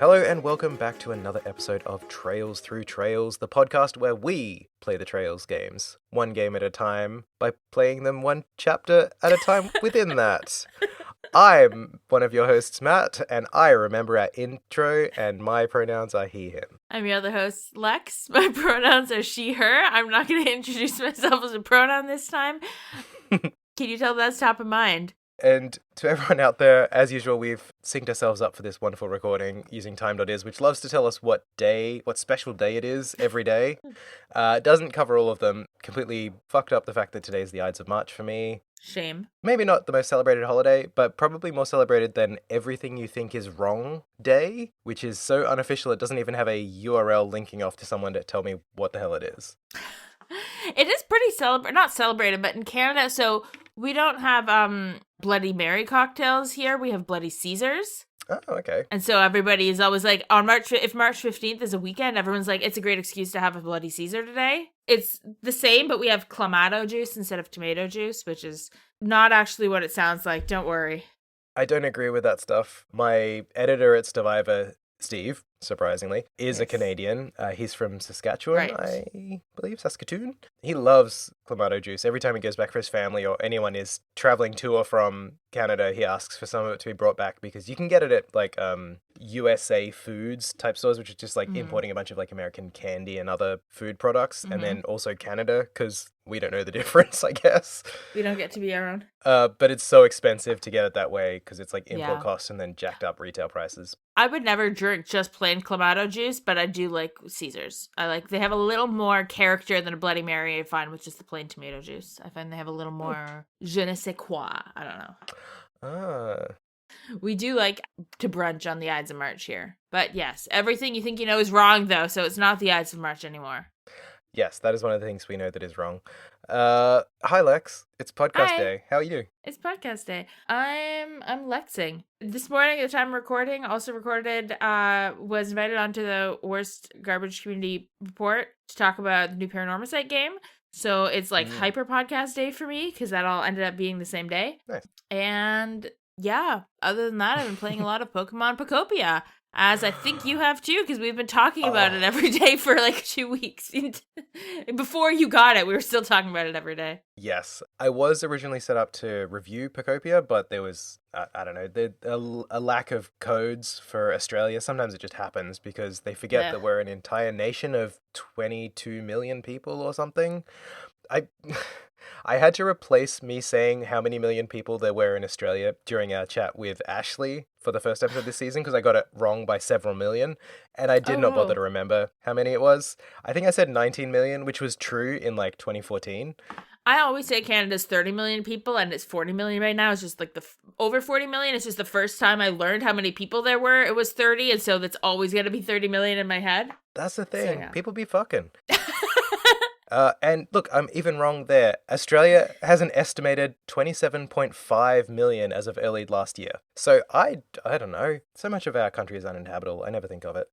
Hello and welcome back to another episode of Trails Through Trails, the podcast where we play the Trails games, one game at a time, by playing them one chapter at a time within that. I'm one of your hosts, Matt, and I remember our intro, and my pronouns are he, him. I'm your other host, Lex. My pronouns are she, her. I'm not going to introduce myself as a pronoun this time. Can you tell that's top of mind? And to everyone out there, as usual, we've synced ourselves up for this wonderful recording using time.is, which loves to tell us what special day it is every day. It doesn't cover all of them. Completely fucked up the fact that today's the Ides of March for me. Shame. Maybe not the most celebrated holiday, but probably more celebrated than Everything You Think Is Wrong Day, which is so unofficial it doesn't even have a URL linking off to someone to tell me what the hell it is. It is pretty not celebrated, but in Canada, so we don't have Bloody Mary cocktails here. We have Bloody Caesars. Oh, okay. And so everybody is always like, if March 15th is a weekend, everyone's like, it's a great excuse to have a Bloody Caesar today. It's the same, but we have clamato juice instead of tomato juice, which is not actually what it sounds like. Don't worry. I don't agree with that stuff. My editor at Stevivor, Steve, surprisingly, is a Canadian. He's from Saskatchewan, Right. I believe, Saskatoon. He loves clamato juice. Every time he goes back for his family or anyone is traveling to or from Canada, he asks for some of it to be brought back because you can get it at like USA Foods type stores, which is just like importing a bunch of like American candy and other food products, and then also Canada because we don't know the difference, I guess. We don't get to be our own. But it's so expensive to get it that way because it's like import Yeah. costs and then jacked up retail prices. I would never drink just plain clamato juice, but I do like Caesars. They have a little more character than a Bloody Mary, I find, with just the plain tomato juice. I find they have a little more je ne sais quoi. I don't know. Ah. We do like to brunch on the Ides of March here. But yes, everything you think you know is wrong, though, so it's not the Ides of March anymore. Yes, that is one of the things we know that is wrong. Hi Lex, it's podcast Hi. day. How are you? It's podcast day. I'm Lexing. This morning, at the time of recording, also recorded, was invited onto the Worst Garbage Community Report to talk about the new Paranormal Site game. So it's like hyper podcast day for me because that all ended up being the same day. Nice. And yeah, other than that, I've been playing a lot of Pokemon Pocopia, as I think you have too, because we've been talking about it every day for like 2 weeks. Before you got it, we were still talking about it every day. Yes, I was originally set up to review Pocopia, but there was, I don't know, a lack of codes for Australia. Sometimes it just happens because they forget that we're an entire nation of 22 million people or something. I had to replace me saying how many million people there were in Australia during our chat with Ashley for the first episode this season because I got it wrong by several million, and I did not bother to remember how many it was. I think I said 19 million, which was true in like 2014. I always say Canada's 30 million people, and it's 40 million right now. It's just like over 40 million. It's just the first time I learned how many people there were. It was 30, and so that's always going to be 30 million in my head. That's the thing. So, yeah. People be fucking. And look, I'm even wrong there. Australia has an estimated 27.5 million as of early last year. So I don't know. So much of our country is uninhabitable. I never think of it.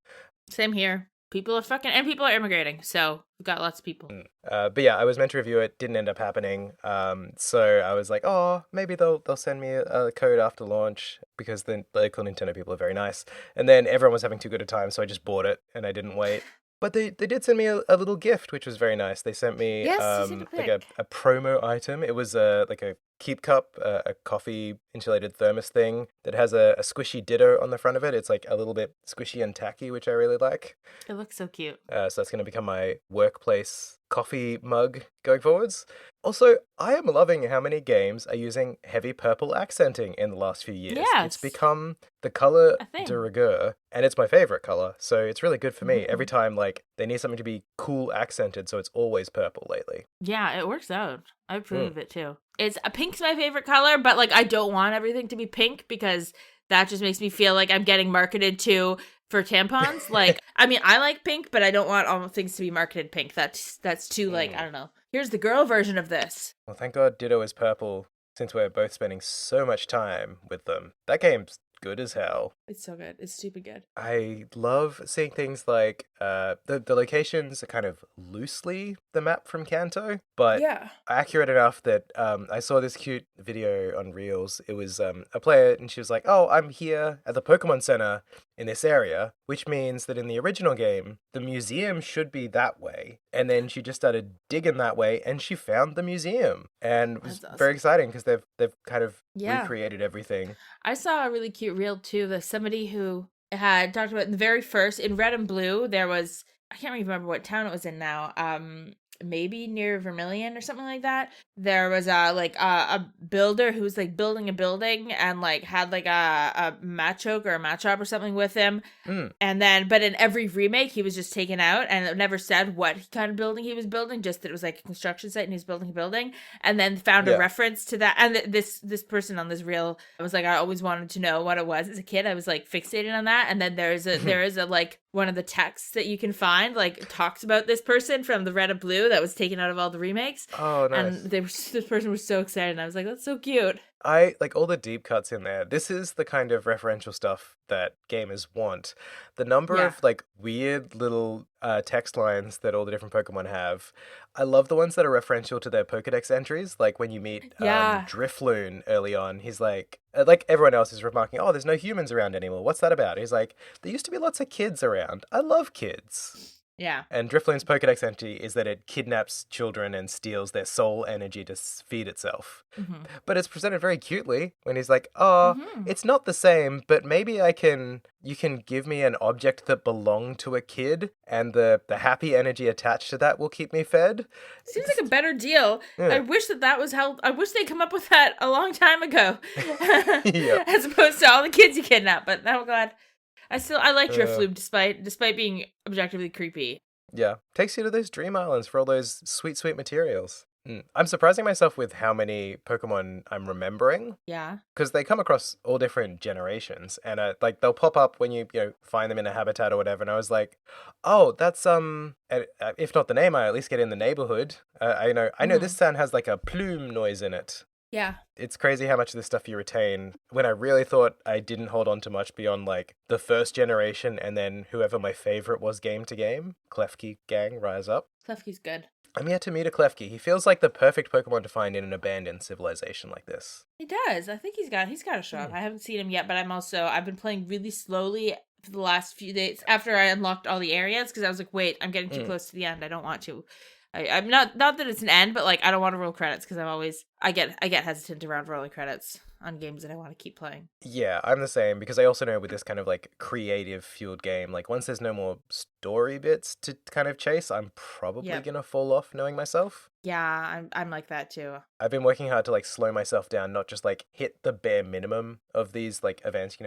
Same here. People are fucking, and people are immigrating. So we've got lots of people. But yeah, I was meant to review it. Didn't end up happening. So I was like, oh, maybe they'll send me a code after launch because the local Nintendo people are very nice. And then everyone was having too good a time, so I just bought it and I didn't wait. But they did send me a little gift, which was very nice. They sent me like a promo item. It was like a keep cup, a coffee insulated thermos thing that has a squishy ditto on the front of it. It's like a little bit squishy and tacky, which I really like. It looks so cute. So that's going to become my workplace coffee mug going forwards. Also, I am loving how many games are using heavy purple accenting in the last few years. Yes. It's become the color thing. de rigueur, and it's my favorite color, so it's really good for me. Every time, like, they need something to be cool accented, so it's always purple lately. Yeah, it works out. I approve of it too. Pink's my favorite color, but like I don't want everything to be pink because that just makes me feel like I'm getting marketed to for tampons. Like, I mean, I like pink, but I don't want all things to be marketed pink. That's too like, I don't know. Here's the girl version of this. Well, thank God Ditto is purple, since we're both spending so much time with them. That game's good as hell. It's so good. It's stupid good. I love seeing things like the locations are kind of loosely the map from Kanto, but accurate enough that I saw this cute video on Reels. It was a player, and she was like, "Oh, I'm here at the Pokemon Center in this area, which means that in the original game, the museum should be that way. And then she just started digging that way, and she found the museum. And it was very exciting because they've kind of recreated everything. I saw a really cute reel too. There's somebody who had talked about in the very first, in Red and Blue, there was, I can't remember what town it was in now. Maybe near Vermilion or something like that. There was a builder who was like building a building and like had like a match choke or a match chop or something with him. And then, but in every remake, he was just taken out, and it never said what kind of building he was building, just that it was like a construction site and he was building a building. And then found a reference to that. And this person on this reel was like, I always wanted to know what it was as a kid. I was like fixated on that. And then there is a like one of the texts that you can find like talks about this person from the Red and Blue that was taken out of all the remakes. Oh, nice. And this person was so excited, and I was like, that's so cute. I like all the deep cuts in there. This is the kind of referential stuff that gamers want. The number of like weird little text lines that all the different Pokemon have. I love the ones that are referential to their Pokedex entries. Like when you meet Drifloon early on, he's like everyone else is remarking, oh, there's no humans around anymore. What's that about? He's like, there used to be lots of kids around. I love kids. Yeah. And Drifloon's Pokedex entry is that it kidnaps children and steals their soul energy to feed itself. But it's presented very cutely when he's like, it's not the same, but maybe you can give me an object that belonged to a kid, and the happy energy attached to that will keep me fed. Seems like a better deal. Yeah. I wish that was how, I wish they'd come up with that a long time ago. As opposed to all the kids you kidnap, but I'm glad. I like Drifloon despite being objectively creepy. Yeah. Takes you to those dream islands for all those sweet, sweet materials. I'm surprising myself with how many Pokemon I'm remembering. Yeah. Because they come across all different generations, and like they'll pop up when you find them in a habitat or whatever. And I was like, oh, that's if not the name, I at least get in the neighborhood. I know this sound has like a plume noise in it. Yeah. It's crazy how much of this stuff you retain, when I really thought I didn't hold on to much beyond like the first generation and then whoever my favorite was game to game. Klefki gang, rise up. Klefki's good. I'm yet to meet a Klefki. He feels like the perfect Pokemon to find in an abandoned civilization like this. He does. I think he's got a shot. I haven't seen him yet, but I've been playing really slowly for the last few days after I unlocked all the areas, because I was like, wait, I'm getting too close to the end. I don't want to. I'm not that it's an end, but like I don't want to roll credits because I get hesitant around rolling credits on games that I want to keep playing. Yeah, I'm the same, because I also know with this kind of like creative fueled game, like once there's no more story bits to kind of chase, I'm probably gonna fall off knowing myself. Yeah, I'm like that too. I've been working hard to like slow myself down, not just like hit the bare minimum of these like events,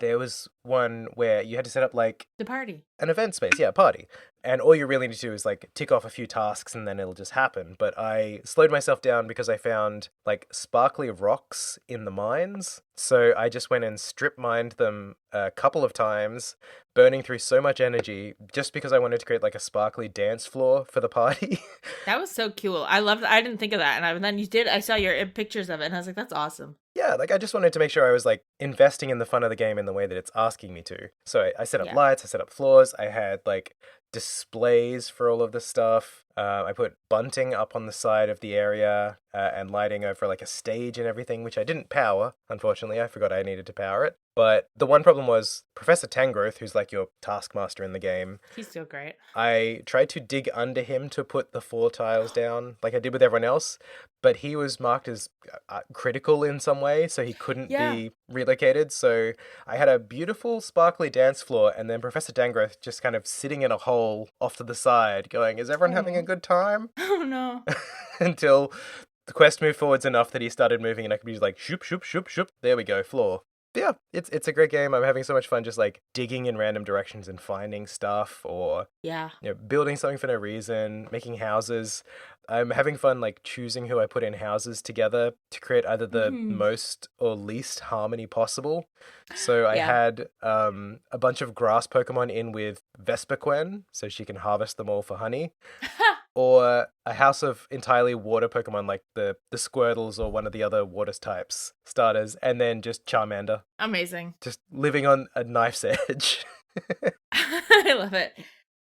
there was one where you had to set up like the party. An event space, a party. And all you really need to do is like tick off a few tasks and then it'll just happen. But I slowed myself down because I found like sparkly rocks in the mines. So I just went and strip mined them a couple of times, burning through so much energy just because I wanted to create like a sparkly dance floor for the party. That was so cool. I loved it. I didn't think of that. And then you did. I saw your pictures of it and I was like, that's awesome. Yeah, like I just wanted to make sure I was like investing in the fun of the game in the way that it's asking me to. So I set up lights, I set up floors, I had like displays for all of the stuff. I put bunting up on the side of the area and lighting over like a stage and everything, which I didn't power, unfortunately. I forgot I needed to power it. But the one problem was Professor Tangrowth, who's like your taskmaster in the game. He's so great. I tried to dig under him to put the 4 tiles down like I did with everyone else, but he was marked as critical in some way, so he couldn't be relocated. So I had a beautiful sparkly dance floor, and then Professor Tangrowth just kind of sitting in a hole off to the side going, is everyone having a good time? Oh no. Until the quest moved forwards enough that he started moving and I could be just like, shoop, shoop, shoop, shoop. There we go, floor. Yeah, it's a great game. I'm having so much fun just like digging in random directions and finding stuff, or building something for no reason, making houses. I'm having fun like choosing who I put in houses together to create either the most or least harmony possible. So I had a bunch of grass Pokemon in with Vespiquen, so she can harvest them all for honey. Or a house of entirely water Pokemon like the Squirtles or one of the other water types starters, and then just Charmander. Amazing. Just living on a knife's edge. I love it.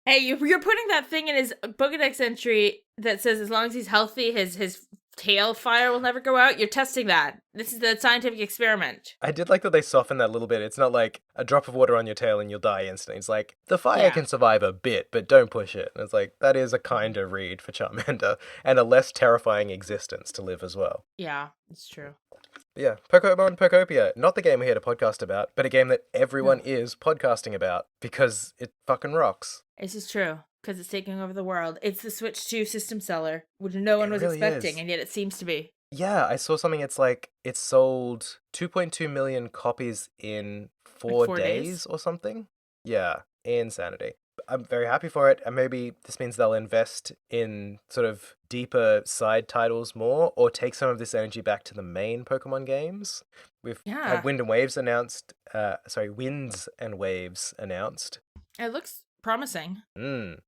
Hey, you're putting that thing in his Pokedex entry that says as long as he's healthy, his tail fire will never go out. You're testing that. This is the scientific experiment. I did like that they softened that a little bit. It's not like a drop of water on your tail and you'll die instantly. It's like, the fire can survive a bit, but don't push it. And it's like, that is a kinder read for Charmander, and a less terrifying existence to live as well. Yeah, it's true. Yeah, Pokemon Pokopia. Not the game we're here to podcast about, but a game that everyone is podcasting about because it fucking rocks. This is true, because it's taking over the world. It's the Switch 2 system seller, which no one was really expecting, and yet it seems to be. Yeah, I saw something. It's like it sold 2.2 million copies in 4 days or something. Yeah, insanity. I'm very happy for it, and maybe this means they'll invest in sort of deeper side titles more, or take some of this energy back to the main Pokemon games. We've had Winds and Waves announced. It looks promising.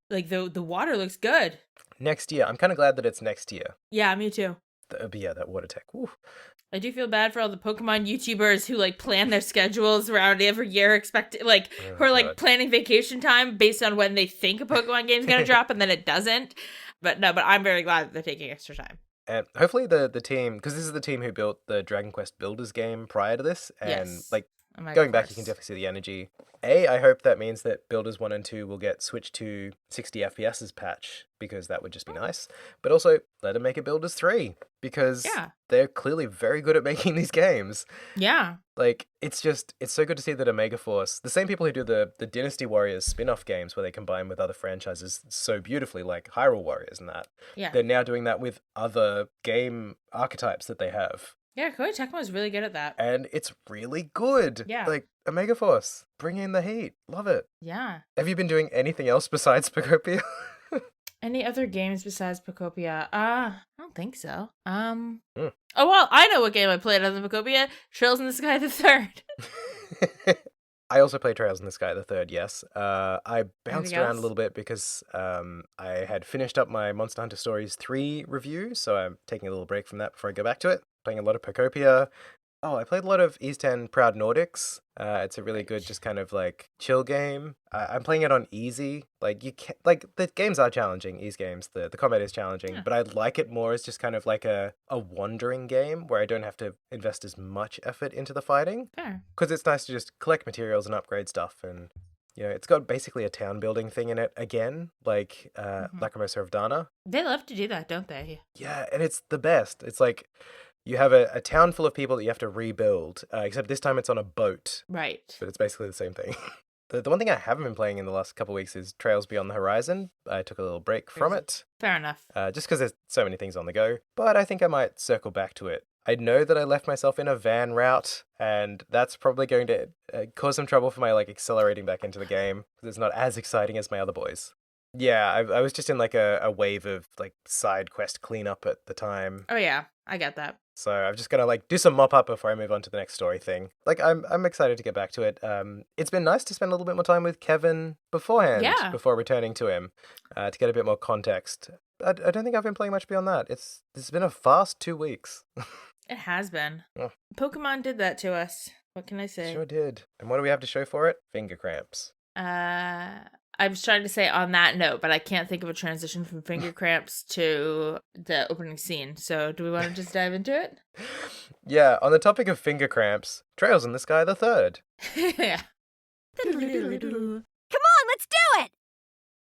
Like the water looks good. Next year. I'm kind of glad that it's next year. Yeah, me too. But yeah, that water tech. Woo. I do feel bad for all the Pokemon YouTubers who like plan their schedules around every year, who are planning vacation time based on when they think a Pokemon game's gonna drop and then it doesn't. But I'm very glad that they're taking extra time. And hopefully the team, because this is the team who built the Dragon Quest Builders game prior to this, and going back, you can definitely see the energy. I hope that means that Builders 1 and 2 will get switched to 60 FPS's patch, because that would just be nice. But also, let them make a Builders 3, because they're clearly very good at making these games. Yeah. Like, it's so good to see that Omega Force, the same people who do the Dynasty Warriors spin-off games where they combine with other franchises so beautifully, like Hyrule Warriors and that, they're now doing that with other game archetypes that they have. Yeah, Koei Tecmo is really good at that. And it's really good. Yeah. Like, Omega Force, bring in the heat. Love it. Yeah. Have you been doing anything else besides Pokopia? Any other games besides Pokopia? I don't think so. Oh, well, I know what game I played other than Pokopia. Trails in the Sky the Third. I also played Trails in the Sky the Third, yes. I bounced around a little bit because I had finished up my Monster Hunter Stories 3 review, so I'm taking a little break from that before I go back to it. Playing a lot of Pokopia. Oh, I played a lot of East 10 Proud Nordics. It's a really good, just kind of like chill game. I'm playing it on easy. Like the games are challenging, Ease games. The combat is challenging, but I like it more as just kind of like a wandering game where I don't have to invest as much effort into the fighting. Fair. Because it's nice to just collect materials and upgrade stuff, and it's got basically a town building thing in it again, like Lacrimosa of Dana. They love to do that, don't they? Yeah, and it's the best. It's like, you have a town full of people that you have to rebuild, except this time it's on a boat. Right. But it's basically the same thing. The one thing I haven't been playing in the last couple of weeks is Trails Beyond the Horizon. I took a little break from it. Fair enough. Just because there's so many things on the go. But I think I might circle back to it. I know that I left myself in a van route, and that's probably going to cause some trouble for my accelerating back into the game, because it's not as exciting as my other boys. Yeah, I was just in a wave of side quest cleanup at the time. Oh yeah, I get that. So I'm just gonna do some mop up before I move on to the next story thing. I'm excited to get back to it. It's been nice to spend a little bit more time with Kevin beforehand, before returning to him, to get a bit more context. I don't think I've been playing much beyond that. This has been a fast 2 weeks. It has been. Oh. Pokemon did that to us. What can I say? Sure did. And what do we have to show for it? Finger cramps. I was trying to say on that note, but I can't think of a transition from finger cramps to the opening scene. So do we want to just dive into it? Yeah, on the topic of finger cramps, Trails in the Sky the Third. Yeah. Come on, let's do it!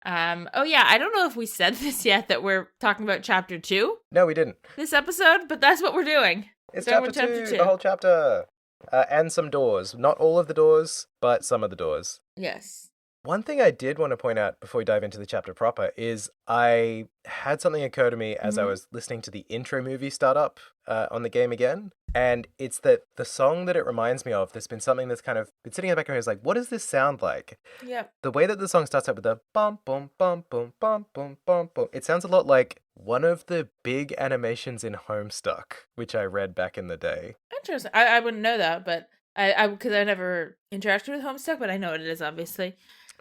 Oh yeah, I don't know if we said this yet, that we're talking about chapter 2. No, we didn't. This episode, but that's what we're doing. It's chapter 2, the whole chapter. And some doors. Not all of the doors, but some of the doors. Yes. One thing I did want to point out before we dive into the chapter proper is I had something occur to me as I was listening to the intro movie start up on the game again. And it's that the song that it reminds me of, there's been something that's kind of been sitting in the back of my head, like, what does this sound like? Yep. The way that the song starts out with the bum, bum, bum, bum, bum, bum, bum, bum, it sounds a lot like one of the big animations in Homestuck, which I read back in the day. Interesting. I wouldn't know that, but because I never interacted with Homestuck, but I know what it is, obviously.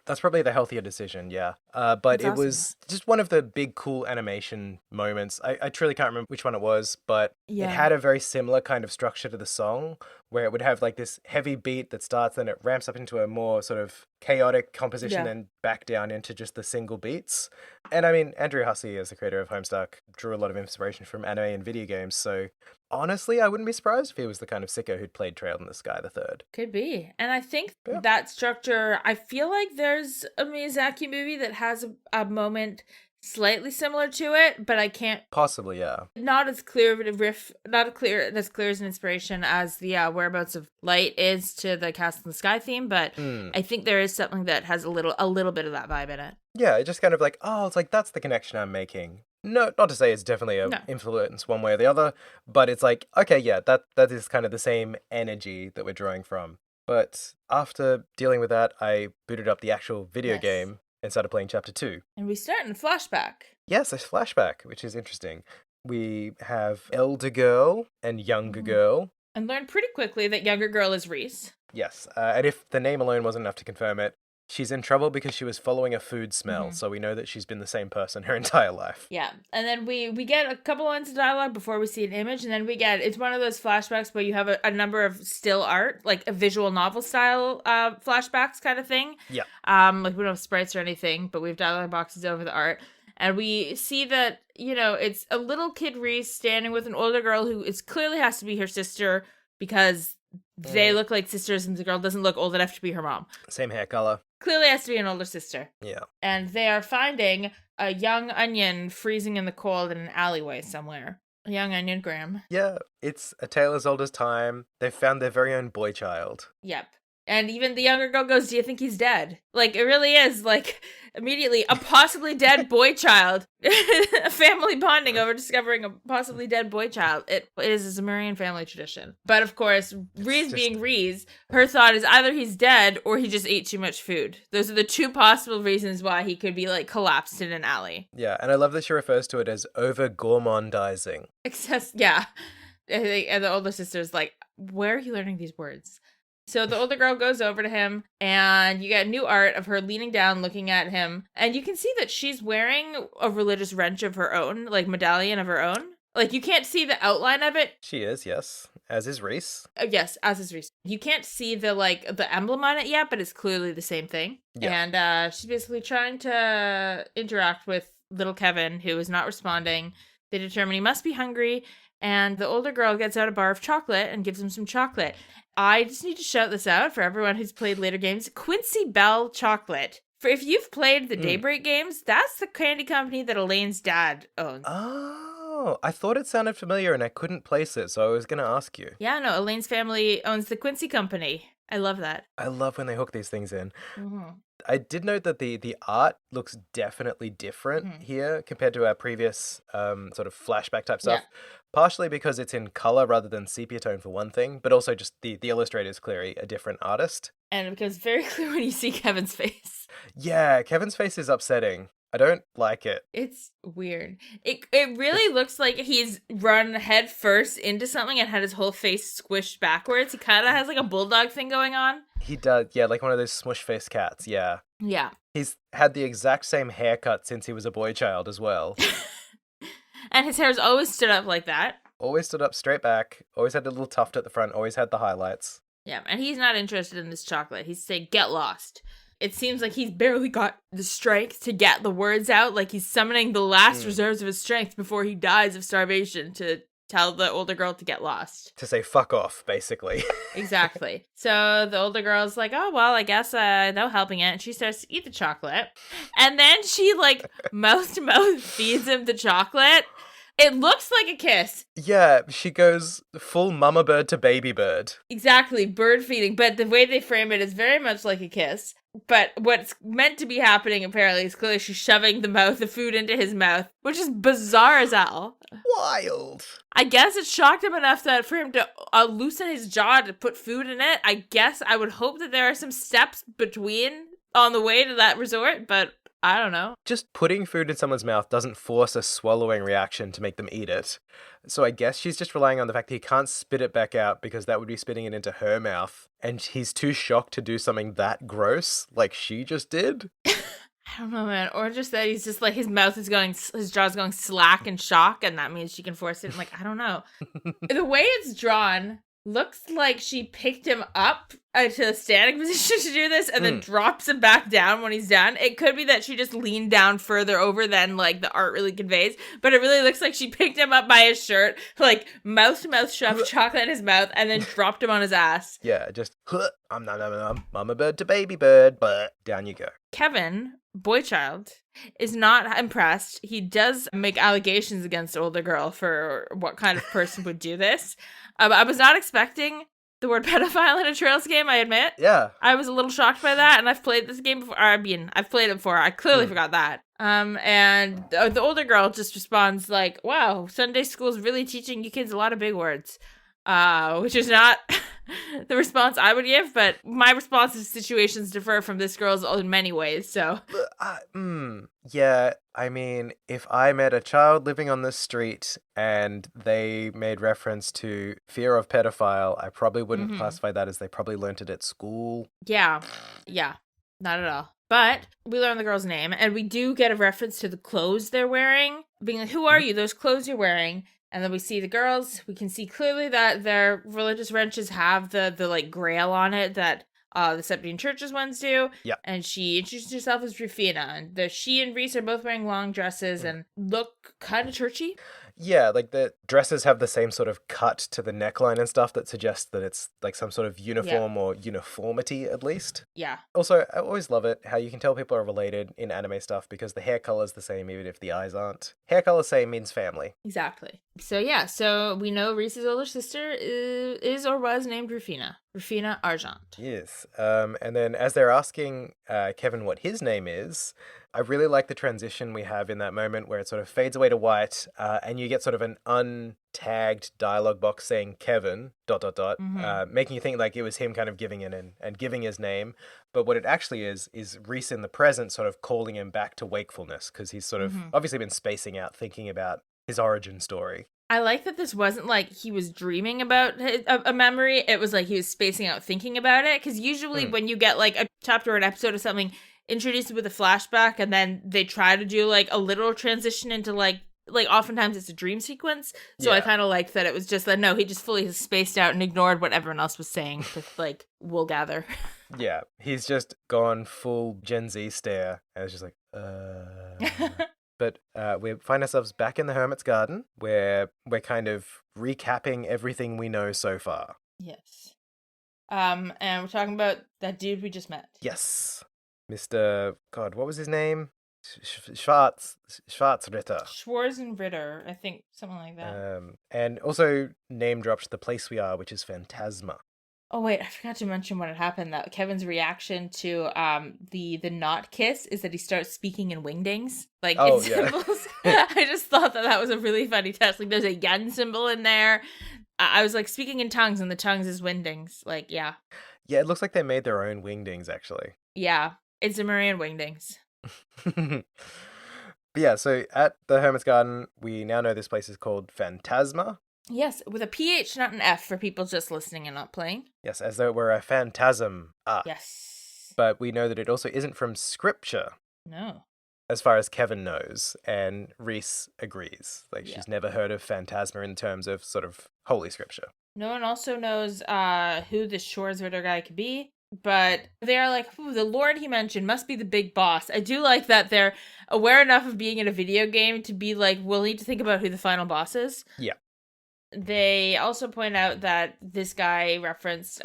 That's probably the healthier decision, yeah. But it was just one of the big, cool animation moments. I truly can't remember which one it was, but it had a very similar kind of structure to the song, where it would have like this heavy beat that starts, then it ramps up into a more sort of chaotic composition and back down into just the single beats. And I mean, Andrew Hussey, as the creator of Homestuck, drew a lot of inspiration from anime and video games, so honestly, I wouldn't be surprised if he was the kind of sicko who'd played Trail in the Sky the Third. Could be. And I think that structure, I feel like there's a Miyazaki movie that has a moment slightly similar to it, but I can't... Possibly, yeah. Not as clear of a riff, not as clear as an inspiration as the Whereabouts of Light is to the Castle in the Sky theme, but I think there is something that has a little bit of that vibe in it. Yeah, it just kind of like, oh, it's like, that's the connection I'm making. No, not to say it's definitely an influence one way or the other, but it's like, okay, yeah, that is kind of the same energy that we're drawing from. But after dealing with that, I booted up the actual video game and started playing Chapter 2. And we start in a flashback. Yes, a flashback, which is interesting. We have elder girl and younger girl. And learn pretty quickly that younger girl is Riessie. Yes, and if the name alone wasn't enough to confirm it, she's in trouble because she was following a food smell, so we know that she's been the same person her entire life. Yeah, and then we get a couple lines of dialogue before we see an image, and then it's one of those flashbacks where you have a number of still art, like a visual novel style flashbacks kind of thing. Yeah. Like we don't have sprites or anything, but we have dialogue boxes over the art. And we see that, it's a little kid Riessie standing with an older girl who clearly has to be her sister because they look like sisters and the girl doesn't look old enough to be her mom. Same hair color. Clearly has to be an older sister. Yeah. And they are finding a young onion freezing in the cold in an alleyway somewhere. A young onion, Graham. Yeah, it's a tale as old as time. They've found their very own boy child. Yep. And even the younger girl goes, do you think he's dead? Like, it really is, like, immediately, a possibly dead boy child. A family bonding over discovering a possibly dead boy child. It is a Sumerian family tradition. But, of course, Riessie being Riessie, her thought is either he's dead or he just ate too much food. Those are the two possible reasons why he could be, like, collapsed in an alley. Yeah, and I love that she refers to it as over-gourmandizing. Yeah. And the older sister's like, where are you learning these words? So the older girl goes over to him, and you get new art of her leaning down, looking at him. And you can see that she's wearing a religious wrench of her own, like medallion of her own. Like, you can't see the outline of it. She is, yes. As is Riessie. Yes, as is Riessie. You can't see the emblem on it yet, but it's clearly the same thing. Yeah. And she's basically trying to interact with little Kevin, who is not responding. They determine he must be hungry, and the older girl gets out a bar of chocolate and gives him some chocolate. I just need to shout this out for everyone who's played later games. Quincy Bell chocolate. For if you've played the Daybreak games, that's the candy company that Elaine's dad owns. Oh, I thought it sounded familiar and I couldn't place it, so I was going to ask you. Yeah, no, Elaine's family owns the Quincy company. I love that. I love when they hook these things in. Mm-hmm. I did note that the art looks definitely different here compared to our previous sort of flashback type stuff. Yeah. Partially because it's in color rather than sepia tone for one thing, but also just the illustrator is clearly a different artist. And it becomes very clear when you see Kevin's face. Yeah, Kevin's face is upsetting. I don't like it. It's weird. It really looks like he's run head first into something and had his whole face squished backwards. He kind of has like a bulldog thing going on. He does, yeah, like one of those smush-faced cats, yeah. Yeah. He's had the exact same haircut since he was a boy child as well. And his hair's always stood up like that. Always stood up straight back, always had a little tuft at the front, always had the highlights. Yeah, and he's not interested in this chocolate. He's saying, get lost. It seems like he's barely got the strength to get the words out, like he's summoning the last reserves of his strength before he dies of starvation to tell the older girl to get lost. To say fuck off, basically. Exactly. So the older girl's like, oh, well, I guess no helping it. And she starts to eat the chocolate. And then she, like, mouth to mouth feeds him the chocolate. It looks like a kiss. Yeah, she goes full mama bird to baby bird. Exactly, bird feeding. But the way they frame it is very much like a kiss. But what's meant to be happening, apparently, is clearly she's shoving the food into his mouth, which is bizarre as hell. Wild. I guess it shocked him enough that for him to loosen his jaw to put food in it. I guess I would hope that there are some steps between on the way to that resort, but I don't know. Just putting food in someone's mouth doesn't force a swallowing reaction to make them eat it. So I guess she's just relying on the fact that he can't spit it back out because that would be spitting it into her mouth. And he's too shocked to do something that gross like she just did. I don't know, man. Or just that he's just like, his jaw's going slack in shock, and that means she can force it. I'm like, I don't know. The way it's drawn, looks like she picked him up to a standing position to do this and then drops him back down when he's done. It could be that she just leaned down further over than like the art really conveys, but it really looks like she picked him up by his shirt, like mouth to mouth, shoved chocolate in his mouth, and then dropped him on his ass. Yeah, just mama bird to baby bird, but down you go. Kevin, boy child, is not impressed. He does make allegations against older girl for what kind of person would do this. I was not expecting the word pedophile in a Trails game, I admit. Yeah. I was a little shocked by that, and I've played this game before. I mean, I've played it before. I clearly forgot that. And the older girl just responds like, wow, Sunday school's really teaching you kids a lot of big words. Which is not the response I would give, but my response to situations differ from this girl's in many ways, so. Yeah, I mean, if I met a child living on the street and they made reference to fear of pedophile, I probably wouldn't classify that as they probably learnt it at school. Yeah, not at all. But we learn the girl's name, and we do get a reference to the clothes they're wearing, being like, who are you? Those clothes you're wearing. And then we see the girls. We can see clearly that their religious wrenches have the like grail on it that the Septuagint churches ones do. Yeah. And she introduces herself as Rufina. And she and Riessie are both wearing long dresses and look kind of churchy. Yeah, like the dresses have the same sort of cut to the neckline and stuff that suggests that it's like some sort of uniform or uniformity at least. Yeah. Also, I always love it how you can tell people are related in anime stuff because the hair color's the same even if the eyes aren't. Hair color same means family. Exactly. So we know Riessie's older sister is or was named Rufina Argent. Yes. And then as they're asking Kevin what his name is, I really like the transition we have in that moment where it sort of fades away to white and you get sort of an untagged dialogue box saying Kevin, ... making you think like it was him kind of giving it in and giving his name. But what it actually is Riessie in the present sort of calling him back to wakefulness because he's sort of obviously been spacing out thinking about his origin story. I like that this wasn't like he was dreaming about a memory. It was like he was spacing out thinking about it. Because usually when you get like a chapter or an episode of something introduced with a flashback and then they try to do like a literal transition into like oftentimes it's a dream sequence. So I kind of liked that it was just that no, he just fully spaced out and ignored what everyone else was saying to like wool gather. Yeah, he's just gone full Gen Z stare and it's just like, But we find ourselves back in the Hermit's Garden where we're kind of recapping everything we know so far. Yes. And we're talking about that dude we just met. Yes. Mr. God, what was his name? Schwarzritter. Schwarzenritter, I think, something like that. And also name dropped the place we are, which is Phantasma. Oh wait, I forgot to mention what had happened. That Kevin's reaction to the not kiss is that he starts speaking in wingdings, like in symbols. I just thought that was a really funny test. Like there's a yen symbol in there. I was like speaking in tongues, and the tongues is wingdings. Like yeah. Yeah, it looks like they made their own wingdings actually. Yeah, it's a Marian wingdings. But yeah, so at the Hermit's Garden, we now know this place is called Phantasma. Yes, with a PH, not an F, for people just listening and not playing. Yes, as though it were a phantasm. Yes. But we know that it also isn't from scripture. No. As far as Kevin knows, and Reese agrees. Like, she's never heard of Phantasma in terms of sort of holy scripture. No one also knows who this Schwarzritter guy could be. But they're like, the Lord he mentioned must be the big boss. I do like that they're aware enough of being in a video game to be like, we'll need to think about who the final boss is. Yeah. They also point out that this guy referenced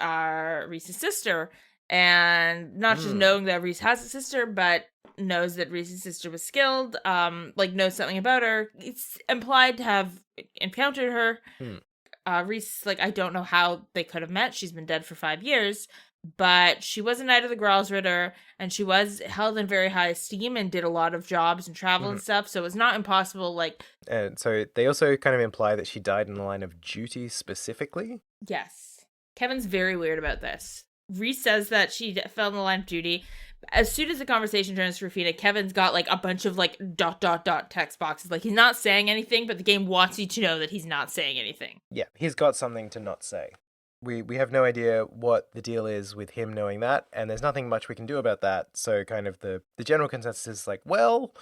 Reese's sister, and not just knowing that Reese has a sister, but knows that Reese's sister was skilled, like knows something about her. It's implied to have encountered her. Reese, like, I don't know how they could have met. She's been dead for 5 years, but she was a knight of the Gralsritter, and she was held in very high esteem and did a lot of jobs and travel and stuff, so it's not impossible, like... And so they also kind of imply that she died in the line of duty specifically? Yes. Kevin's very weird about this. Reese says that she fell in the line of duty. As soon as the conversation turns to Rufina, Kevin's got, like, a bunch of, like, ... text boxes. Like, he's not saying anything, but the game wants you to know that he's not saying anything. Yeah, he's got something to not say. We have no idea what the deal is with him knowing that, and there's nothing much we can do about that. So kind of the general consensus is like, well,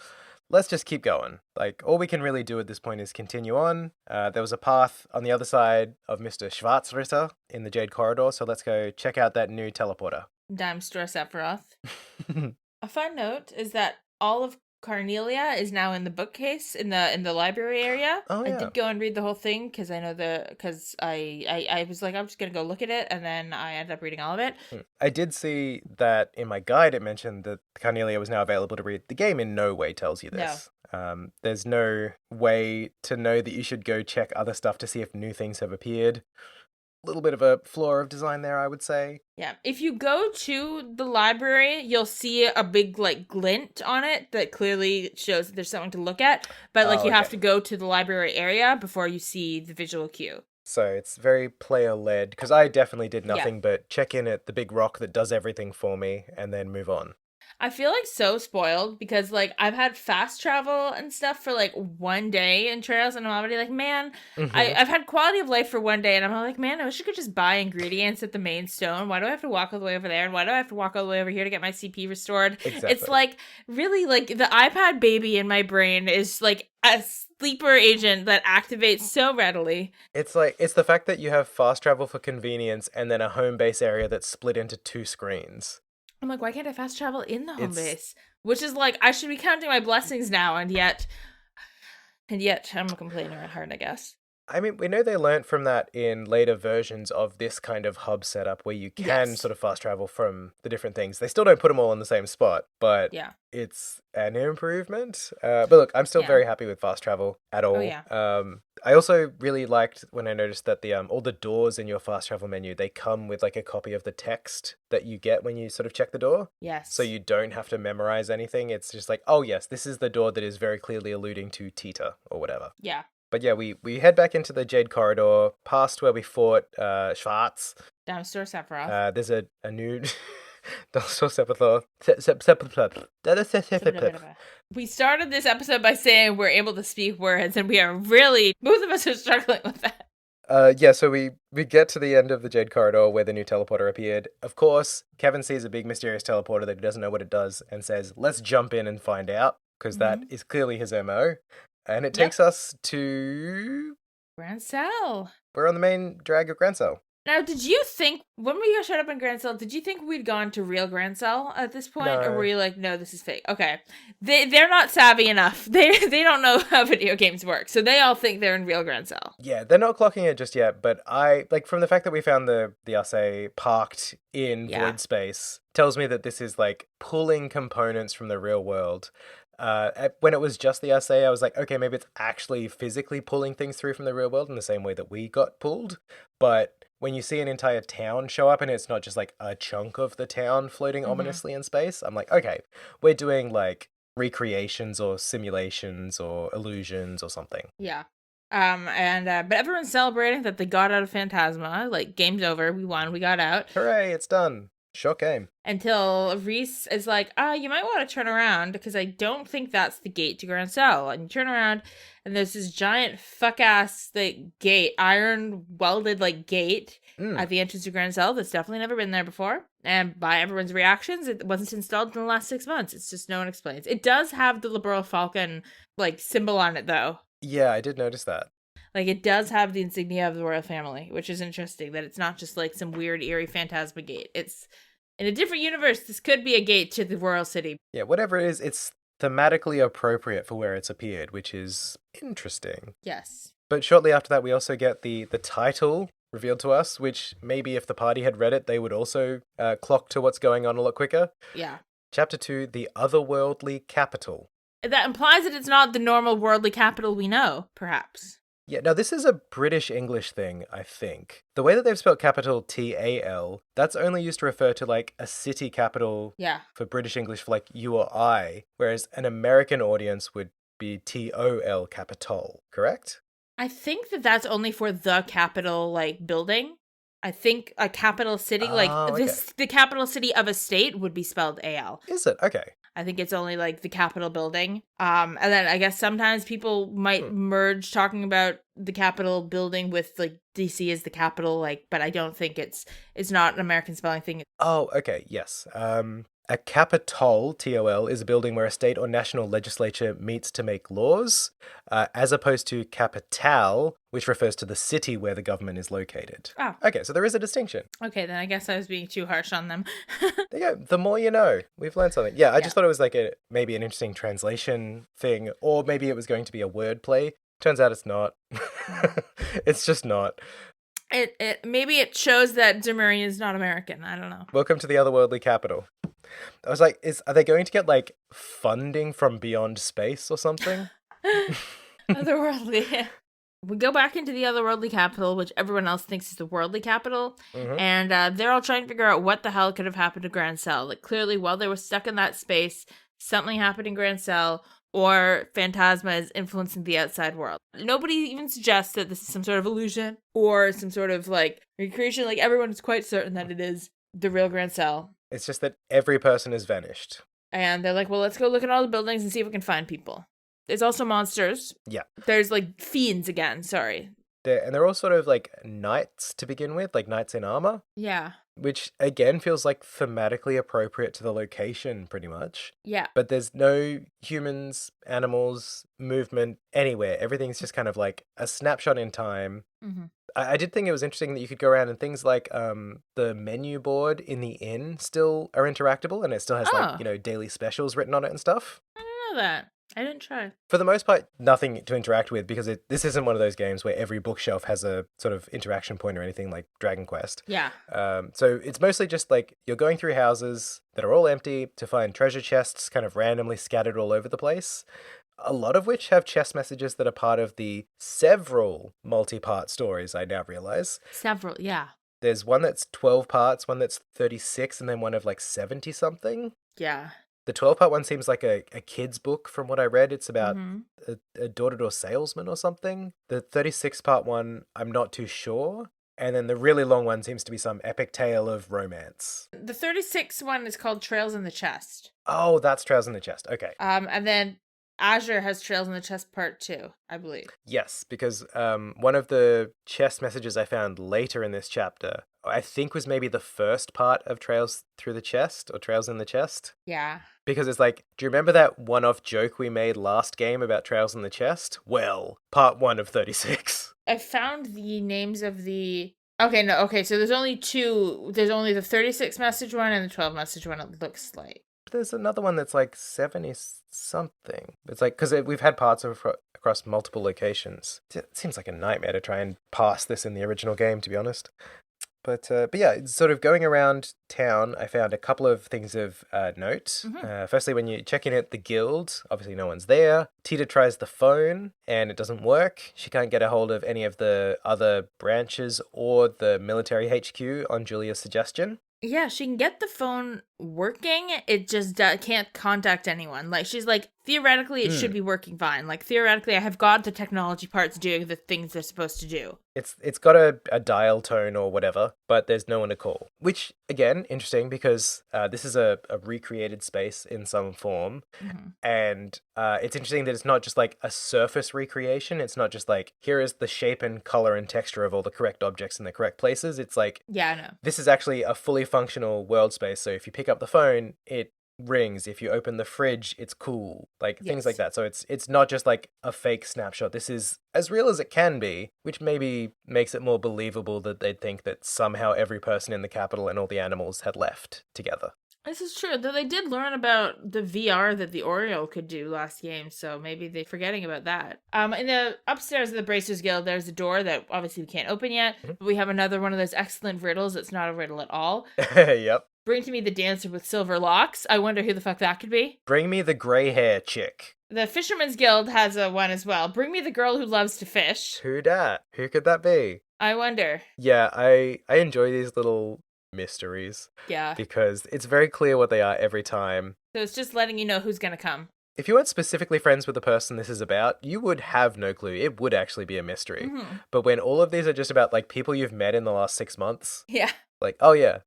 let's just keep going. Like, all we can really do at this point is continue on. There was a path on the other side of Mr. Schwarzritter in the Jade Corridor, so let's go check out that new teleporter. Dimestor Sephiroth. A fun note is that all of Carnelia is now in the bookcase in the library area. Oh, yeah. I did go and read the whole thing because I know I was like, I'm just gonna go look at it, and then I ended up reading all of it. I did see that in my guide it mentioned that Carnelia was now available to read. The game in no way tells you this. No. There's no way to know that you should go check other stuff to see if new things have appeared. Little bit of a flaw of design there, I would say. Yeah, if you go to the library, you'll see a big like glint on it that clearly shows that there's something to look at, but like you have to go to the library area before you see the visual cue. So it's very player led, because I definitely did nothing but check in at the big rock that does everything for me and then move on. I feel like so spoiled because like I've had fast travel and stuff for like one day in Trails, and I'm already like, man, I've had quality of life for one day, and I'm like, man, I wish I could just buy ingredients at the main stone. Why do I have to walk all the way over there? And why do I have to walk all the way over here to get my CP restored? Exactly. It's like really like the iPad baby in my brain is like a sleeper agent that activates so readily. It's like, it's the fact that you have fast travel for convenience and then a home base area that's split into 2 screens. I'm like, why can't I fast travel in the home base? Which is like, I should be counting my blessings now, and yet I'm a complainer at heart, I guess. I mean, we know they learnt from that in later versions of this kind of hub setup where you can sort of fast travel from the different things. They still don't put them all in the same spot, but it's an improvement. But look, I'm still very happy with fast travel at all. Oh, yeah. I also really liked when I noticed that the all the doors in your fast travel menu, they come with like a copy of the text that you get when you sort of check the door. Yes. So you don't have to memorize anything. It's just like, oh yes, this is the door that is very clearly alluding to Tita or whatever. Yeah. But yeah, we head back into the Jade Corridor, past where we fought Schwarz. Dimestor Sephiroth. There's a new Dimestor Sephiroth. We started this episode by saying we're able to speak words, and we are really, both of us are struggling with that. Yeah, so we get to the end of the Jade Corridor where the new teleporter appeared. Of course, Kevin sees a big mysterious teleporter that he doesn't know what it does and says, let's jump in and find out, because that is clearly his MO. And it takes us to Grancel. We're on the main drag of Grancel. Now, did you think, when we showed up in Grancel, did you think we'd gone to real Grancel at this point? No. Or were you like, no, this is fake? Okay. They're not savvy enough. They don't know how video games work. So they all think they're in real Grancel. Yeah, they're not clocking it just yet, but I, like, from the fact that we found the assay parked in void space, tells me that this is, like, pulling components from the real world. When it was just the assay, I was like, okay, maybe it's actually physically pulling things through from the real world in the same way that we got pulled. But when you see an entire town show up and it's not just like a chunk of the town floating ominously in space, I'm like, okay, we're doing like recreations or simulations or illusions or something. Yeah. But everyone's celebrating that they got out of Phantasma. Like, game's over. We won. We got out. Hooray, it's done. Short game. Until Riessie is like, you might want to turn around because I don't think that's the gate to Grancel. And you turn around and there's this giant fuck-ass like gate, iron welded like gate at the entrance to Grancel that's definitely never been there before. And by everyone's reactions, it wasn't installed in the last 6 months. It's just no one explains. It does have the Liberal Falcon like symbol on it though. Yeah, I did notice that. Like, it does have the insignia of the royal family, which is interesting, that it's not just, like, some weird, eerie Phantasma gate. It's, in a different universe, this could be a gate to the royal city. Yeah, whatever it is, it's thematically appropriate for where it's appeared, which is interesting. Yes. But shortly after that, we also get the title revealed to us, which maybe if the party had read it, they would also clock to what's going on a lot quicker. Yeah. Chapter 2, The Otherworldly Capital. That implies that it's not the normal worldly capital we know, perhaps. Yeah, now this is a British English thing, I think. The way that they've spelled capital TAL, that's only used to refer to like a city capital for British English for like you or I, whereas an American audience would be TOL capital, correct? I think that that's only for the capital like building. I think a capital city, the capital city of a state would be spelled AL. Is it? Okay. I think it's only like the Capitol building. And then I guess sometimes people might merge talking about the Capitol building with like DC as the capital, like, but I don't think it's not an American spelling thing. Oh, okay, yes. A capitol, TOL, is a building where a state or national legislature meets to make laws, as opposed to capital, which refers to the city where the government is located. Oh. Okay, so there is a distinction. Okay, then I guess I was being too harsh on them. There you go. The more you know. We've learned something. Yeah, I just thought it was like maybe an interesting translation thing, or maybe it was going to be a wordplay. Turns out it's not. It's just not. It maybe it shows that Demurian is not American. I don't know. Welcome to the otherworldly capital. I was like, are they going to get like funding from beyond space or something? Otherworldly. Yeah. We go back into the otherworldly capital, which everyone else thinks is the worldly capital, and they're all trying to figure out what the hell could have happened to Grancel. Like, clearly, while they were stuck in that space, something happened in Grancel, or Phantasma is influencing the outside world. Nobody even suggests that this is some sort of illusion or some sort of, like, recreation. Like, everyone is quite certain that it is the real Grancel. It's just that every person has vanished. And they're like, well, let's go look at all the buildings and see if we can find people. There's also monsters. Yeah. There's, like, fiends again, sorry. They're all sort of, like, knights to begin with, like knights in armor. Yeah. Which, again, feels, like, thematically appropriate to the location, pretty much. Yeah. But there's no humans, animals, movement, anywhere. Everything's just kind of, like, a snapshot in time. Mm-hmm. I did think it was interesting that you could go around and things like the menu board in the inn still are interactable, and it still has, like, you know, daily specials written on it and stuff. I didn't know that. I didn't try. For the most part, nothing to interact with, because this isn't one of those games where every bookshelf has a sort of interaction point or anything like Dragon Quest. Yeah. So it's mostly just like you're going through houses that are all empty to find treasure chests kind of randomly scattered all over the place. A lot of which have chest messages that are part of the several multi-part stories, I now realize. Several, yeah. There's one that's 12 parts, one that's 36, and then one of like 70-something. Yeah. The 12-part one seems like a kid's book from what I read. It's about a door-to-door salesman or something. The 36-part one, I'm not too sure. And then the really long one seems to be some epic tale of romance. The 36 one is called Trails in the Chest. Oh, that's Trails in the Chest. Okay. And then Azure has Trails in the Chest Part 2, I believe. Yes, because one of the chest messages I found later in this chapter, I think was maybe the first part of Trails Through the Chest or Trails in the Chest. Yeah. Because it's like, do you remember that one-off joke we made last game about Trails in the Chest? Well, part 1 of 36. I found the names of the... Okay, so there's only two. There's only the 36 message one and the 12 message one, it looks like. There's another one that's like 70-something. It's like, because we've had parts across multiple locations. It seems like a nightmare to try and pass this in the original game, to be honest. But yeah, it's sort of going around town, I found a couple of things of note. Firstly, when you check in at the guild, obviously no one's there. Tita tries the phone, and it doesn't work. She can't get a hold of any of the other branches or the military HQ on Julia's suggestion. Yeah, she can get the phone working. It just can't contact anyone. Like, she's like, theoretically, it should be working fine. Like, theoretically, I have got the technology parts doing the things they're supposed to do. It's got a dial tone or whatever, but there's no one to call. Which, again, interesting because this is a recreated space in some form. And it's interesting that it's not just like a surface recreation. It's not just like, here is the shape and color and texture of all the correct objects in the correct places. It's like, yeah, I know. This is actually a fully functional world space. So if you pick up the phone, it rings. If you open the fridge, it's cool. Like things like that. So it's not just like a fake snapshot. This is as real as it can be, which maybe makes it more believable that they'd think that somehow every person in the capital and all the animals had left together. This is true, though they did learn about the VR that the Oriole could do last game, so maybe they're forgetting about that. In the upstairs of the Bracers Guild, there's a door that obviously we can't open yet, but we have another one of those excellent riddles that's not a riddle at all. Yep. Bring to me the dancer with silver locks. I wonder who the fuck that could be. Bring me the gray hair chick. The Fisherman's Guild has a one as well. Bring me the girl who loves to fish. Who dat? Who could that be? I wonder. Yeah, I enjoy these little mysteries. Yeah. Because it's very clear what they are every time. So it's just letting you know who's gonna come. If you weren't specifically friends with the person this is about, you would have no clue. It would actually be a mystery. But when all of these are just about like people you've met in the last 6 months. Yeah. Like, oh yeah,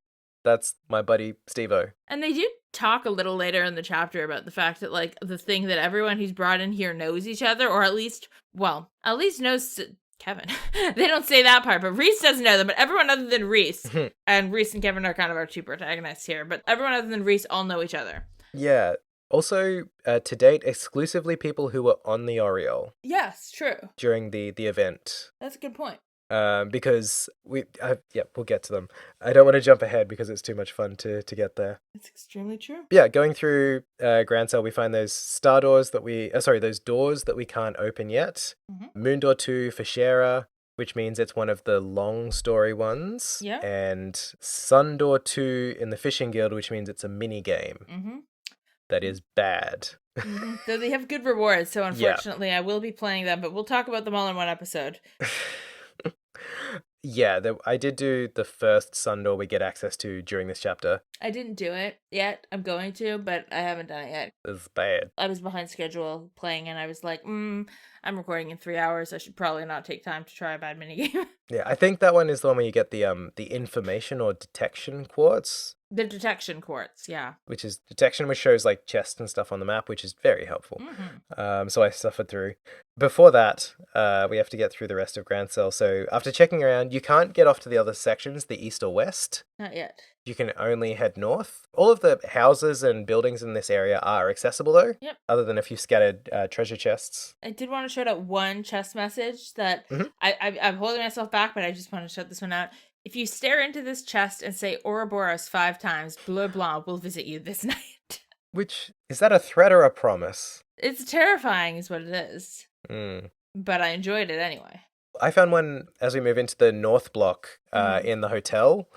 that's my buddy Steve-O. And they do talk a little later in the chapter about the fact that, like, the thing that everyone who's brought in here knows each other, or at least knows Kevin. They don't say that part, but Reese doesn't know them. But everyone other than Reese, and Reese and Kevin are kind of our two protagonists here, but everyone other than Reese all know each other. Yeah. Also, to date, exclusively people who were on the Oriole. Yes, true. During the event. That's a good point. Because we'll get to them. I don't want to jump ahead because it's too much fun to get there. It's extremely true. Yeah, going through Grancel, we find those doors that we can't open yet. Mm-hmm. Moon Door 2 for Shara, which means it's one of the long story ones. Yeah. And Sun Door 2 in the Fishing Guild, which means it's a mini game. Mm-hmm. That is bad. Mm-hmm. Though they have good rewards, so unfortunately I will be playing them, but we'll talk about them all in one episode. Yeah, I did do the first Sundor we get access to during this chapter. I didn't do it yet. I'm going to, but I haven't done it yet. It's bad. I was behind schedule playing, and I was like, I'm recording in 3 hours. I should probably not take time to try a bad minigame. Yeah, I think that one is the one where you get the information or detection quartz. The detection quartz, yeah. Which is detection, which shows like chests and stuff on the map, which is very helpful. Mm-hmm. So I suffered through. Before that, we have to get through the rest of Grancel. So after checking around, you can't get off to the other sections, the east or west. Not yet. You can only head north. All of the houses and buildings in this area are accessible, though. Yep. Other than a few scattered treasure chests. I did want to shout out one chest message that I'm holding myself back, but I just want to shout this one out. If you stare into this chest and say Ouroboros 5 times, Bleu Blanc will visit you this night. Which, is that a threat or a promise? It's terrifying is what it is. Mm. But I enjoyed it anyway. I found one as we move into the north block in the hotel.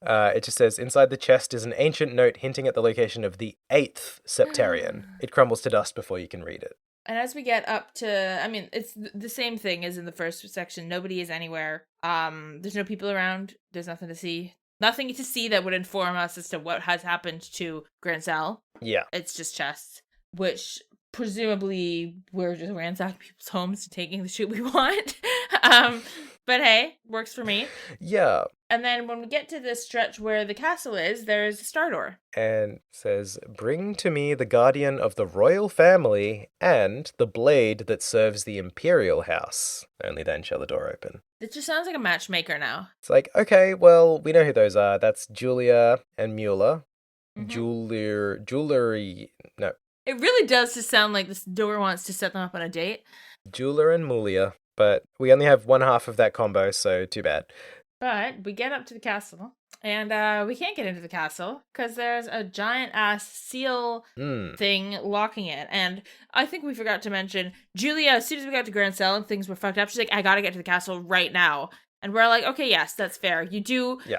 It just says, inside the chest is an ancient note hinting at the location of the 8th Septarian. It crumbles to dust before you can read it. And as we get up to, I mean, it's the same thing as in the first section. Nobody is anywhere. There's no people around. There's nothing to see. Nothing to see that would inform us as to what has happened to Grancel. Yeah. It's just chests, which presumably we're just ransacking people's homes and taking the shit we want. But hey, works for me. Yeah. And then when we get to this stretch where the castle is, there's a star door. And says, bring to me the guardian of the royal family and the blade that serves the imperial house. Only then shall the door open. It just sounds like a matchmaker now. It's like, okay, well, we know who those are. That's Julia and Mueller. Mm-hmm. Jewelry, no. It really does just sound like this door wants to set them up on a date. Jeweler and Mulia. But we only have one half of that combo, so too bad. But we get up to the castle, and we can't get into the castle because there's a giant-ass seal thing locking it. And I think we forgot to mention, Julia, as soon as we got to Grancel and things were fucked up, she's like, I gotta get to the castle right now. And we're like, okay, yes, that's fair. You do... Yeah.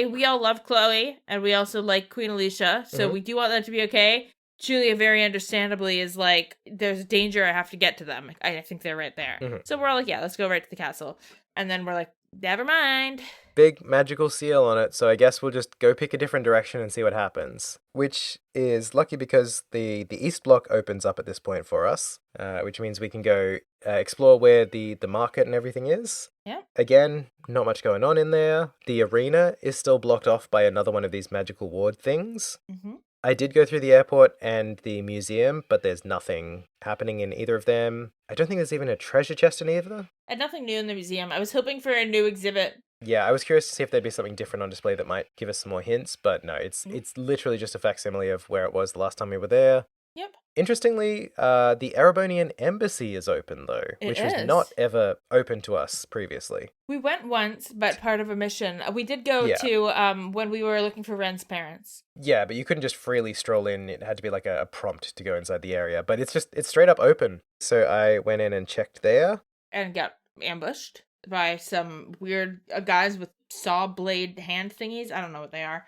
We all love Chloe, and we also like Queen Alicia, so we do want that to be okay. Julia very understandably is like, there's danger, I have to get to them. I think they're right there. Mm-hmm. So we're all like, yeah, let's go right to the castle. And then we're like, never mind. Big magical seal on it, so I guess we'll just go pick a different direction and see what happens. Which is lucky because the east block opens up at this point for us, which means we can go explore where the market and everything is. Yeah. Again, not much going on in there. The arena is still blocked off by another one of these magical ward things. Mm-hmm. I did go through the airport and the museum, but there's nothing happening in either of them. I don't think there's even a treasure chest in either. And nothing new in the museum. I was hoping for a new exhibit. Yeah, I was curious to see if there'd be something different on display that might give us some more hints, but no, it's literally just a facsimile of where it was the last time we were there. Yep. Interestingly, the Erebonian embassy is open, though, which was not ever open to us previously. We went once, but part of a mission. We did go to when we were looking for Ren's parents. Yeah, but you couldn't just freely stroll in. It had to be like a prompt to go inside the area, but it's straight up open. So I went in and checked there. And got ambushed by some weird guys with saw blade hand thingies. I don't know what they are.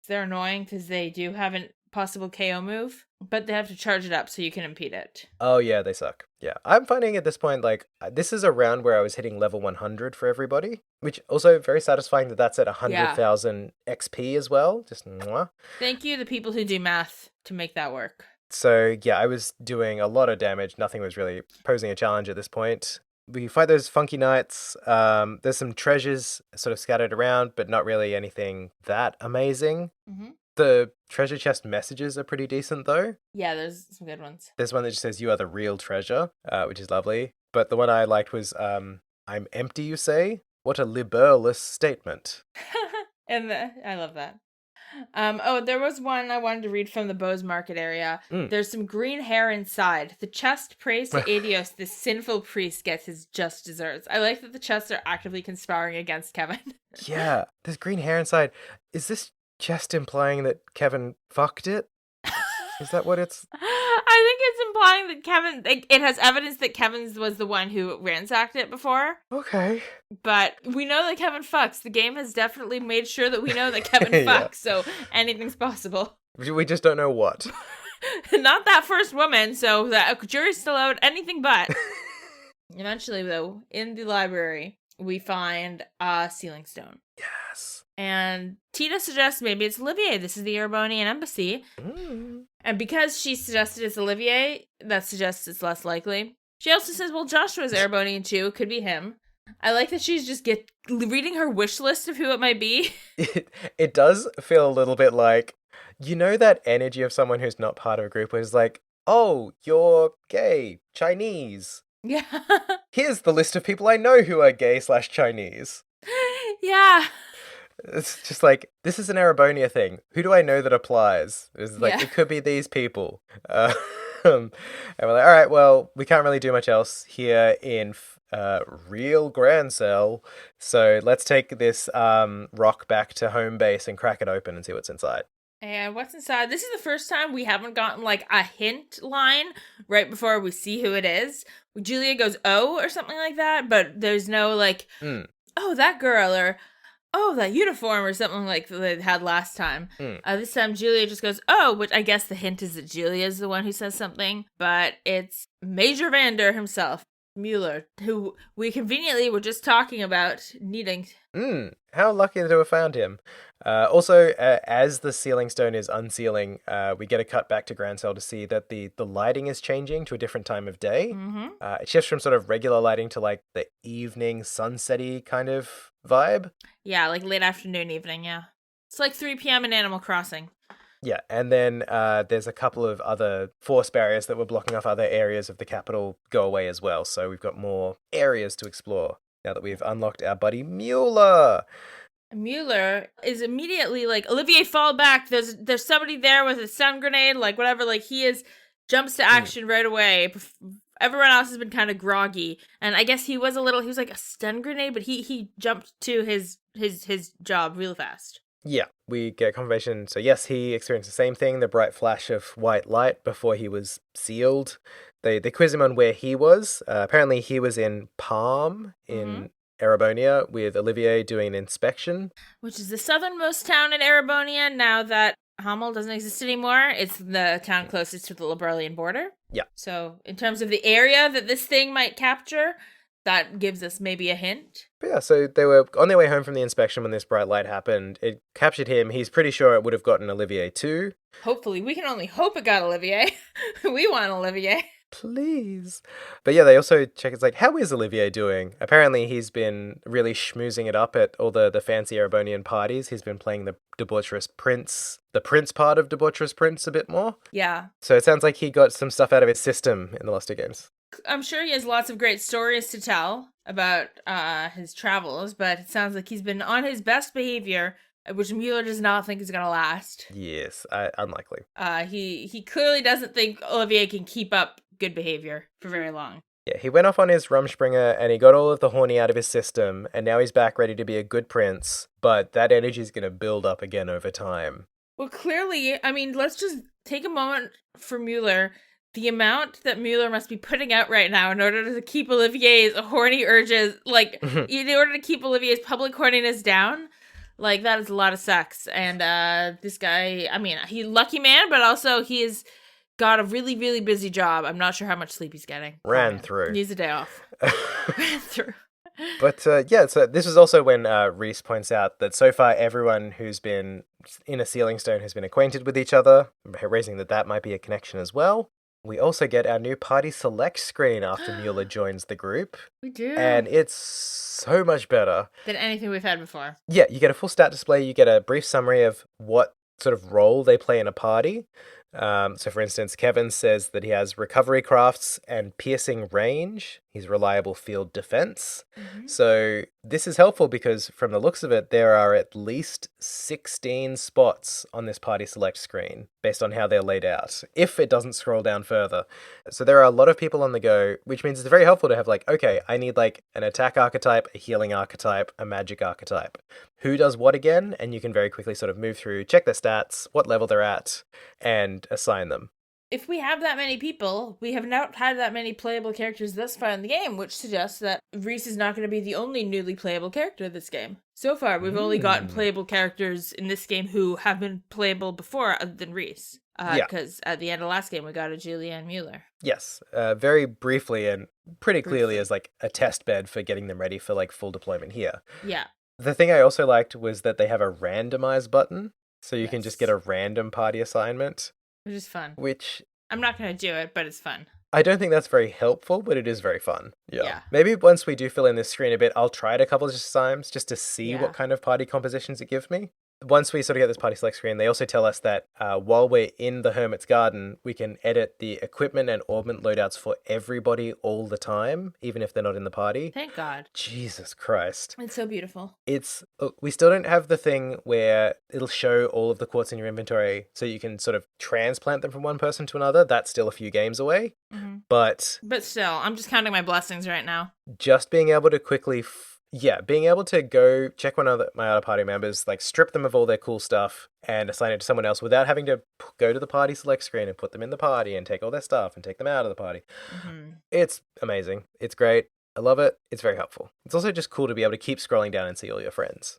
They're annoying because they do have a possible KO move, but they have to charge it up so you can impede it. Oh yeah, they suck. Yeah, I'm finding at this point, like, this is a round where I was hitting level 100 for everybody, which also very satisfying that that's at 100,000 XP as well. Just mwah. Thank you, the people who do math to make that work. So yeah, I was doing a lot of damage. Nothing was really posing a challenge at this point. We fight those funky knights. There's some treasures sort of scattered around, but not really anything that amazing. Mm-hmm. The treasure chest messages are pretty decent, though. Yeah, there's some good ones. There's one that just says, you are the real treasure, which is lovely. But the one I liked was, I'm empty, you say? What a libellous statement. And I love that. There was one I wanted to read from the Bose Market area. There's some green hair inside. The chest prays to Adios. This sinful priest gets his just desserts. I like that the chests are actively conspiring against Kevin. Yeah, there's green hair inside. Is this chest implying that Kevin fucked it? Is that what it's... I think it's implying that Kevin... It has evidence that Kevin was the one who ransacked it before. Okay. But we know that Kevin fucks. The game has definitely made sure that we know that Kevin fucks, so anything's possible. We just don't know what. Not that first woman, so the jury's still out. Anything but. Eventually, though, in the library, we find a sealing stone. Yes. And Tina suggests maybe it's Olivier. This is the Erebonian embassy. And because she suggested it's Olivier, that suggests it's less likely. She also says, well, Joshua's Erebonian too. Could be him. I like that she's just reading her wish list of who it might be. It does feel a little bit like, you know, that energy of someone who's not part of a group where it's like, oh, you're gay, Chinese. Yeah. Here's the list of people I know who are gay/Chinese. Yeah. It's just like, this is an Erebonia thing. Who do I know that applies? It's like, It could be these people. And we're like, all right, well, we can't really do much else here in real Grancel. So let's take this rock back to home base and crack it open and see what's inside. And what's inside? This is the first time we haven't gotten like a hint line right before we see who it is. Julia goes, oh, or something like that, but there's no like, oh, that girl, or oh, that uniform, or something like they had last time. This time Julia just goes, oh, which I guess the hint is that Julia is the one who says something, but it's Major Vander himself, Mueller, who we conveniently were just talking about needing. How lucky to have found him. Also, as the sealing stone is unsealing, we get a cut back to Grancel to see that the lighting is changing to a different time of day. It shifts from sort of regular lighting to like the evening sunset-y kind of vibe. Yeah, like late afternoon, evening, yeah. It's like 3 p.m. in Animal Crossing. Yeah, and then there's a couple of other force barriers that were blocking off other areas of the capital go away as well. So we've got more areas to explore now that we've unlocked our buddy Mueller. Mueller is immediately like, Olivier, fall back. There's somebody there with a stun grenade, like whatever. Like jumps to action right away. Everyone else has been kind of groggy, and I guess he was like a stun grenade, but he jumped to his job real fast. Yeah, we get confirmation. So yes, he experienced the same thing, the bright flash of white light before he was sealed. They quiz him on where he was. Apparently he was in Palm in Erebonia with Olivier doing an inspection. Which is the southernmost town in Erebonia now that Hamel doesn't exist anymore. It's the town closest to the Liberalian border. Yeah. So in terms of the area that this thing might capture, that gives us maybe a hint. But yeah, so they were on their way home from the inspection when this bright light happened. It captured him. He's pretty sure it would have gotten Olivier too. Hopefully. We can only hope it got Olivier. We want Olivier. Please. But yeah, they also check, it's like, how is Olivier doing? Apparently he's been really schmoozing it up at all the fancy Erebonian parties. He's been playing the debaucherous prince, the prince part of debaucherous prince a bit more. Yeah. So it sounds like he got some stuff out of his system in the last 2 games. I'm sure he has lots of great stories to tell about his travels, but it sounds like he's been on his best behavior, which Mueller does not think is going to last. Yes, unlikely. He clearly doesn't think Olivier can keep up good behavior for very long. Yeah, he went off on his Rumspringer and he got all of the horny out of his system, and now he's back ready to be a good prince, but that energy is going to build up again over time. Well, clearly, I mean, let's just take a moment for Mueller. The amount that Mueller must be putting out right now in order to keep Olivier's horny urges, like, in order to keep Olivier's public horniness down, like, that is a lot of sex. And this guy, I mean, he's a lucky man, but also he's got a really, really busy job. I'm not sure how much sleep he's getting. Ran through. Needs a day off. Ran through. But yeah, so this is also when Reese points out that so far everyone who's been in a sealing stone has been acquainted with each other, raising that might be a connection as well. We also get our new party select screen after Mueller joins the group. We do. And it's so much better than anything we've had before. Yeah, you get a full stat display, you get a brief summary of what sort of role they play in a party. So, for instance, Kevin says that he has recovery crafts and piercing range. He's reliable field defense. Mm-hmm. So, this is helpful because, from the looks of it, there are at least 16 spots on this party select screen based on how they're laid out, if it doesn't scroll down further. So, there are a lot of people on the go, which means it's very helpful to have, like, okay, I need, like, an attack archetype, a healing archetype, a magic archetype. Who does what again? And you can very quickly sort of move through, check their stats, what level they're at, and assign them. If we have that many people, we have not had that many playable characters thus far in the game, which suggests that Riessie is not going to be the only newly playable character this game. So far, we've only gotten playable characters in this game who have been playable before other than Riessie. Because at the end of last game, we got a Julianne Mueller. Yes, very briefly and pretty clearly as like a test bed for getting them ready for like full deployment here. Yeah. The thing I also liked was that they have a randomize button, so you can just get a random party assignment. Which is fun. Which... I'm not going to do it, but it's fun. I don't think that's very helpful, but it is very fun. Yeah. Maybe once we do fill in this screen a bit, I'll try it a couple of times just to see what kind of party compositions it gives me. Once we sort of get this party select screen, they also tell us that while we're in the Hermit's Garden, we can edit the equipment and augment loadouts for everybody all the time, even if they're not in the party. Thank God. Jesus Christ. It's so beautiful. We still don't have the thing where it'll show all of the quartz in your inventory so you can sort of transplant them from one person to another. That's still a few games away. Mm-hmm. But still, I'm just counting my blessings right now. Just being able to quickly... being able to go check my other party members, like strip them of all their cool stuff and assign it to someone else without having to go to the party select screen and put them in the party and take all their stuff and take them out of the party. Mm-hmm. It's amazing. It's great. I love it. It's very helpful. It's also just cool to be able to keep scrolling down and see all your friends.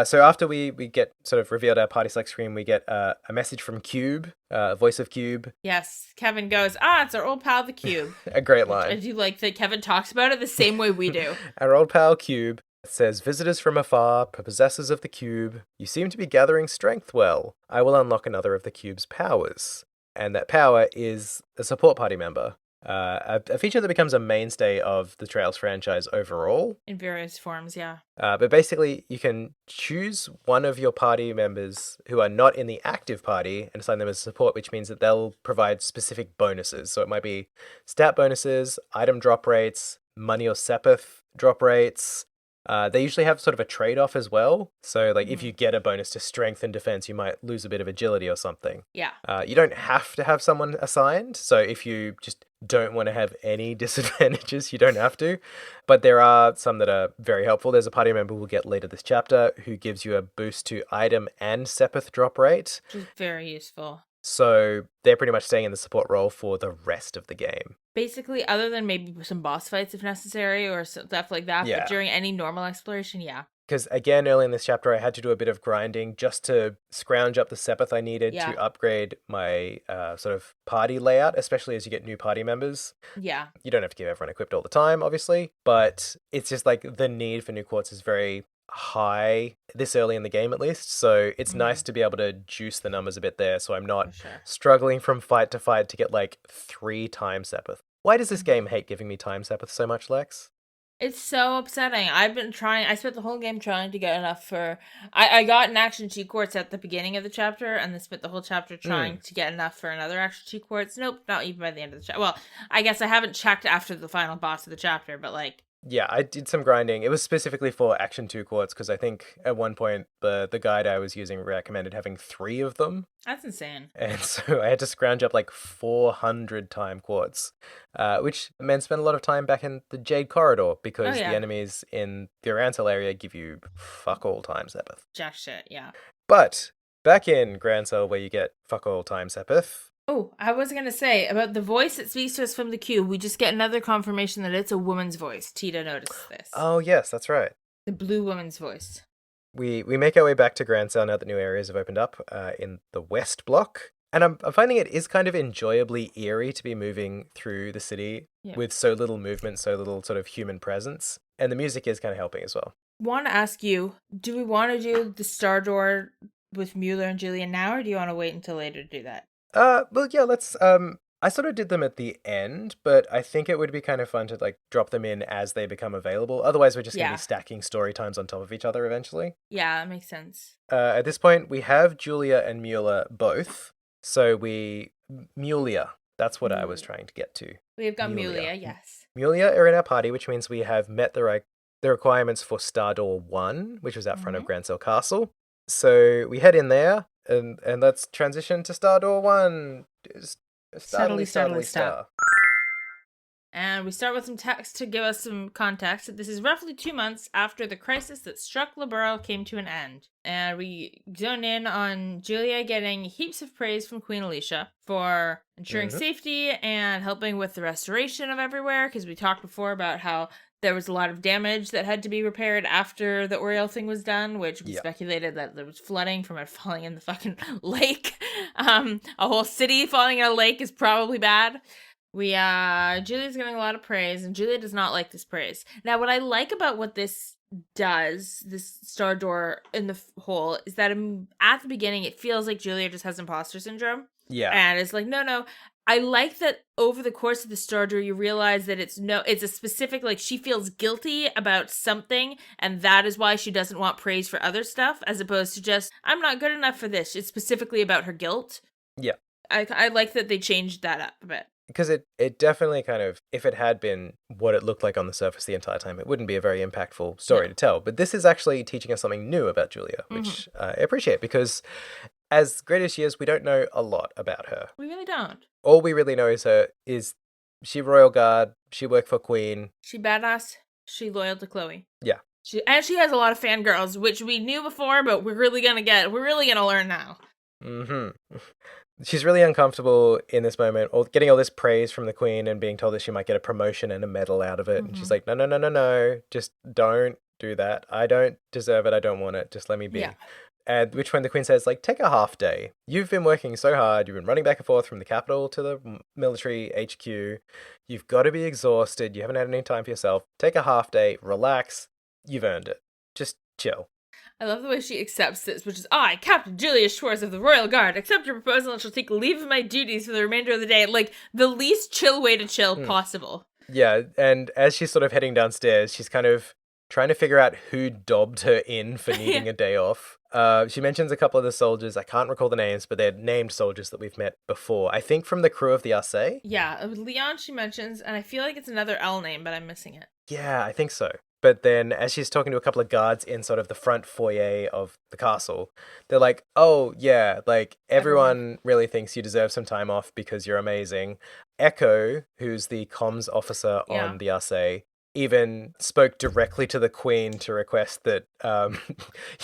So after we get sort of revealed our party select screen, we get a message from Cube, voice of Cube. Yes, Kevin goes, it's our old pal, the Cube. A great line. I do like that Kevin talks about it the same way we do. Our old pal Cube says, visitors from afar, possessors of the cube, you seem to be gathering strength well. I will unlock another of the cube's powers. And that power is a support party member. A feature that becomes a mainstay of the Trails franchise overall. In various forms, yeah. But basically, you can choose one of your party members who are not in the active party and assign them as support, which means that they'll provide specific bonuses. So it might be stat bonuses, item drop rates, money or sepith drop rates. They usually have sort of a trade-off as well. So, like, if you get a bonus to strength and defense, you might lose a bit of agility or something. Yeah. You don't have to have someone assigned. So if you just don't want to have any disadvantages, you don't have to. But there are some that are very helpful. There's a party member we'll get later this chapter who gives you a boost to item and sepith drop rate. Which is very useful. So they're pretty much staying in the support role for the rest of the game. Basically, other than maybe some boss fights if necessary or stuff like that, but during any normal exploration, Because again, early in this chapter, I had to do a bit of grinding just to scrounge up the sepith I needed to upgrade my sort of party layout, especially as you get new party members. Yeah. You don't have to keep everyone equipped all the time, obviously, but it's just like the need for new quartz is very high this early in the game at least, so it's nice to be able to juice the numbers a bit there so I'm not struggling from fight to fight to get like 3 time sepith. Why does this game hate giving me time sepith so much, Lex? It's so upsetting. I spent the whole game trying to get enough for... I got an action 2 quartz at the beginning of the chapter, and then spent the whole chapter trying to get enough for another action 2 quartz. Nope, not even by the end of the chapter. Well, I guess I haven't checked after the final boss of the chapter, but like... Yeah, I did some grinding. It was specifically for Action 2 quartz, because I think at one point the guide I was using recommended having 3 of them. That's insane. And so I had to scrounge up like 400 time quartz, which meant spend a lot of time back in the Jade Corridor, because the enemies in the Grancel area give you fuck all time sepith. Jack shit, yeah. But back in Grancel, where you get fuck all time sepith... Oh, I was going to say, about the voice that speaks to us from the cube, we just get another confirmation that it's a woman's voice. Tita noticed this. Oh, yes, that's right. The blue woman's voice. We make our way back to Grancel now that new areas have opened up in the West Block. And I'm finding it is kind of enjoyably eerie to be moving through the city with so little movement, so little sort of human presence. And the music is kind of helping as well. Want to ask you, do we want to do the Star Door with Mueller and Julian now, or do you want to wait until later to do that? Well, yeah, let's, I sort of did them at the end, but I think it would be kind of fun to, like, drop them in as they become available. Otherwise, we're just going to be stacking story times on top of each other eventually. Yeah, that makes sense. At this point, we have Julia and Mueller both. So Mulia. That's what I was trying to get to. We've got Mulia, yes. Mulia are in our party, which means we have met the requirements for Star Door 1, which was out front of Grancel Castle. So we head in there, and let's transition to Star Door 1. Startly star. And we start with some text to give us some context. This is roughly 2 months after the crisis that struck Liberl came to an end. And we zone in on Julia getting heaps of praise from Queen Alicia for ensuring safety and helping with the restoration of everywhere, because we talked before about how there was a lot of damage that had to be repaired after the Oriole thing was done, which we speculated that there was flooding from it falling in the fucking lake. A whole city falling in a lake is probably bad. Julia's getting a lot of praise, and Julia does not like this praise. Now, what I like about what this does, this Star Door in the hole, is that at the beginning, it feels like Julia just has imposter syndrome. Yeah. And it's like, no. I like that over the course of the Star Door, you realize that it's a specific, like, she feels guilty about something, and that is why she doesn't want praise for other stuff, as opposed to just, I'm not good enough for this. It's specifically about her guilt. Yeah. I like that they changed that up a bit. Because it definitely kind of, if it had been what it looked like on the surface the entire time, it wouldn't be a very impactful story to tell. But this is actually teaching us something new about Julia, which I appreciate, because as great as she is, we don't know a lot about her. We really don't. All we really know is she Royal Guard, she worked for Queen. She badass, she loyal to Chloe. Yeah. She has a lot of fangirls, which we knew before, but we're really gonna learn now. She's really uncomfortable in this moment, or getting all this praise from the Queen and being told that she might get a promotion and a medal out of it. And she's like, no, just don't do that. I don't deserve it. I don't want it. Just let me be. Yeah. And which when the Queen says, like, take a half day. You've been working so hard. You've been running back and forth from the capital to the military HQ. You've got to be exhausted. You haven't had any time for yourself. Take a half day. Relax. You've earned it. Just chill. I love the way she accepts this, which is, I, Captain Julia Schwartz of the Royal Guard, accept your proposal and shall take leave of my duties for the remainder of the day. Like, the least chill way to chill possible. Yeah, and as she's sort of heading downstairs, she's kind of trying to figure out who dobbed her in for needing a day off. She mentions a couple of the soldiers. I can't recall the names, but they're named soldiers that we've met before. I think from the crew of the Arce. Yeah, Leon she mentions, and I feel like it's another L name, but I'm missing it. Yeah, I think so. But then as she's talking to a couple of guards in sort of the front foyer of the castle, they're like, oh, yeah, like everyone really thinks you deserve some time off because you're amazing. Echo, who's the comms officer on the Arce, even spoke directly to the Queen to request that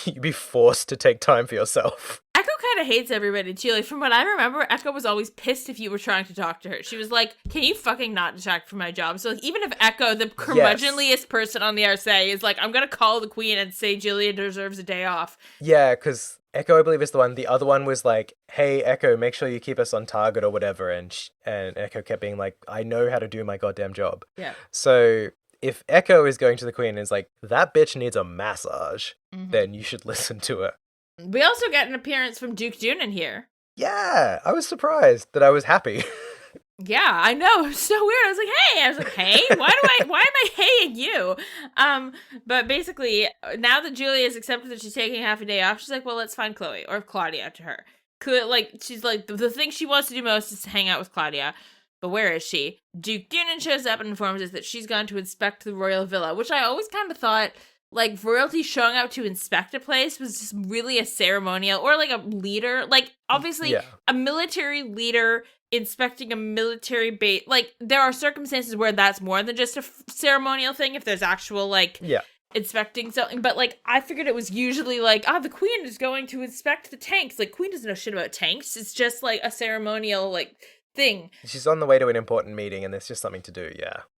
you be forced to take time for yourself. Echo kind of hates everybody too. Like, from what I remember, Echo was always pissed if you were trying to talk to her. She was like, can you fucking not distract from my job? So like, even if Echo, the curmudgeonliest person on the Arce, is like, I'm gonna call the Queen and say Julia deserves a day off. Yeah, because Echo, I believe, is the one. The other one was like, hey, Echo, make sure you keep us on target or whatever. And Echo kept being like, I know how to do my goddamn job. Yeah. So if Echo is going to the Queen and is like, that bitch needs a massage, then you should listen to her. We also get an appearance from Duke Dunan here. Yeah, I was surprised that I was happy. Yeah, I know. It was so weird. I was like, hey, why am I haying you? But basically, now that Julia has accepted that she's taking half a day off, she's like, well, let's find Chloe or Claudia to her. She's like, the thing she wants to do most is to hang out with Claudia. But where is she? Duke Dunan shows up and informs us that she's gone to inspect the royal villa, which I always kind of thought, like, royalty showing up to inspect a place was just really a ceremonial, or like a leader, like, obviously a military leader inspecting a military base. Like, there are circumstances where that's more than just a ceremonial thing if there's actual, like, inspecting something. But, like, I figured it was usually like, the Queen is going to inspect the tanks. Like, Queen doesn't know shit about tanks. It's just, like, a ceremonial, like, thing. She's on the way to an important meeting and there's just something to do,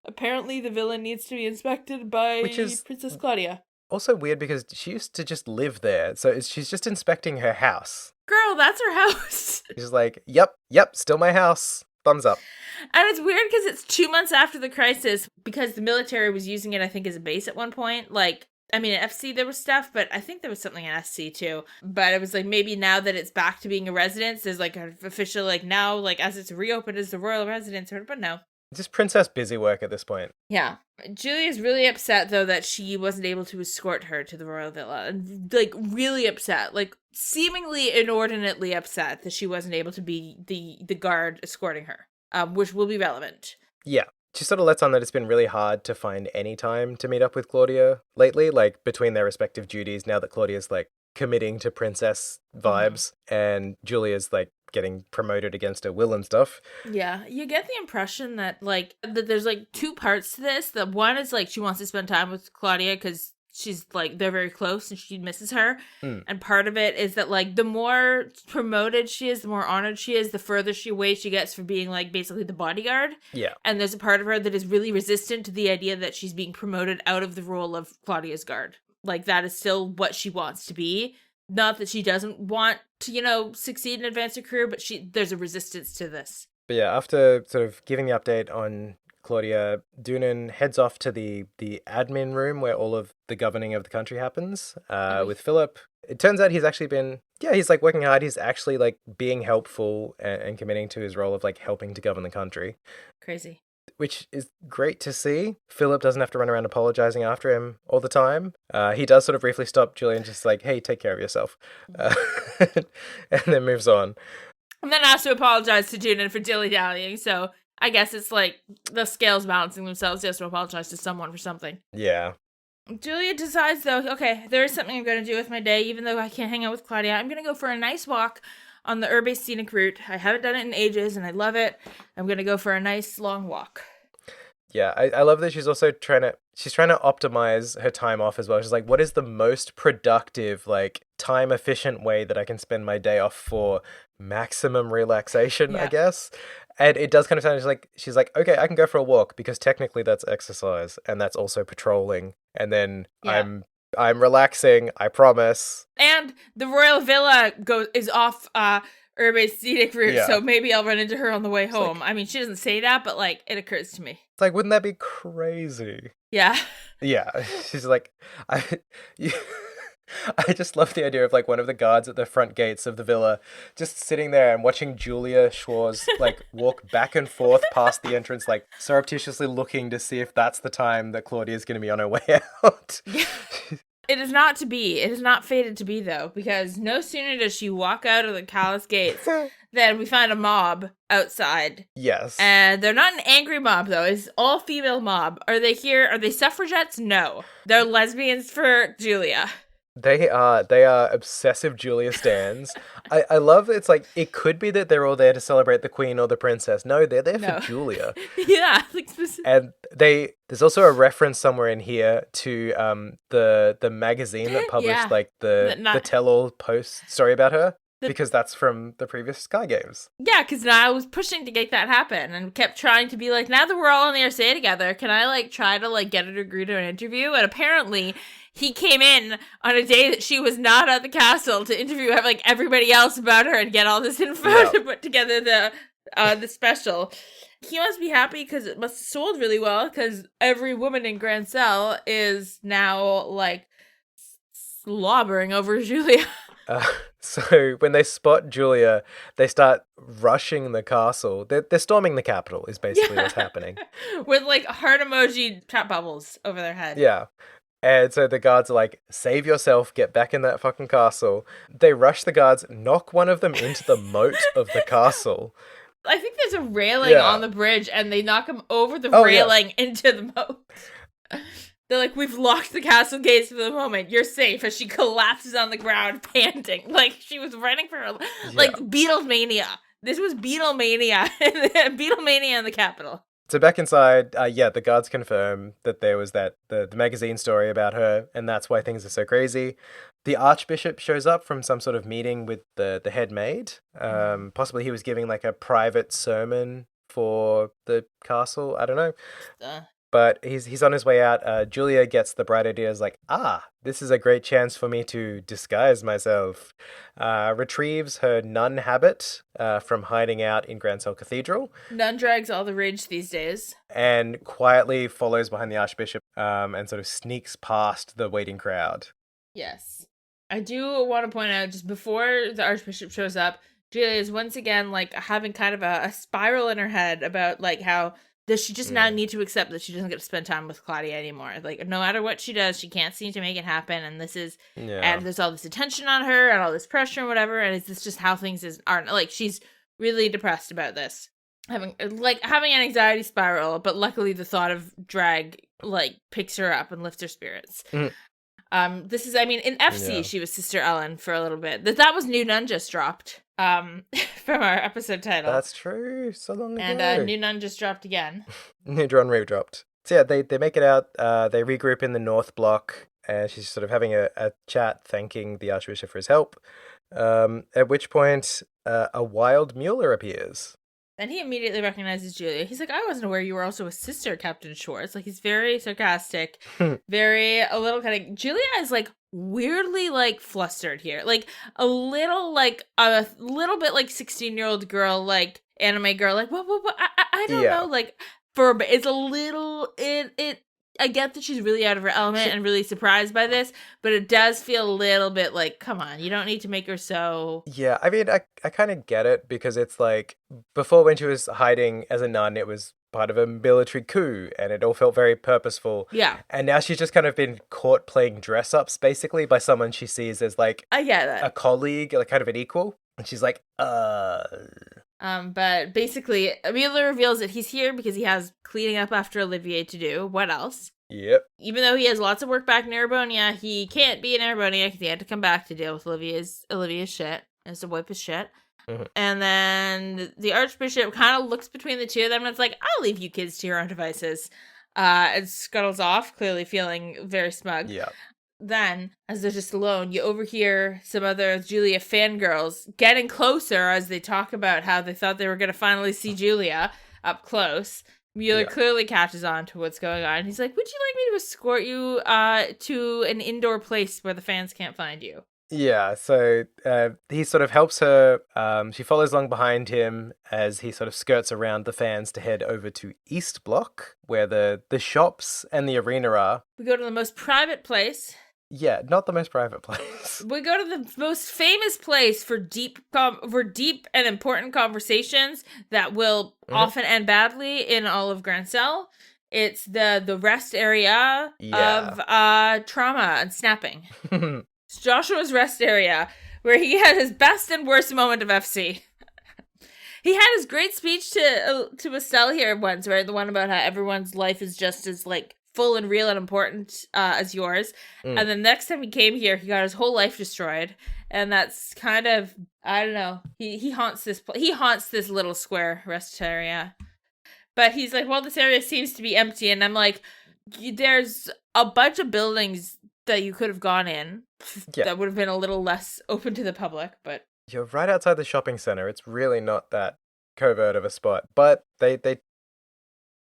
Apparently the villa needs to be inspected by Princess Claudia. Also weird because she used to just live there, so she's just inspecting her house. Girl, that's her house. She's like, yep, still my house. Thumbs up. And it's weird because it's 2 months after the crisis, because the military was using it, I think, as a base at one point. Like, I mean, at FC there was stuff, but I think there was something at SC too. But it was like, maybe now that it's back to being a residence, there's like an official, like, now, like, as it's reopened as the royal residence, but no. Just princess busy work at this point. Yeah. Julia's really upset, though, that she wasn't able to escort her to the royal villa. And, like, really upset. Like, seemingly inordinately upset that she wasn't able to be the guard escorting her, which will be relevant. Yeah. She sort of lets on that it's been really hard to find any time to meet up with Claudia lately, like, between their respective duties, now that Claudia's, like, committing to princess vibes, and Julia's, like, getting promoted against her will and stuff. Yeah, you get the impression that, like, that there's, like, two parts to this. The one is, like, she wants to spend time with Claudia because she's, like, they're very close and she misses her. And part of it is that, like, the more promoted she is, the more honored she is, the further away she gets for being, like, basically the bodyguard. Yeah. And there's a part of her that is really resistant to the idea that she's being promoted out of the role of Claudia's guard. Like, that is still what she wants to be. Not that she doesn't want to, you know, succeed and advance her career, but there's a resistance to this. But yeah, after sort of giving the update on Claudia, Doonan heads off to the admin room where all of the governing of the country happens with Philip. It turns out he's actually been, he's like working hard. He's actually like being helpful and committing to his role of like helping to govern the country. Crazy. Which is great to see. Philip doesn't have to run around apologizing after him all the time. He does sort of briefly stop Julian, just like, hey, take care of yourself. And then moves on. And then has to apologize to Doonan for dilly-dallying, so I guess it's like the scales balancing themselves. He has to apologize to someone for something. Yeah. Julia decides, though, okay, there is something I'm going to do with my day, even though I can't hang out with Claudia. I'm going to go for a nice walk on the Herbe scenic route. I haven't done it in ages, and I love it. I'm going to go for a nice long walk. Yeah, I love that she's also trying to optimize her time off as well. She's like, what is the most productive, like, time efficient way that I can spend my day off for maximum relaxation, I guess? And it does kind of sound like she's like, okay, I can go for a walk because technically that's exercise and that's also patrolling. And then I'm relaxing, I promise. And the royal villa is off Herbe's scenic route, so maybe I'll run into her on the way home. Like, I mean, she doesn't say that, but like it occurs to me. It's like, wouldn't that be crazy? Yeah. Yeah. She's like, I just love the idea of like one of the guards at the front gates of the villa just sitting there and watching Julia Schwartz like walk back and forth past the entrance, like surreptitiously looking to see if that's the time that Claudia's going to be on her way out. It is not to be. It is not fated to be, though, because no sooner does she walk out of the palace gates than we find a mob outside. Yes. And they're not an angry mob, though. It's all female mob. Are they here? Are they suffragettes? No. They're lesbians for Julia. They are obsessive Julia stans. I love that it's like, it could be that they're all there to celebrate the queen or the princess. No, they're there for Julia. Yeah. And there's also a reference somewhere in here to the magazine that published like the tell-all post story about her. Because that's from the previous Sky Games. Yeah, because I was pushing to get that happen and kept trying to be like, now that we're all on the RCA together, can I like try to like get her to agree to an interview? And apparently he came in on a day that she was not at the castle to interview like everybody else about her and get all this info to put together the special. He must be happy because it must have sold really well because every woman in Grancel is now like slobbering over Julia. So when they spot Julia, they start rushing the castle. They're storming the capital is basically what's happening. With like heart emoji chat bubbles over their head. Yeah. And so the guards are like, save yourself, get back in that fucking castle. They rush the guards, knock one of them into the moat of the castle. I think there's a railing on the bridge and they knock him over the railing into the moat. They're like, we've locked the castle gates for the moment. You're safe. As she collapses on the ground, panting. Like, she was running for her... Like, Beatlemania. This was Beatlemania. Beatlemania in the capital. So back inside, the guards confirm that there was the magazine story about her, and that's why things are so crazy. The archbishop shows up from some sort of meeting with the head maid. Possibly he was giving, like, a private sermon for the castle. I don't know. But he's on his way out. Julia gets the bright idea, is like, this is a great chance for me to disguise myself. Retrieves her nun habit from hiding out in Grancel Cathedral. Nun drags all the rage these days. And quietly follows behind the archbishop and sort of sneaks past the waiting crowd. Yes. I do want to point out, just before the archbishop shows up, Julia is once again, like, having kind of a spiral in her head about, like, how does she just now need to accept that she doesn't get to spend time with Claudia anymore? Like, no matter what she does, she can't seem to make it happen, and and there's all this attention on her, and all this pressure and whatever, and is this just how things are? Like, she's really depressed about this. Having an anxiety spiral, but luckily the thought of drag, like, picks her up and lifts her spirits. This is, I mean, in FC, she was Sister Ellen for a little bit. That was New Nun just dropped, from our episode title. That's true, so long ago. And New Nun just dropped again. New Dron re-dropped. So yeah, they make it out, they regroup in the North Block, and she's sort of having a chat thanking the Archbishop for his help, at which point a wild Mueller appears. And he immediately recognizes Julia. He's like, I wasn't aware you were also a sister, Captain Schwartz. Like, he's very sarcastic, a little kind of... Julia is, like, weirdly, like, flustered here. Like, a little bit, like, 16-year-old girl, like, anime girl. Like, what, I don't know. Like, it's a little... I get that she's really out of her element and really surprised by this, but it does feel a little bit like, come on, you don't need to make her so... Yeah, I mean, I kind of get it, because it's like, before when she was hiding as a nun, it was part of a military coup, and it all felt very purposeful. Yeah. And now she's just kind of been caught playing dress-ups, basically, by someone she sees as, like, I get that. A colleague, like, kind of an equal. And she's like, But basically, Mueller reveals that he's here because he has cleaning up after Olivier to do. What else? Yep. Even though he has lots of work back in Erebonia, he can't be in Erebonia because he had to come back to deal with Olivia's shit. Has to wipe his shit. And then the Archbishop kind of looks between the two of them and it's like, I'll leave you kids to your own devices. And scuttles off, clearly feeling very smug. Yeah. Then, as they're just alone, you overhear some other Julia fangirls getting closer as they talk about how they thought they were going to finally see Julia up close. Mueller clearly catches on to what's going on. He's like, would you like me to escort you to an indoor place where the fans can't find you? Yeah, so he sort of helps her. She follows along behind him as he sort of skirts around the fans to head over to East Block, where the shops and the arena are. We go to the most private place. Yeah, not the most private place. We go to the most famous place for deep and important conversations that will often end badly in all of Grancel. It's the rest area of trauma and snapping. It's Joshua's rest area, where he had his best and worst moment of FC. He had his great speech to Estelle here once, right? The one about how everyone's life is just as, like, full and real and important as yours. And then next time he came here, he got his whole life destroyed. And that's kind of, I don't know. He haunts this little square rest area. But he's like, well, this area seems to be empty. And I'm like, there's a bunch of buildings that you could have gone in that would have been a little less open to the public, but you're right outside the shopping center. It's really not that covert of a spot, but they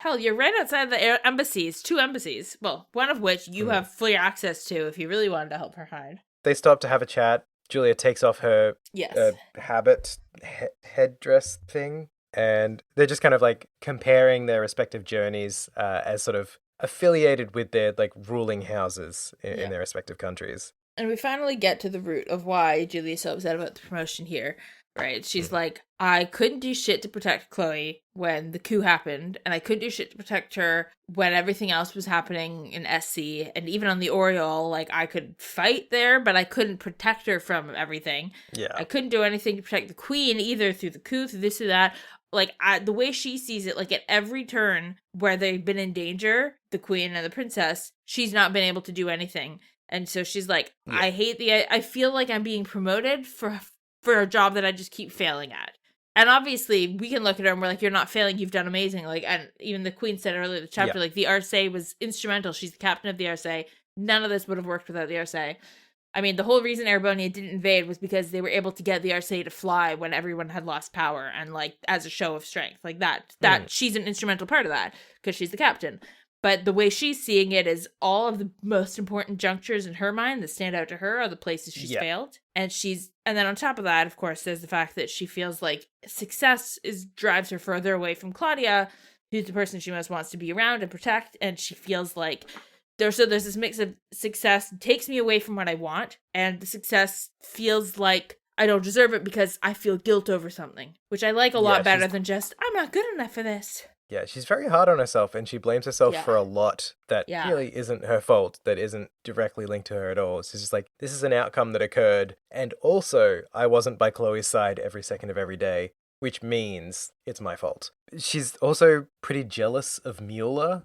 hell, you're right outside the embassies, 2 embassies. Well, one of which you have free access to if you really wanted to help her hide. They stop to have a chat. Julia takes off her habit headdress thing, and they're just kind of like comparing their respective journeys as sort of affiliated with their like ruling houses in their respective countries. And we finally get to the root of why Julie's so upset about the promotion here, right? She's like, I couldn't do shit to protect Chloe when the coup happened, and I couldn't do shit to protect her when everything else was happening in SC, and even on the Oriole, like, I could fight there, but I couldn't protect her from everything. Yeah. I couldn't do anything to protect the Queen, either through the coup, through this or that. Like, the way she sees it, like, at every turn where they've been in danger, the Queen and the Princess, she's not been able to do anything. And so she's like, I feel like I'm being promoted for a job that I just keep failing at. And obviously, we can look at her and we're like, you're not failing, you've done amazing. Like, and even the Queen said earlier in the chapter, like, the RSA was instrumental. She's the captain of the RSA. None of this would have worked without the RSA. I mean, the whole reason Erebonia didn't invade was because they were able to get the RSA to fly when everyone had lost power, and, like, as a show of strength. Like, that she's an instrumental part of that, because she's the captain. But the way she's seeing it is all of the most important junctures in her mind that stand out to her are the places she's failed. And then on top of that, of course, there's the fact that she feels like success drives her further away from Claudia, who's the person she most wants to be around and protect. And she feels like there's this mix of success takes me away from what I want, and the success feels like I don't deserve it because I feel guilt over something, which I like a lot better than just, I'm not good enough for this. Yeah, she's very hard on herself, and she blames herself for a lot that really isn't her fault, that isn't directly linked to her at all. It's just like, this is an outcome that occurred, and also I wasn't by Chloe's side every second of every day, which means it's my fault. She's also pretty jealous of Mueller,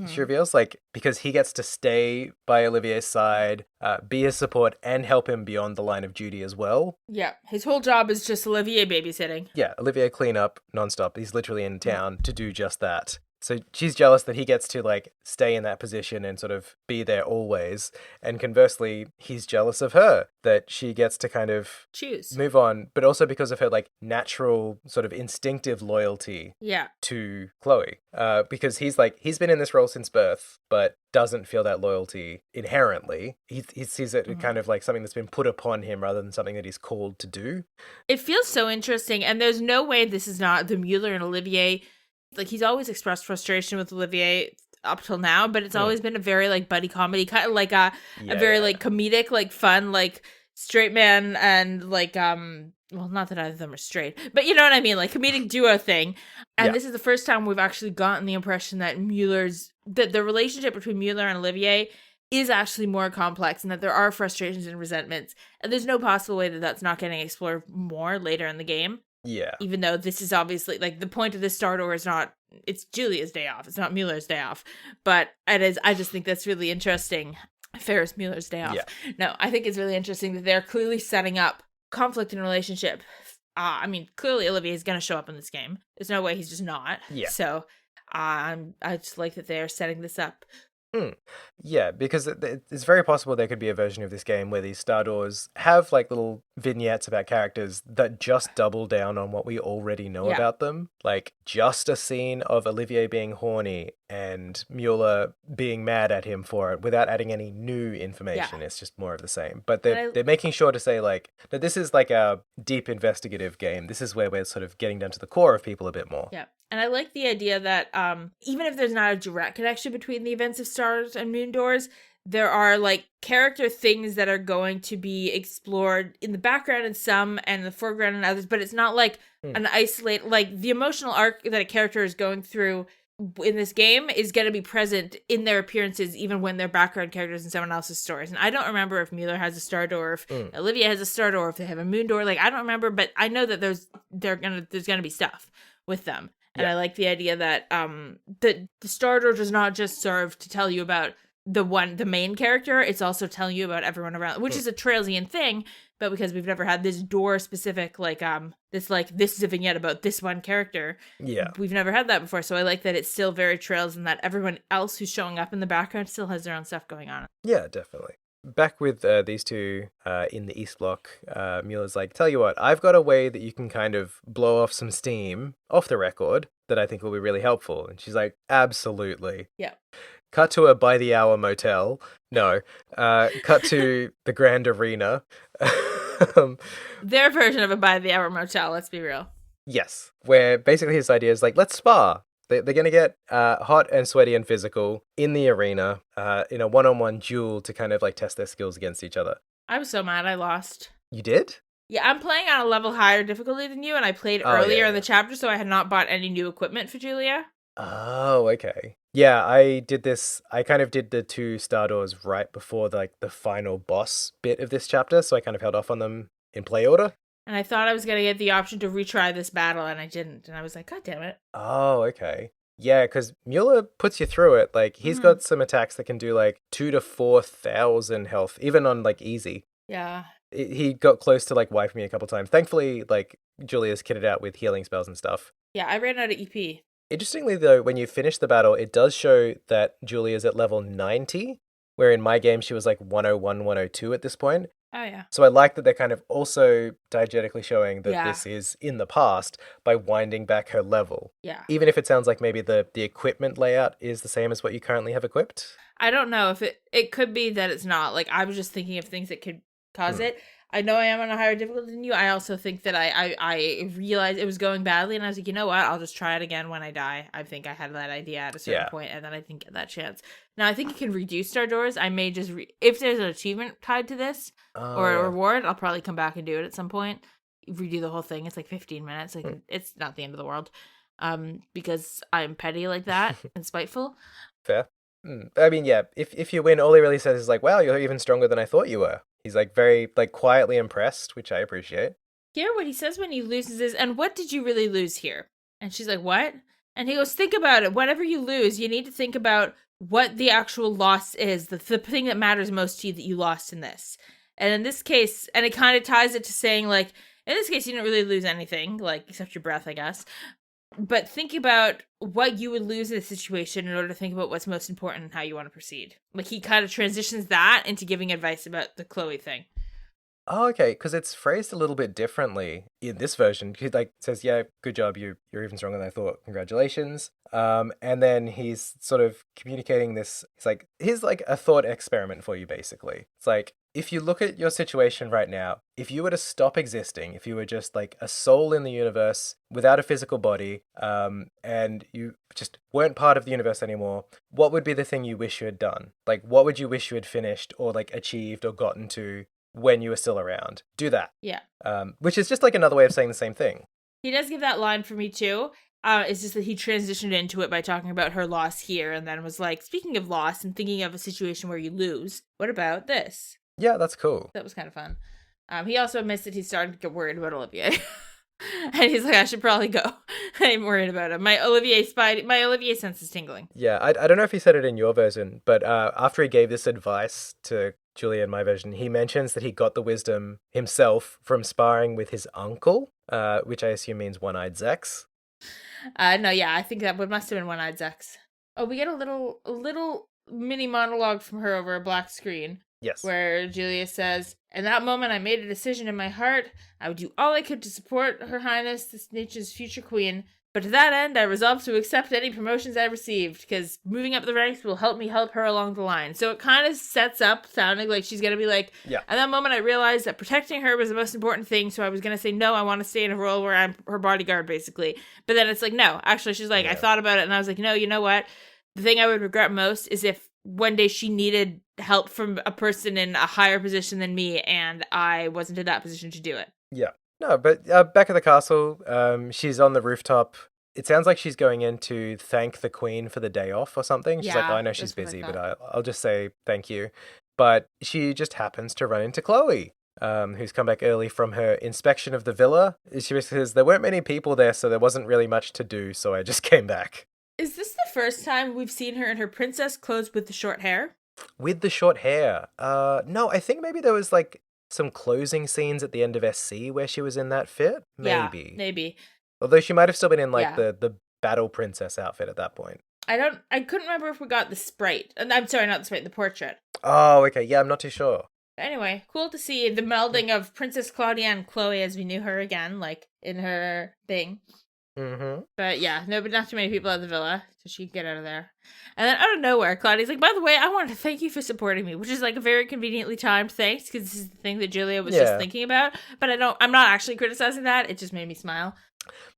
she reveals, like, because he gets to stay by Olivier's side, be his support, and help him beyond the line of duty as well. Yeah, his whole job is just Olivier babysitting. Yeah, Olivier clean up nonstop. He's literally in town to do just that. So she's jealous that he gets to, like, stay in that position and sort of be there always. And conversely, he's jealous of her, that she gets to kind of choose, move on, but also because of her, like, natural sort of instinctive loyalty to Chloe. Because he's been in this role since birth, but doesn't feel that loyalty inherently. He sees it kind of like something that's been put upon him rather than something that he's called to do. It feels so interesting, and there's no way this is not the Mueller and Olivier. Like, he's always expressed frustration with Olivier up till now, but it's always been a very, like, buddy comedy, kind of like a very, like, comedic, like, fun, like, straight man and, like, well, not that either of them are straight, but you know what I mean, like, comedic duo thing. And this is the first time we've actually gotten the impression that that the relationship between Mueller and Olivier is actually more complex, and that there are frustrations and resentments. And there's no possible way that that's not getting explored more later in the game. Yeah. Even though this is obviously, like, the point of this starter is not, it's Julia's day off. It's not Mueller's day off. But it is, I just think that's really interesting. Ferris Mueller's day off. Yeah. No, I think it's really interesting that they're clearly setting up conflict in a relationship. I mean, clearly Olivier is going to show up in this game. There's no way he's just not. Yeah. So I just like that they're setting this up. Yeah, because it's very possible there could be a version of this game where these Star Doors have, like, little vignettes about characters that just double down on what we already know about them. Like, just a scene of Olivier being horny and Mueller being mad at him for it without adding any new information. It's just more of the same. But they're making sure to say, like, that this is like a deep investigative game. This is where we're sort of getting down to the core of people a bit more. Yeah. And I like the idea that even if there's not a direct connection between the events of Stars and Moon Doors, there are, like, character things that are going to be explored in the background in some and the foreground in others, but it's not like an isolated, like, the emotional arc that a character is going through in this game is going to be present in their appearances even when they're background characters in someone else's stories. And I don't remember if Mueller has a Star Door, if Olivia has a Star Door, if they have a Moon Door. Like, I don't remember, but I know that there's gonna be stuff with them. And I like the idea that the Star Door does not just serve to tell you about the main character, it's also telling you about everyone around, which is a Trailsian thing, but because we've never had this door specific, like, this is a vignette about this one character. Yeah. We've never had that before, so I like that it's still very Trails and that everyone else who's showing up in the background still has their own stuff going on. Yeah, definitely. Back with these two in the East Block, Mueller's like, tell you what, I've got a way that you can kind of blow off some steam off the record that I think will be really helpful. And she's like, absolutely. Yeah. Cut to a by the hour motel. No. Cut to the Grand Arena. Their version of a by the hour motel, let's be real. Yes. Where basically his idea is like, let's spar. They're going to get hot and sweaty and physical in the arena in a one-on-one duel to kind of like test their skills against each other. I was so mad I lost. You did? Yeah, I'm playing on a level higher difficulty than you, and I played earlier in the chapter, so I had not bought any new equipment for Julia. Oh, okay. Yeah, I did this. I kind of did the two Star Doors right before the final boss bit of this chapter, so I kind of held off on them in play order. And I thought I was going to get the option to retry this battle, and I didn't. And I was like, God damn it. Oh, okay. Yeah, because Mueller puts you through it. Like, he's got some attacks that can do, like, 2,000 to 4,000 health, even on, like, easy. Yeah. He got close to, like, wiping me a couple times. Thankfully, like, Julia's kitted out with healing spells and stuff. Yeah, I ran out of EP. Interestingly, though, when you finish the battle, it does show that Julia's at level 90, where in my game she was, like, 101, 102 at this point. Oh, yeah. So I like that they're kind of also diegetically showing that this is in the past by winding back her level. Yeah. Even if it sounds like maybe the equipment layout is the same as what you currently have equipped. I don't know if it could be that it's not. Like, I was just thinking of things that could cause it. I know I am on a higher difficulty than you. I also think that I realized it was going badly, and I was like, you know what? I'll just try it again when I die. I think I had that idea at a certain point, and then I didn't get that chance. Now, I think you can reduce Star Doors. I may just, if there's an achievement tied to this, or a reward, I'll probably come back and do it at some point. Redo the whole thing. It's like 15 minutes. Like, it's not the end of the world. because I'm petty like that and spiteful. Fair. I mean, yeah, if you win, all he really says is like, wow, you're even stronger than I thought you were. He's like very like quietly impressed, which I appreciate. Here, what he says when he loses is, and what did you really lose here? And she's like, what? And he goes, think about it. Whatever you lose, you need to think about what the actual loss is, the thing that matters most to you that you lost in this. And in this case, and it kind of ties it to saying, like, in this case, you didn't really lose anything, like, except your breath, I guess. But think about what you would lose in a situation in order to think about what's most important and how you want to proceed. Like, he kind of transitions that into giving advice about the Chloe thing. Oh, okay, because it's phrased a little bit differently in this version. He like says, "Yeah, good job. You're even stronger than I thought. Congratulations." And then he's sort of communicating this. Here's like a thought experiment for you, basically. It's like, if you look at your situation right now, if you were to stop existing, if you were just like a soul in the universe without a physical body, and you just weren't part of the universe anymore, what would be the thing you wish you had done? Like, what would you wish you had finished or like achieved or gotten to when you were still around? Do that. Yeah. Which is just like another way of saying the same thing. He does give that line for me too. It's just that he transitioned into it by talking about her loss here and then was like, speaking of loss and thinking of a situation where you lose, what about this? Yeah, that's cool. That was kind of fun. He also admits that he's starting to get worried about Olivier. And he's like, I should probably go. I'm worried about him. My Olivier sense is tingling. Yeah, I don't know if he said it in your version, but after he gave this advice to Julia in my version, he mentions that he got the wisdom himself from sparring with his uncle, which I assume means One-Eyed Zex. No, yeah, I think that must have been One-Eyed Zex. Oh, we get a little mini monologue from her over a black screen. Yes. Where Julia says, in that moment I made a decision in my heart. I would do all I could to support Her Highness, this nation's future queen. But to that end, I resolved to accept any promotions I received, because moving up the ranks will help me help her along the line. So it kind of sets up sounding like she's going to be like, yeah. At that moment I realized that protecting her was the most important thing, so I was going to say, no, I want to stay in a role where I'm her bodyguard, basically. But then it's like, no, actually, she's like, I thought about it, and I was like, no, you know what? The thing I would regret most is if one day she needed help from a person in a higher position than me, and I wasn't in that position to do it. Yeah. No, but back at the castle, she's on the rooftop. It sounds like she's going in to thank the queen for the day off or something. She's like, I know she's busy, but I'll just say thank you. But she just happens to run into Chloe, who's come back early from her inspection of the villa. She basically says, there weren't many people there, so there wasn't really much to do, so I just came back. Is this the first time we've seen her in her princess clothes with the short hair? With the short hair? No, I think maybe there was like some closing scenes at the end of SC where she was in that fit. Maybe. Yeah, maybe. Although she might have still been in like the battle princess outfit at that point. I couldn't remember if we got the sprite. I'm sorry, not the sprite, the portrait. Oh, okay. Yeah, I'm not too sure. Anyway, cool to see the melding of Princess Claudia and Chloe as we knew her again, like in her thing. Mm-hmm. But yeah, no, but not too many people at the villa, so she could get out of there. And then out of nowhere, Claudia's like, by the way, I wanted to thank you for supporting me, which is like a very conveniently timed thanks, because this is the thing that Julia was just thinking about. But I'm not actually criticizing that. It just made me smile.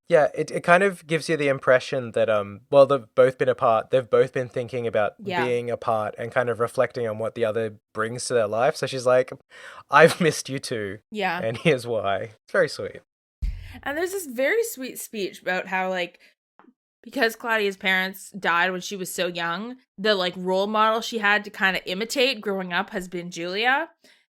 Yeah, it kind of gives you the impression that, well, they've both been apart. They've both been thinking about being apart and kind of reflecting on what the other brings to their life. So she's like, I've missed you too. Yeah. And here's why. It's very sweet. And there's this very sweet speech about how, like, because Claudia's parents died when she was so young, the, like, role model she had to kind of imitate growing up has been Julia.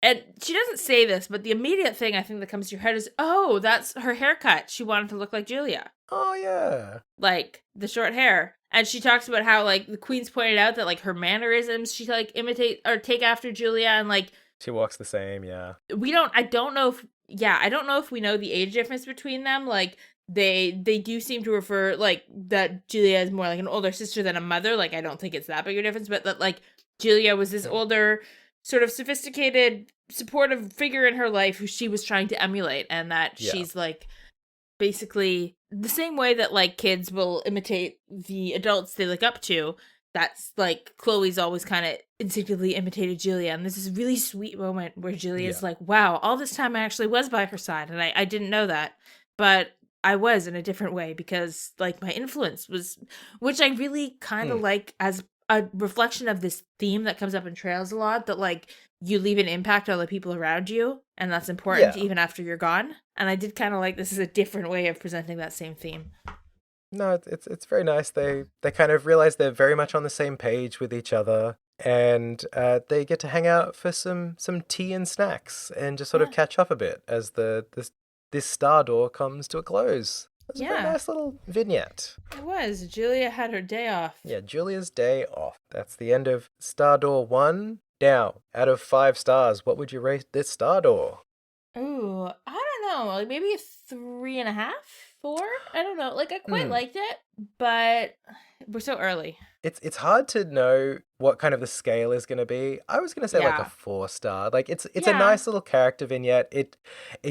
And she doesn't say this, but the immediate thing I think that comes to your head is, oh, that's her haircut. She wanted to look like Julia. Oh, yeah. Like, the short hair. And she talks about how, like, the queen's pointed out that, like, her mannerisms, she, like, imitate or take after Julia, and, like... She walks the same, yeah. I don't know if we know the age difference between them. Like, they do seem to refer, like, that Julia is more like an older sister than a mother. Like, I don't think it's that big a difference, but that, like, Julia was this older, sort of sophisticated, supportive figure in her life who she was trying to emulate, and that she's, like, basically the same way that, like, kids will imitate the adults they look up to. That's, like, Chloe's always kind of instinctively imitated Julia. And this is a really sweet moment where Julia's like, wow, all this time I actually was by her side. And I didn't know that. But I was in a different way because, like, my influence was, which I really kind of like as a reflection of this theme that comes up in Trails a lot, that, like, you leave an impact on the people around you. And that's important even after you're gone. And I did kind of like this is a different way of presenting that same theme. No, it's very nice. They kind of realize they're very much on the same page with each other, and they get to hang out for some tea and snacks, and just sort of catch up a bit as this star door comes to a close. It was a very nice little vignette. It was. Julia had her day off. Yeah, Julia's day off. That's the end of Star Door 1. Now, out of 5 stars, what would you rate this Star Door? Ooh, I don't know. Like maybe a 3.5, 4? I don't know. Like I quite liked it, but we're so early. It's hard to know what kind of the scale is going to be. I was going to say like a 4-star. Like it's a nice little character vignette. It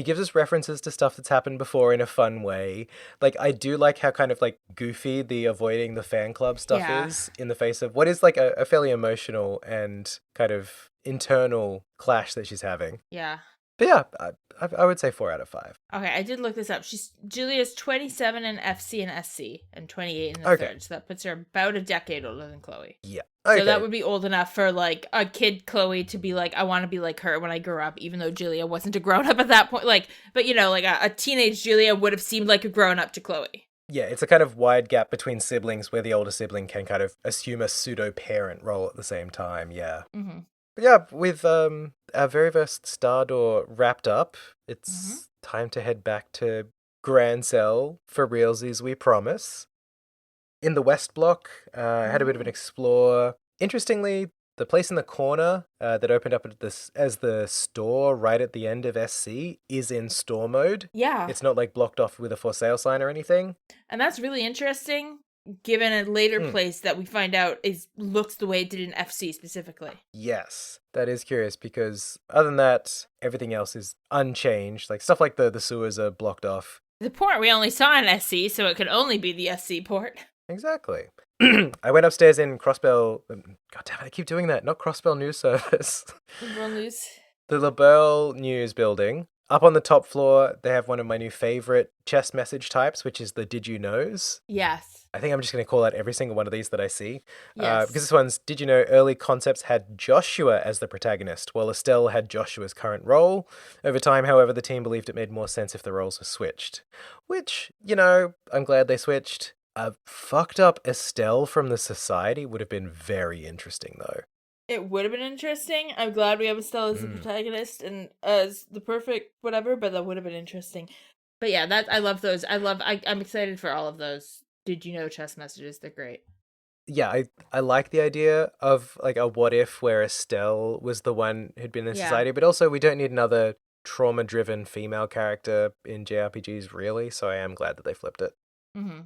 gives us references to stuff that's happened before in a fun way. Like I do like how kind of like goofy the avoiding the fan club stuff is in the face of what is like a fairly emotional and kind of internal clash that she's having. Yeah. But yeah, I would say 4 out of 5. Okay, I did look this up. Julia's 27 in FC and SC and 28 in the third. So that puts her about a decade older than Chloe. Yeah. Okay. So that would be old enough for like a kid Chloe to be like, I want to be like her when I grow up, even though Julia wasn't a grown up at that point. Like, but you know, like a teenage Julia would have seemed like a grown up to Chloe. Yeah, it's a kind of wide gap between siblings where the older sibling can kind of assume a pseudo parent role at the same time. Yeah. Mm-hmm. But yeah, with our very first Star Door wrapped up, it's time to head back to Grancel for realsies, we promise. In the West Block, I had a bit of an explore. Interestingly, the place in the corner that opened up as the store right at the end of SC is in store mode. Yeah. It's not like blocked off with a for sale sign or anything. And that's really interesting, given a later place that we find out looks the way it did in FC specifically. Yes, that is curious because other than that, everything else is unchanged. Like stuff like the sewers are blocked off. The port we only saw in SC, so it could only be the SC port. Exactly. I went upstairs in Crossbell. God damn it, I keep doing that. Not Crossbell News Service. The LaBelle News building. Up on the top floor, they have one of my new favorite chest message types, which is the Did You Knows? Yes. I think I'm just going to call out every single one of these that I see. Yes. Because this one's, did you know early concepts had Joshua as the protagonist, while Estelle had Joshua's current role? Over time, however, the team believed it made more sense if the roles were switched. Which, you know, I'm glad they switched. A fucked up Estelle from the Society would have been very interesting, though. It would have been interesting. I'm glad we have Estelle as the protagonist and as the perfect whatever, but that would have been interesting. But yeah, I love those. I'm excited for all of those. Did you know chess messages? They're great. Yeah, I like the idea of like a what if where Estelle was the one who'd been in the Society, but also we don't need another trauma-driven female character in JRPGs, really, so I am glad that they flipped it. Mm-hmm.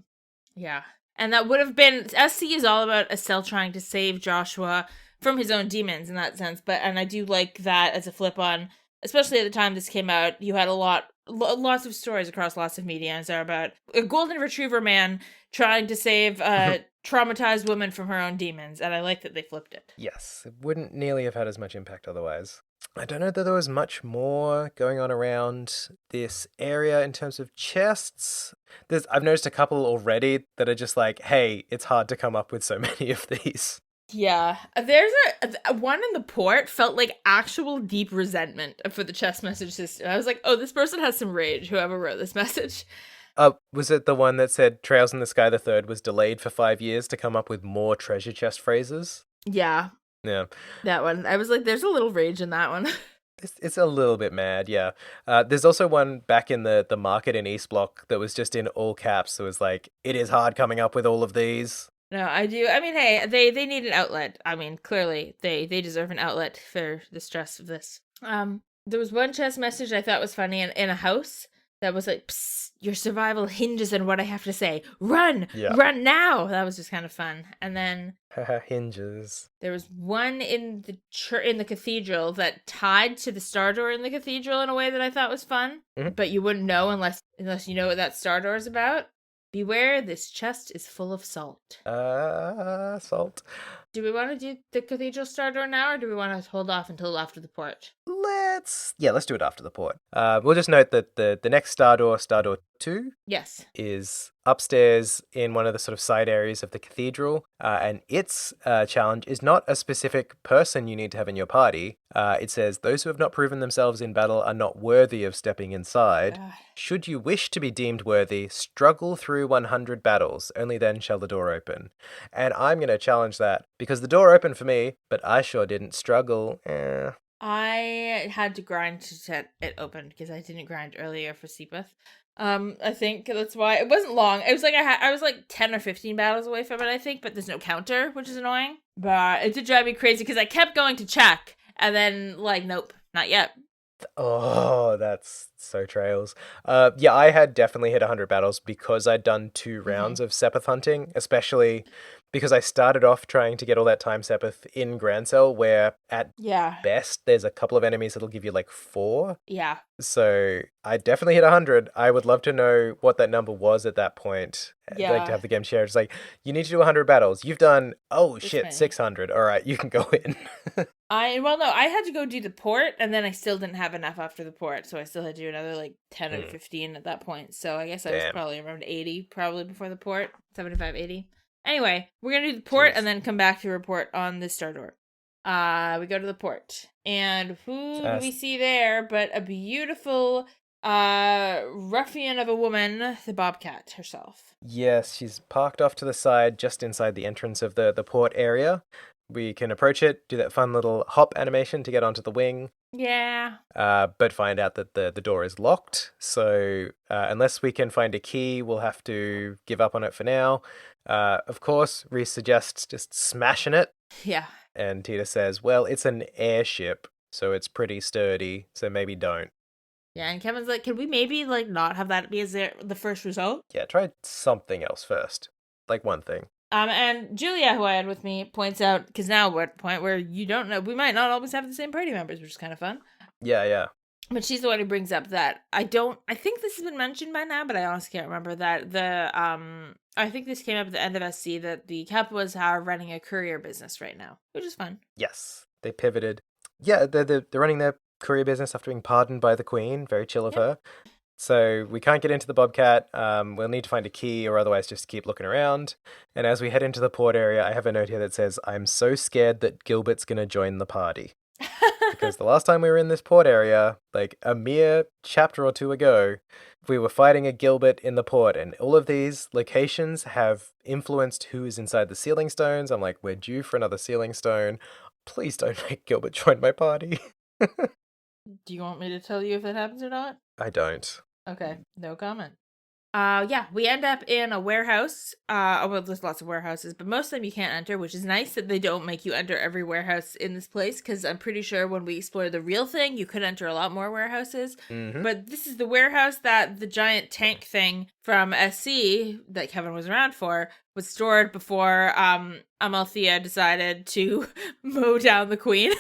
Yeah. And that would have been... SC is all about Estelle trying to save Joshua from his own demons in that sense, and I do like that as a flip on, especially at the time this came out, you had lots of stories across lots of mediums are about a golden retriever man trying to save a traumatized woman from her own demons, and I like that they flipped it. Yes, it wouldn't nearly have had as much impact otherwise. I don't know that there was much more going on around this area in terms of chests. I've noticed a couple already that are just like, hey, it's hard to come up with so many of these. Yeah, there's a one in the port felt like actual deep resentment for the chest message system. I was like, oh, this person has some rage, whoever wrote this message. Was it the one that said Trails in the Sky the Third was delayed for 5 years to come up with more treasure chest phrases? Yeah. Yeah. That one. I was like, there's a little rage in that one. It's a little bit mad, yeah. There's also one back in the market in East Block that was just in all caps. It was like, it is hard coming up with all of these. No, I do. I mean, hey, they need an outlet. I mean, clearly they deserve an outlet for the stress of this. There was one chest message I thought was funny in a house that was like, psst, your survival hinges on what I have to say. Run! Yeah. Run now! That was just kind of fun. And then hinges. There was one in the cathedral that tied to the star door in the cathedral in a way that I thought was fun. Mm-hmm. But you wouldn't know unless you know what that star door is about. Beware, this chest is full of salt. Salt. Do we want to do the cathedral star door now, or do we want to hold off until after the port? Let's do it after the port. We'll just note that the next star door 2, Yes, is upstairs in one of the sort of side areas of the cathedral, and its challenge is not a specific person you need to have in your party. It says, those who have not proven themselves in battle are not worthy of stepping inside. Should you wish to be deemed worthy, struggle through 100 battles. Only then shall the door open. And I'm going to challenge that, because the door opened for me, but I sure didn't struggle. I had to grind to set it open because I didn't grind earlier for Seaputh. I think that's why it wasn't long. It was like I was like 10 or 15 battles away from it, I think, but there's no counter, which is annoying. But it did drive me crazy because I kept going to check, and then like, nope, not yet. Oh, that's so trails. Yeah, I had definitely hit 100 battles because I'd done 2 rounds of Sepith hunting, especially because I started off trying to get all that time Sepith in Grancel, where at best there's a couple of enemies that'll give you like 4. Yeah. So I definitely hit 100. I would love to know what that number was at that point. Yeah. Like to have the game share. It's like, you need to do 100 battles. You've done, 600. All right, you can go in. I had to go do the port, and then I still didn't have enough after the port, so I still had to do another like 10 or 15 at that point. So I guess I was probably around 80 probably before the port, 75, 80. Anyway, we're going to do the port and then come back to report on the star door. We go to the port, and who do we see there but a beautiful ruffian of a woman, the Bobcat herself. Yes, she's parked off to the side just inside the entrance of the port area. We can approach it, do that fun little hop animation to get onto the wing. Yeah. But find out that the door is locked. So unless we can find a key, we'll have to give up on it for now. Of course, Reese suggests just smashing it. Yeah. And Tita says, well, it's an airship, so it's pretty sturdy, so maybe don't. Yeah, and Kevin's like, can we maybe like not have that be as the first result? Yeah, try something else first. Like one thing. And Julia, who I had with me, points out, because now we're at the point where you don't know, we might not always have the same party members, which is kind of fun. Yeah. But she's the one who brings up that I think this has been mentioned by now, but I honestly can't remember that I think this came up at the end of SC that the Capuas are running a courier business right now, which is fun. Yes, they pivoted. Yeah, they're running their courier business after being pardoned by the Queen. Very chill of her. So we can't get into the Bobcat. We'll need to find a key or otherwise just keep looking around. And as we head into the port area, I have a note here that says, I'm so scared that Gilbert's going to join the party. Because the last time we were in this port area, like a mere chapter or 2 ago, we were fighting a Gilbert in the port, and all of these locations have influenced who is inside the sealing stones. I'm like, we're due for another sealing stone. Please don't make Gilbert join my party. Do you want me to tell you if that happens or not? I don't. Okay, no comment. We end up in a warehouse. Well, there's lots of warehouses, but most of them you can't enter, which is nice that they don't make you enter every warehouse in this place, because I'm pretty sure when we explore the real thing, you could enter a lot more warehouses. Mm-hmm. But this is the warehouse that the giant tank thing from SC that Kevin was around for was stored before Amalthea decided to mow down the queen.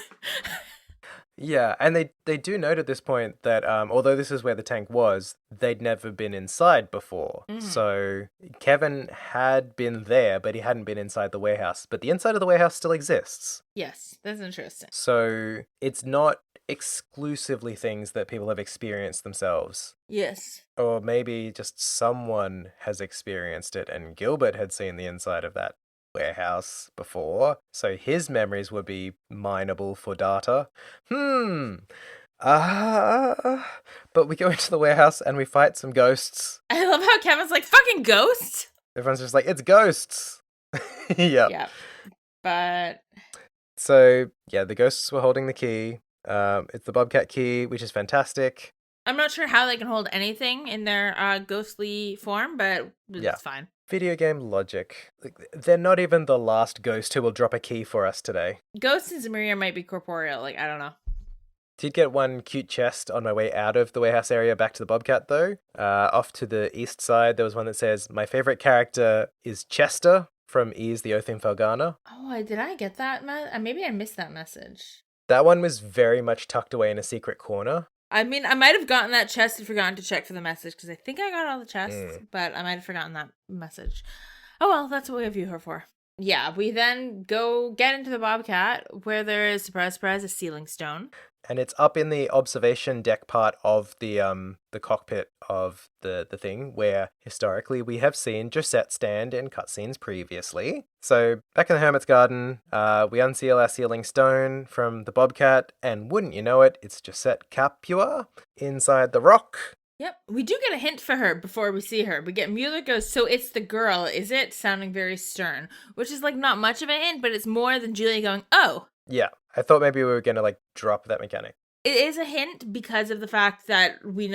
Yeah, and they do note at this point that although this is where the tank was, they'd never been inside before. Mm. So Kevin had been there, but he hadn't been inside the warehouse. But the inside of the warehouse still exists. Yes, that's interesting. So it's not exclusively things that people have experienced themselves. Yes. Or maybe just someone has experienced it and Gilbert had seen the inside of that warehouse before, so his memories would be mineable for data. But we go into the warehouse and we fight some ghosts. I love how Kevin's like, fucking ghosts? Everyone's just like, it's ghosts. Yep. Yeah. But so yeah, the ghosts were holding the key. It's the Bobcat key, which is fantastic. I'm not sure how they can hold anything in their ghostly form, but it's fine. Video game logic. They're not even the last ghost who will drop a key for us today. Ghosts in Zamaria might be corporeal, like, I don't know. Did get one cute chest on my way out of the warehouse area back to the Bobcat, though. Off to the east side, there was one that says, my favorite character is Chester from Ease the Oath in Felgana. Oh, did I get that? Maybe I missed that message. That one was very much tucked away in a secret corner. I mean, I might have gotten that chest and forgotten to check for the message, because I think I got all the chests, but I might have forgotten that message. Oh well, that's what we have you here for. Yeah, we then go get into the Bobcat where there is, surprise, surprise, a sealing stone. And it's up in the observation deck part of the cockpit of the thing, where historically we have seen Josette stand in cutscenes previously. So back in the Hermit's Garden, we unseal our sealing stone from the Bobcat, and wouldn't you know it, it's Josette Capua inside the rock. Yep, we do get a hint for her before we see her. We get Mueller goes, so it's the girl, is it? Sounding very stern, which is like not much of a hint, but it's more than Julia going, oh. Yeah, I thought maybe we were going to like drop that mechanic. It is a hint because of the fact that we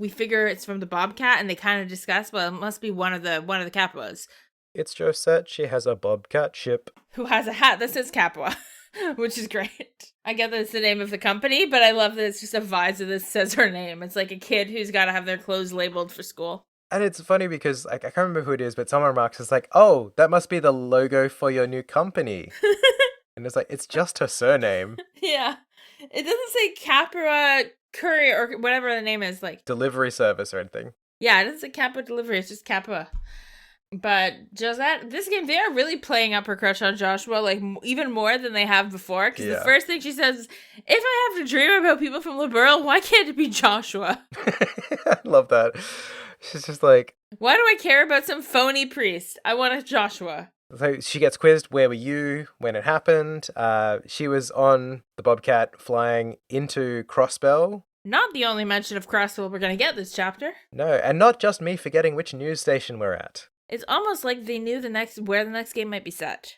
figure it's from the Bobcat, and they kind of discuss, well, it must be one of the Capuas. It's Josette, she has a Bobcat ship. Who has a hat that says Capua. Which is great. I get that it's the name of the company, but I love that it's just a visor that says her name. It's like a kid who's got to have their clothes labeled for school. And it's funny because like, I can't remember who it is, but someone remarks, it's like, oh, that must be the logo for your new company. And it's like, it's just her surname. Yeah. It doesn't say Capua Courier or whatever the name is. Like delivery service or anything. Yeah, it doesn't say Capua Delivery. It's just Capua. But Josette, this game, they are really playing up her crush on Joshua, like, even more than they have before. Because the first thing she says is, if I have to dream about people from Liberl, why can't it be Joshua? I love that. She's just like... Why do I care about some phony priest? I want a Joshua. So she gets quizzed, where were you when it happened? She was on the Bobcat flying into Crossbell. Not the only mention of Crossbell we're going to get this chapter. No, and not just me forgetting which news station we're at. It's almost like they knew where the next game might be set.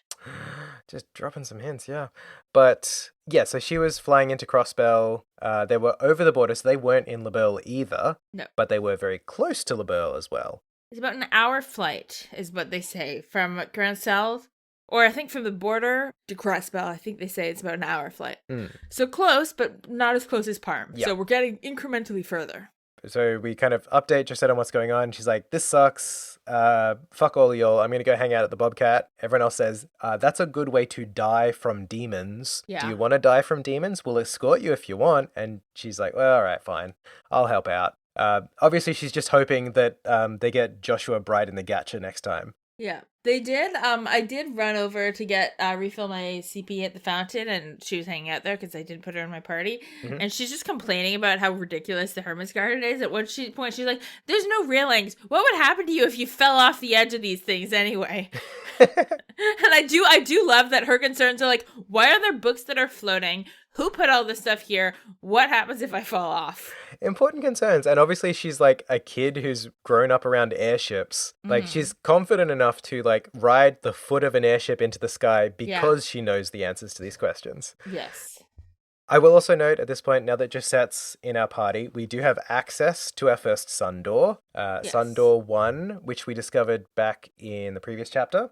Just dropping some hints, yeah. But, yeah, so she was flying into Crossbell. They were over the border, so they weren't in Liberl either. No. But they were very close to Liberl as well. It's about an hour flight, is what they say, from Grancel, or I think from the border to Crossbell. I think they say it's about an hour flight. So close, but not as close as Parm. Yep. So we're getting incrementally further. So we kind of update Josette on what's going on. She's like, this sucks. Fuck all of y'all. I'm going to go hang out at the Bobcat. Everyone else says, that's a good way to die from demons. Yeah. Do you want to die from demons? We'll escort you if you want. And she's like, well, all right, fine. I'll help out. Obviously, she's just hoping that they get Joshua Bright in the gacha next time. Yeah, they did. I did run over to get refill my CP at the fountain, and she was hanging out there because I did put her in my party. And she's just complaining about how ridiculous the Hermit's Garden is. At one point, she's like, "There's no railings. What would happen to you if you fell off the edge of these things anyway?" And I do love that her concerns are like, why are there books that are floating? Who put all this stuff here? What happens if I fall off? Important concerns. And obviously she's like a kid who's grown up around airships. Like she's confident enough to like ride the foot of an airship into the sky because she knows the answers to these questions. Yes. I will also note at this point, now that Josette's in our party, we do have access to our first sun door. Sun door 1, which we discovered back in the previous chapter.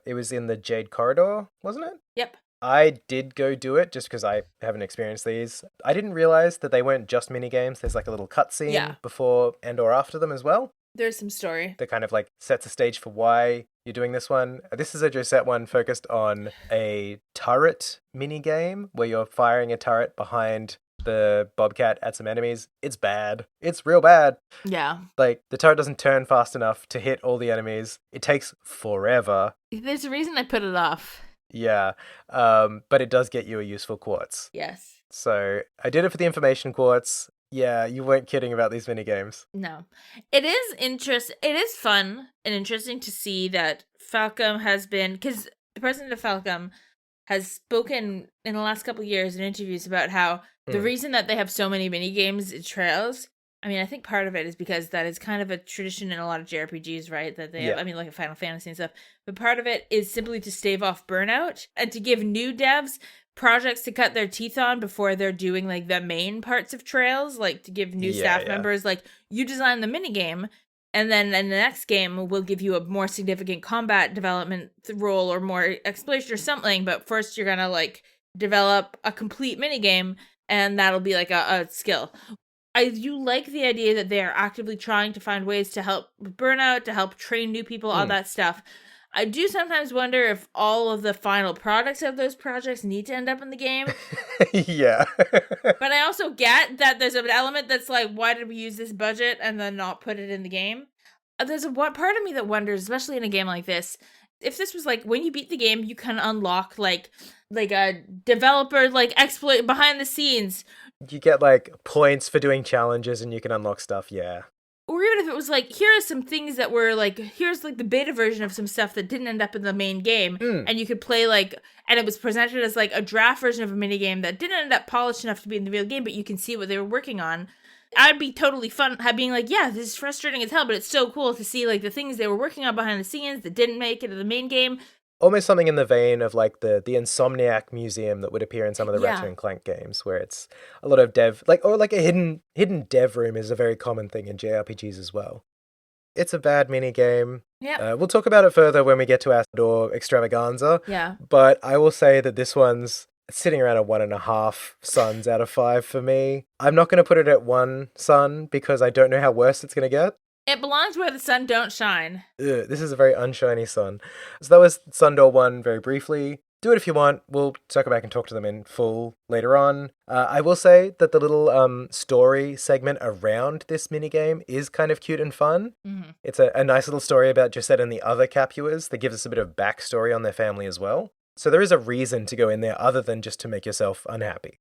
It was in the Jade Corridor, wasn't it? Yep. I did go do it just because I haven't experienced these. I didn't realize that they weren't just mini games. There's like a little cutscene before and or after them as well. There's some story that kind of like sets a stage for why you're doing this one. This is a Josette one focused on a turret mini game where you're firing a turret behind the Bobcat at some enemies. It's bad. It's real bad. Yeah. Like the turret doesn't turn fast enough to hit all the enemies. It takes forever. There's a reason I put it off. Yeah, but it does get you a useful quartz. Yes. So I did it for the information quartz. Yeah, you weren't kidding about these mini games. No. It is fun and interesting to see that Falcom has been, because the president of Falcom has spoken in the last couple of years in interviews about how the reason that they have so many mini games in Trails, I mean, I think part of it is because that is kind of a tradition in a lot of JRPGs, right? That they have, I mean, like Final Fantasy and stuff. But part of it is simply to stave off burnout and to give new devs projects to cut their teeth on before they're doing like the main parts of Trails, like to give new staff members, like, you design the minigame, and then in the next game we'll give you a more significant combat development role or more exploration or something, but first you're gonna like develop a complete minigame, and that'll be like a skill. I do like the idea that they are actively trying to find ways to help burnout, to help train new people, all that stuff. I do sometimes wonder if all of the final products of those projects need to end up in the game. Yeah. But I also get that there's an element that's like, why did we use this budget and then not put it in the game? There's one part of me that wonders, especially in a game like this, if this was like when you beat the game, you can unlock like a developer like exploit behind the scenes. You get like points for doing challenges and you can unlock stuff, yeah. Or even if it was like, here are some things that were like, here's like the beta version of some stuff that didn't end up in the main game. And you could play like, and it was presented as like a draft version of a mini game that didn't end up polished enough to be in the real game, but you can see what they were working on. I'd be totally fun being like, yeah, this is frustrating as hell, but it's so cool to see like the things they were working on behind the scenes that didn't make it to the main game. Almost something in the vein of like the Insomniac museum that would appear in some of the Ratchet and Clank games, where it's a lot of dev, like, or like a hidden dev room is a very common thing in JRPGs as well. It's a bad mini game. Yeah. We'll talk about it further when we get to our door extravaganza. Yeah. But I will say that this one's sitting around a 1.5 suns out of 5 for me. I'm not going to put it at 1 sun because I don't know how worse it's going to get. It belongs where the sun don't shine. This is a very unshiny sun. So that was Sundoor 1 very briefly. Do it if you want. We'll circle back and talk to them in full later on. I will say that the little story segment around this minigame is kind of cute and fun. Mm-hmm. It's a nice little story about Josette and the other Capuas that gives us a bit of backstory on their family as well. So there is a reason to go in there other than just to make yourself unhappy.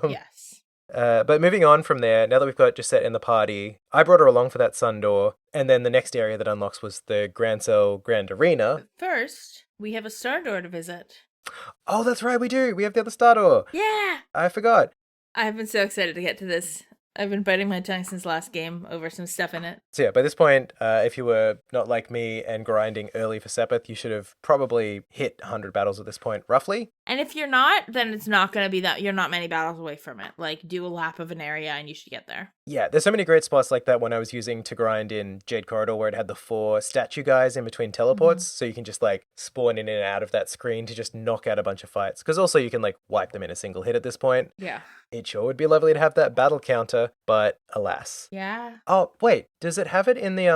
Yes. But moving on from there, now that we've got Josette in the party, I brought her along for that sun door, and then the next area that unlocks was the Grancel Grand Arena. But first, we have a star door to visit. Oh, that's right, we do! We have the other star door! Yeah! I forgot. I've been so excited to get to this. I've been biting my tongue since last game over some stuff in it. So yeah, by this point, if you were not like me and grinding early for Sepith, you should have probably hit 100 battles at this point, roughly. And if you're not, then it's not going to be that you're not many battles away from it. Like, do a lap of an area and you should get there. Yeah, there's so many great spots like that when I was using to grind in Jade Corridor where it had the 4 statue guys in between teleports, so you can just like spawn in and out of that screen to just knock out a bunch of fights. Because also you can like wipe them in a single hit at this point. Yeah. It sure would be lovely to have that battle counter, but alas. Yeah. Oh, wait, does it have it in the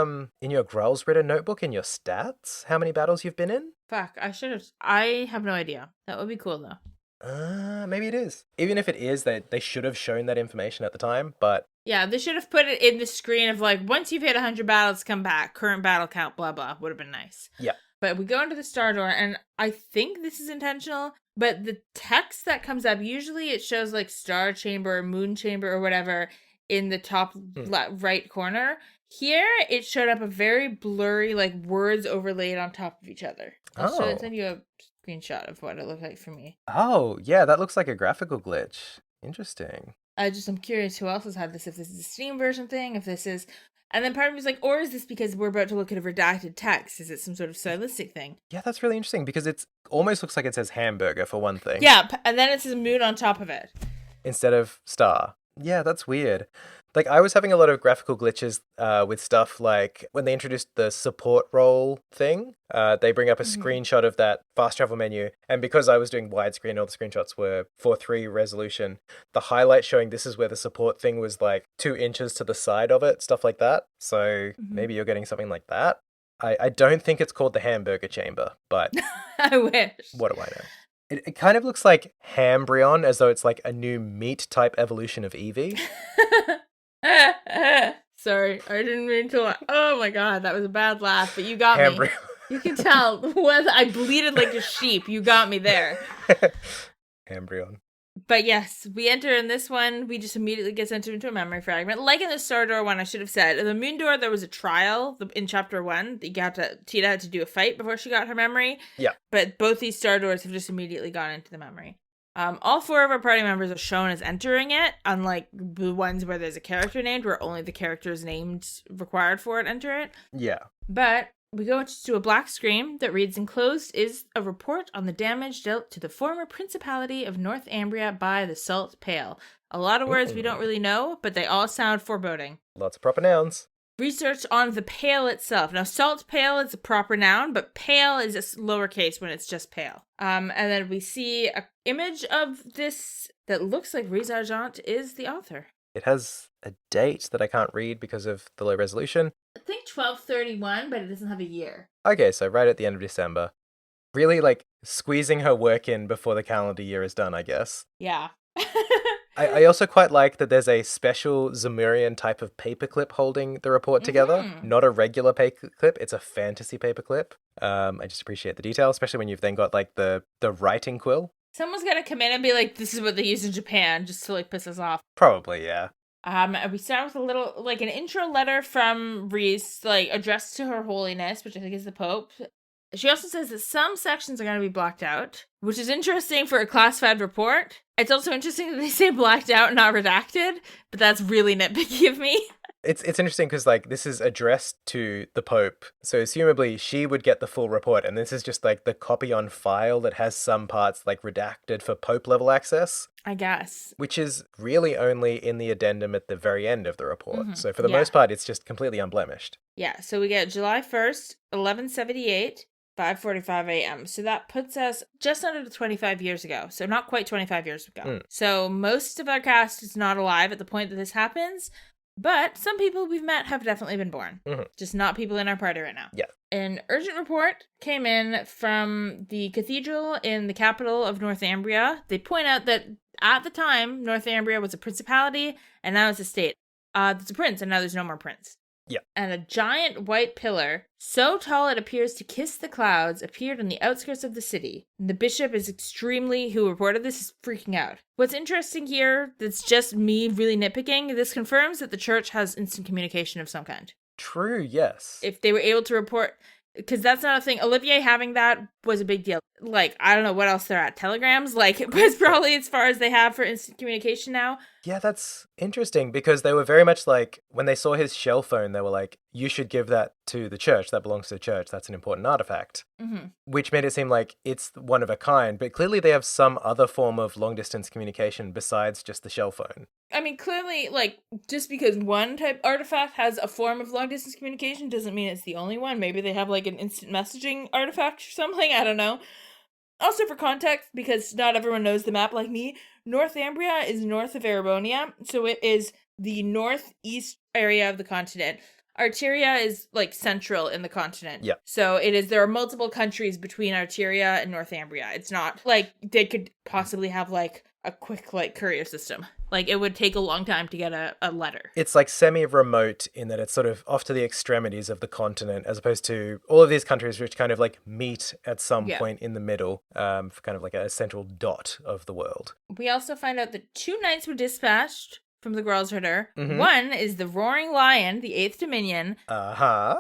in your Growl's Ritter notebook in your stats? How many battles you've been in? Fuck, I have no idea. That would be cool though. Maybe it is. Even if it is, they should have shown that information at the time, but... Yeah, they should have put it in the screen of like, once you've hit 100 battles, come back. Current battle count, blah, blah. Would have been nice. Yeah. But we go into the star door, and I think this is intentional, but the text that comes up, usually it shows like star chamber or moon chamber or whatever in the top right corner. Here, it showed up a very blurry, like words overlaid on top of each other. I'll send you a screenshot of what it looked like for me. Oh, yeah, that looks like a graphical glitch. Interesting. I'm curious who else has had this, if this is a Steam version thing, if this is... And then part of me was like, or is this because we're about to look at a redacted text? Is it some sort of stylistic thing? Yeah, that's really interesting because it almost looks like it says hamburger for one thing. Yeah, and then it says moon on top of it. Instead of star. Yeah, that's weird. Like, I was having a lot of graphical glitches with stuff like when they introduced the support role thing, they bring up a screenshot of that fast travel menu. And because I was doing widescreen, all the screenshots were 4:3 resolution. The highlight showing this is where the support thing was like 2 inches to the side of it, stuff like that. So maybe you're getting something like that. I don't think it's called the hamburger chamber, but I wish. What do I know? It kind of looks like Hambrion, as though it's like a new meat type evolution of Eevee. Sorry, I didn't mean to laugh. Oh my god, that was a bad laugh, but you got me. You can tell. I bleated like a sheep. You got me there. Hambrion. But yes, we enter in this one. We just immediately get sent into a memory fragment. Like in the Star Door one, I should have said. In the Moon Door, there was a trial in Chapter 1. Tita had to do a fight before she got her memory. Yeah. But both these Star Doors have just immediately gone into the memory. All 4 of our party members are shown as entering it, unlike the ones where there's a character named, where only the characters named required for it enter it. Yeah. But we go to a black screen that reads, enclosed is a report on the damage dealt to the former Principality of North Ambria by the Salt Pale. A lot of words we don't really know, but they all sound foreboding. Lots of proper nouns. Research on the pale itself. Now, Salt Pale is a proper noun, but pale is a lowercase when it's just pale. And then we see an image of this that looks like Riz Argent is the author. It has a date that I can't read because of the low resolution. I think 12/31, but it doesn't have a year. Okay, so right at the end of December. Really, like, squeezing her work in before the calendar year is done, I guess. Yeah. I also quite like that there's a special Zemurian type of paperclip holding the report together. Not a regular paperclip, it's a fantasy paperclip. I just appreciate the detail, especially when you've then got like the writing quill. Someone's gonna come in and be like, this is what they use in Japan, just to like piss us off. Probably, yeah. We start with a little, like, an intro letter from Riessie, like, addressed to Her Holiness, which I think is the Pope. She also says that some sections are going to be blacked out, which is interesting for a classified report. It's also interesting that they say blacked out, not redacted, but that's really nitpicky of me. It's interesting because, like, this is addressed to the Pope, so assumably she would get the full report, and this is just, like, the copy on file that has some parts, like, redacted for Pope-level access. I guess. Which is really only in the addendum at the very end of the report. So for the most part, it's just completely unblemished. Yeah, so we get July 1st, 1178, 5:45 a.m. So that puts us just under 25 years ago. So not quite 25 years ago. So most of our cast is not alive at the point that this happens. But some people we've met have definitely been born. Just not people in our party right now. Yeah. An urgent report came in from the cathedral in the capital of Northumbria. They point out that at the time, Northumbria was a principality, and now it's a state. There's a prince, and now there's no more prince. Yeah. And a giant white pillar, so tall it appears to kiss the clouds, appeared on the outskirts of the city. The bishop who reported this, is freaking out. What's interesting here, that's just me really nitpicking, this confirms that the church has instant communication of some kind. True, yes. If they were able to report, because that's not a thing. Olivier having that was a big deal. Like, I don't know what else they're at. Telegrams? Like, it's probably as far as they have for instant communication now. Yeah, that's interesting because they were very much like, when they saw his shell phone, they were like, you should give that to the church. That belongs to the church. That's an important artifact. Which made it seem like it's one of a kind. But clearly they have some other form of long-distance communication besides just the shell phone. I mean, clearly, like, just because one type artifact has a form of long-distance communication doesn't mean it's the only one. Maybe they have, like, an instant messaging artifact or something. I don't know. Also, for context, because not everyone knows the map like me, Northumbria is north of Erebonia, so it is the northeast area of the continent. Arteria is, like, central in the continent. Yeah. So there are multiple countries between Arteria and Northumbria. It's not, like, they could possibly have, like, a quick, like, courier system. Like, it would take a long time to get a letter. It's, like, semi-remote in that it's sort of off to the extremities of the continent, as opposed to all of these countries which kind of, like, meet at some point in the middle, for kind of, like, a central dot of the world. We also find out that 2 knights were dispatched from the Gralsritter. One is the Roaring Lion, the 8th Dominion.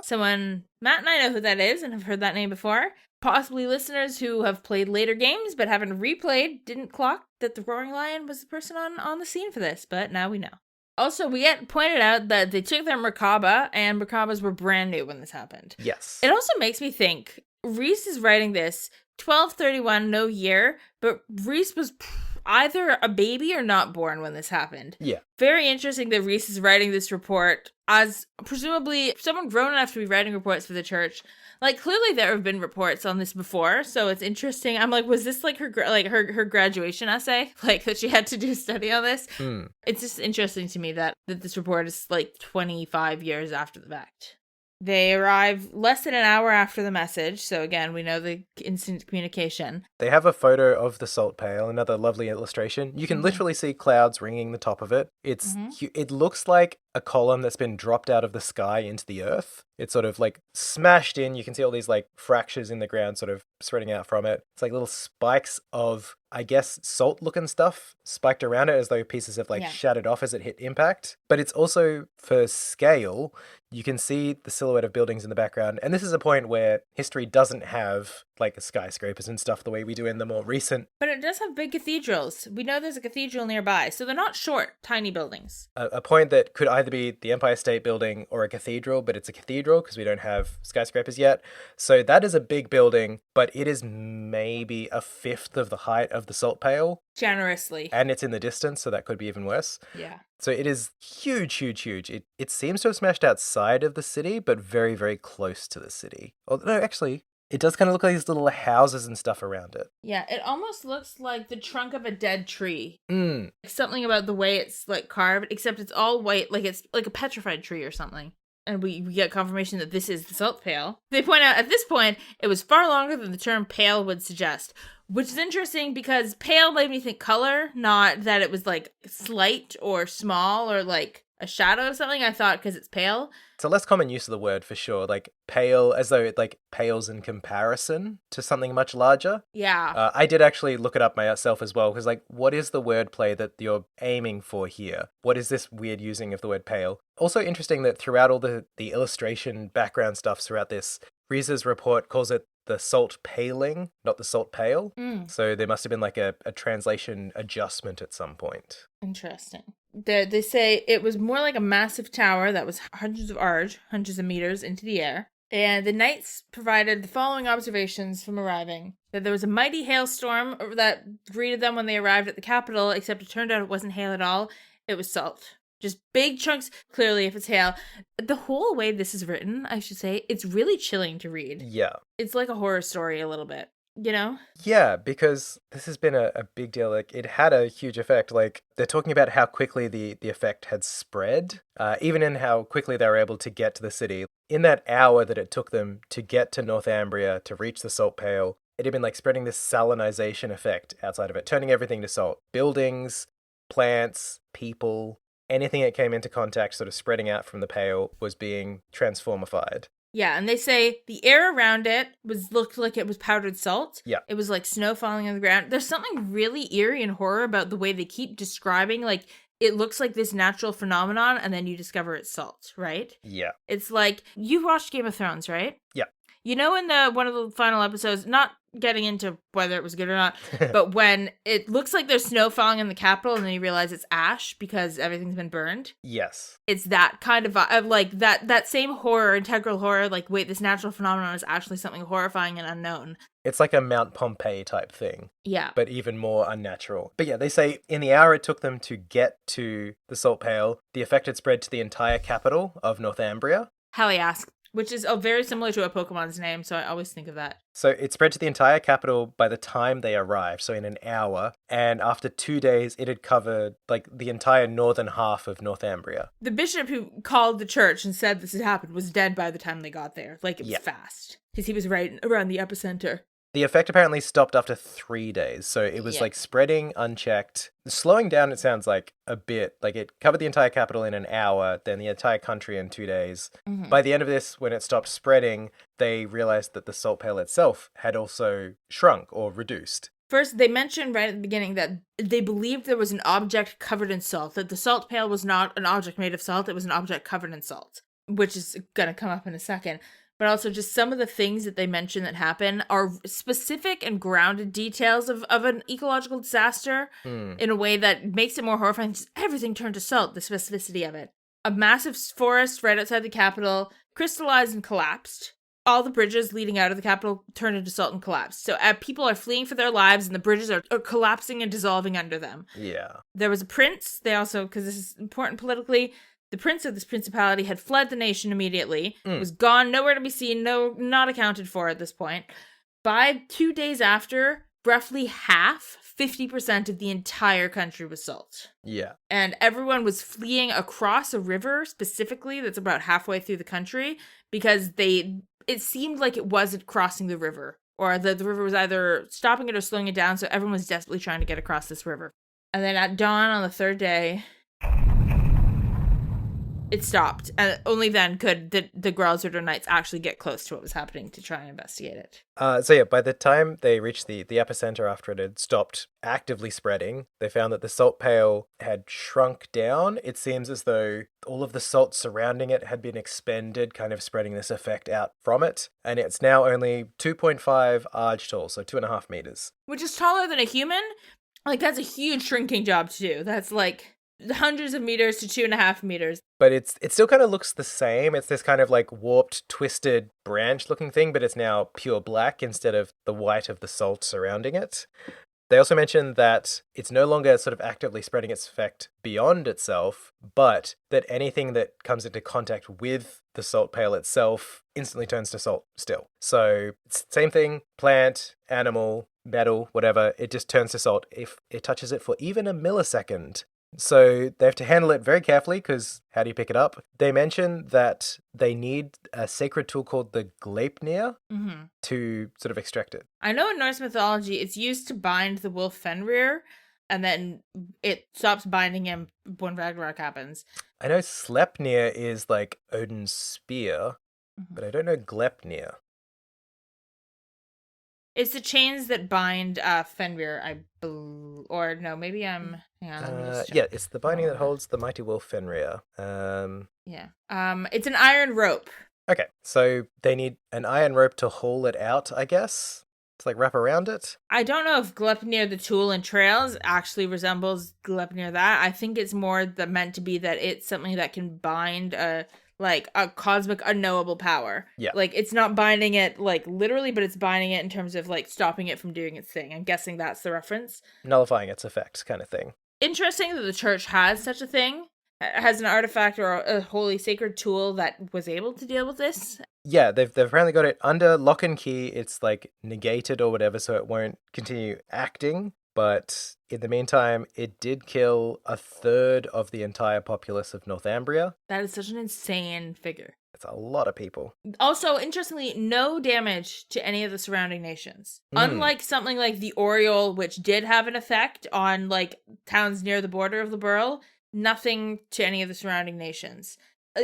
Someone, Matt and I know who that is and have heard that name before. Possibly listeners who have played later games but haven't replayed didn't clock that the Roaring Lion was the person on the scene for this, but now we know. Also, we get pointed out that they took their Merkaba, and Merkabas were brand new when this happened. Yes. It also makes me think, Riessie is writing this 1231, no year, but Riessie was either a baby or not born when this happened. Yeah. Very interesting that Riessie is writing this report as presumably someone grown enough to be writing reports for the church. Like, clearly there have been reports on this before, so it's interesting. I'm like, was this like her graduation essay? Like, that she had to do a study on this? It's just interesting to me that this report is like 25 years after the fact. They arrive less than an hour after the message, so again, we know the instant communication. They have a photo of the salt pail, another lovely illustration. You can literally see clouds ringing the top of it. It looks like a column that's been dropped out of the sky into the earth. It's sort of like smashed in. You can see all these like fractures in the ground sort of spreading out from it. It's like little spikes of, I guess, salt looking stuff spiked around it as though pieces have shattered off as it hit impact. But it's also, for scale, you can see the silhouette of buildings in the background. And this is a point where history doesn't have like skyscrapers and stuff the way we do in the more recent. But it does have big cathedrals. We know there's a cathedral nearby, so they're not short, tiny buildings. A point that could either be the Empire State Building or a cathedral, but it's a cathedral because we don't have skyscrapers yet. So that is a big building, but it is maybe a fifth of the height of the salt pail. Generously. And it's in the distance, so that could be even worse. Yeah. So it is huge, huge, huge. It seems to have smashed outside of the city, but very, very close to the city. No, actually, it does kind of look like these little houses and stuff around it. Yeah, it almost looks like the trunk of a dead tree. Something about the way it's like carved, except it's all white, like it's like a petrified tree or something. And we get confirmation that this is the salt pail. They point out at this point, it was far longer than the term pail would suggest. Which is interesting because pale made me think color, not that it was like slight or small or like a shadow of something. I thought because it's pale. It's a less common use of the word for sure, like pale, as though it like pales in comparison to something much larger. Yeah. I did actually look it up myself as well, because like, what is the wordplay that you're aiming for here? What is this weird using of the word pale? Also interesting that throughout all the illustration background stuff throughout this, Riesie's report calls it the salt paling, not the salt pale. So there must have been like a translation adjustment at some point. Interesting. They say it was more like a massive tower that was hundreds of meters into the air. And the knights provided the following observations from arriving. That there was a mighty hailstorm that greeted them when they arrived at the capital, except it turned out it wasn't hail at all. It was salt. Just big chunks. Clearly, if it's hail. The whole way this is written, I should say, it's really chilling to read. Yeah. It's like a horror story a little bit, you know? Yeah, because this has been a big deal. Like, it had a huge effect. Like, they're talking about how quickly the effect had spread, even in how quickly they were able to get to the city. In that hour that it took them to get to Northumbria, to reach the salt pale, it had been like spreading this salinization effect outside of it, turning everything to salt. Buildings, plants, people, anything that came into contact sort of spreading out from the pale was being transformified. Yeah, and they say the air around it looked like it was powdered salt. Yeah. It was like snow falling on the ground. There's something really eerie and horror about the way they keep describing, like, it looks like this natural phenomenon, and then you discover it's salt, right? Yeah. It's like, you watched Game of Thrones, right? Yeah. You know, in one of the final episodes, not getting into whether it was good or not, but when it looks like there's snow falling in the capital and then you realize it's ash because everything's been burned. Yes. It's that kind of like that same horror, integral horror, like, wait, this natural phenomenon is actually something horrifying and unknown. It's like a Mount Pompeii type thing. Yeah. But even more unnatural. But yeah, they say in the hour it took them to get to the salt pale, the effect had spread to the entire capital of Northumbria. Heliask, which is very similar to a Pokemon's name, so I always think of that. So it spread to the entire capital by the time they arrived, so in an hour. And after 2 days, it had covered like the entire northern half of Northumbria. The bishop who called the church and said this had happened was dead by the time they got there. Like, it was fast. Because he was right around the epicenter. The effect apparently stopped after 3 days, so it was like spreading unchecked. Slowing down, it sounds like a bit. Like, it covered the entire capital in an hour, then the entire country in 2 days. Mm-hmm. By the end of this, when it stopped spreading, they realized that the salt pale itself had also shrunk or reduced. First, they mentioned right at the beginning that they believed there was an object covered in salt, that the salt pail was not an object made of salt, it was an object covered in salt, which is going to come up in a second. But also just some of the things that they mention that happen are specific and grounded details of an ecological disaster in a way that makes it more horrifying. Just everything turned to salt, the specificity of it. A massive forest right outside the capital crystallized and collapsed. All the bridges leading out of the capital turned into salt and collapsed. So people are fleeing for their lives and the bridges are collapsing and dissolving under them. Yeah. There was a prince. They also, because this is important politically, the prince of this principality had fled the nation immediately, was gone, nowhere to be seen, not accounted for at this point. By 2 days after, roughly half, 50% of the entire country was salt. Yeah. And everyone was fleeing across a river, specifically, that's about halfway through the country, because it seemed like it wasn't crossing the river, or the river was either stopping it or slowing it down, so everyone was desperately trying to get across this river. And then at dawn on the third day, it stopped, and only then could the Grancel Knights actually get close to what was happening to try and investigate it. So yeah, by the time they reached the epicenter after it had stopped actively spreading, they found that the salt pail had shrunk down. It seems as though all of the salt surrounding it had been expended, kind of spreading this effect out from it. And it's now only 2.5 arge tall, so 2.5 meters. Which is taller than a human. Like, that's a huge shrinking job to do. That's like hundreds of meters to 2.5 meters. But it still kind of looks the same. It's this kind of like warped, twisted, branch looking thing, but it's now pure black instead of the white of the salt surrounding it. They also mentioned that it's no longer sort of actively spreading its effect beyond itself, but that anything that comes into contact with the salt pail itself instantly turns to salt still. So it's the same thing, plant, animal, metal, whatever, it just turns to salt if it touches it for even a millisecond. So they have to handle it very carefully because how do you pick it up? They mention that they need a sacred tool called the Gleipnir to sort of extract it. I know in Norse mythology it's used to bind the wolf Fenrir, and then it stops binding him when Ragnarok happens. I know Sleipnir is like Odin's spear, but I don't know Gleipnir. It's the chains that bind Fenrir, I believe. Or no, maybe I'm... Hang on, let me just check. Yeah, it's the binding that holds the mighty wolf Fenrir. Yeah. It's an iron rope. Okay, so they need an iron rope to haul it out, I guess? To like wrap around it? I don't know if Gleipnir the tool in Trails actually resembles Gleipnir that. I think it's more meant to be that it's something that can bind a cosmic unknowable power. Yeah. Like, it's not binding it, like, literally, but it's binding it in terms of, like, stopping it from doing its thing. I'm guessing that's the reference. Nullifying its effects kind of thing. Interesting that the church has such a thing. Has an artifact or a holy sacred tool that was able to deal with this. Yeah, they've apparently got it under lock and key. It's, like, negated or whatever, so it won't continue acting. But in the meantime, it did kill a third of the entire populace of Northumbria. That is such an insane figure. It's a lot of people. Also, interestingly, no damage to any of the surrounding nations. Unlike something like the Oriole, which did have an effect on, like, towns near the border of the Burl, nothing to any of the surrounding nations.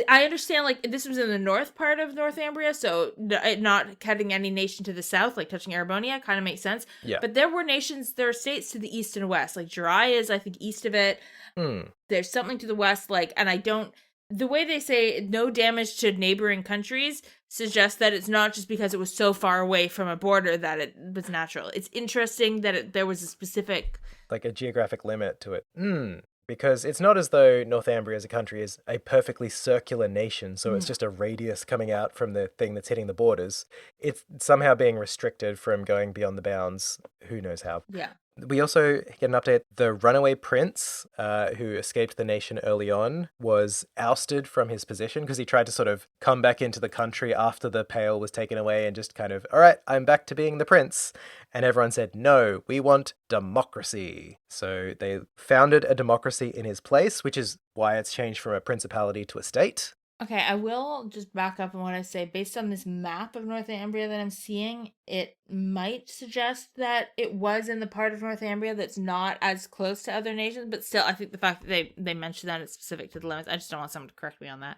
I understand, like, this was in the north part of Northumbria, so not cutting any nation to the south, like touching Erebonia, kind of makes sense. Yeah. But there are states to the east and west. Like, Jirai is, I think, east of it. There's something to the west, like, and the way they say no damage to neighboring countries suggests that it's not just because it was so far away from a border that it was natural. It's interesting that there was a specific... like a geographic limit to it. Because it's not as though Northumbria as a country is a perfectly circular nation, so it's just a radius coming out from the thing that's hitting the borders. It's somehow being restricted from going beyond the bounds. Who knows how? Yeah. We also get an update. The runaway prince, who escaped the nation early on, was ousted from his position because he tried to sort of come back into the country after the Pale was taken away and just kind of, all right, I'm back to being the prince. And everyone said, no, we want democracy. So they founded a democracy in his place, which is why it's changed from a principality to a state. Okay, I will just back up on what I say. Based on this map of Northumbria that I'm seeing, it might suggest that it was in the part of Northumbria that's not as close to other nations, but still, I think the fact that they mentioned that it's specific to the limits, I just don't want someone to correct me on that.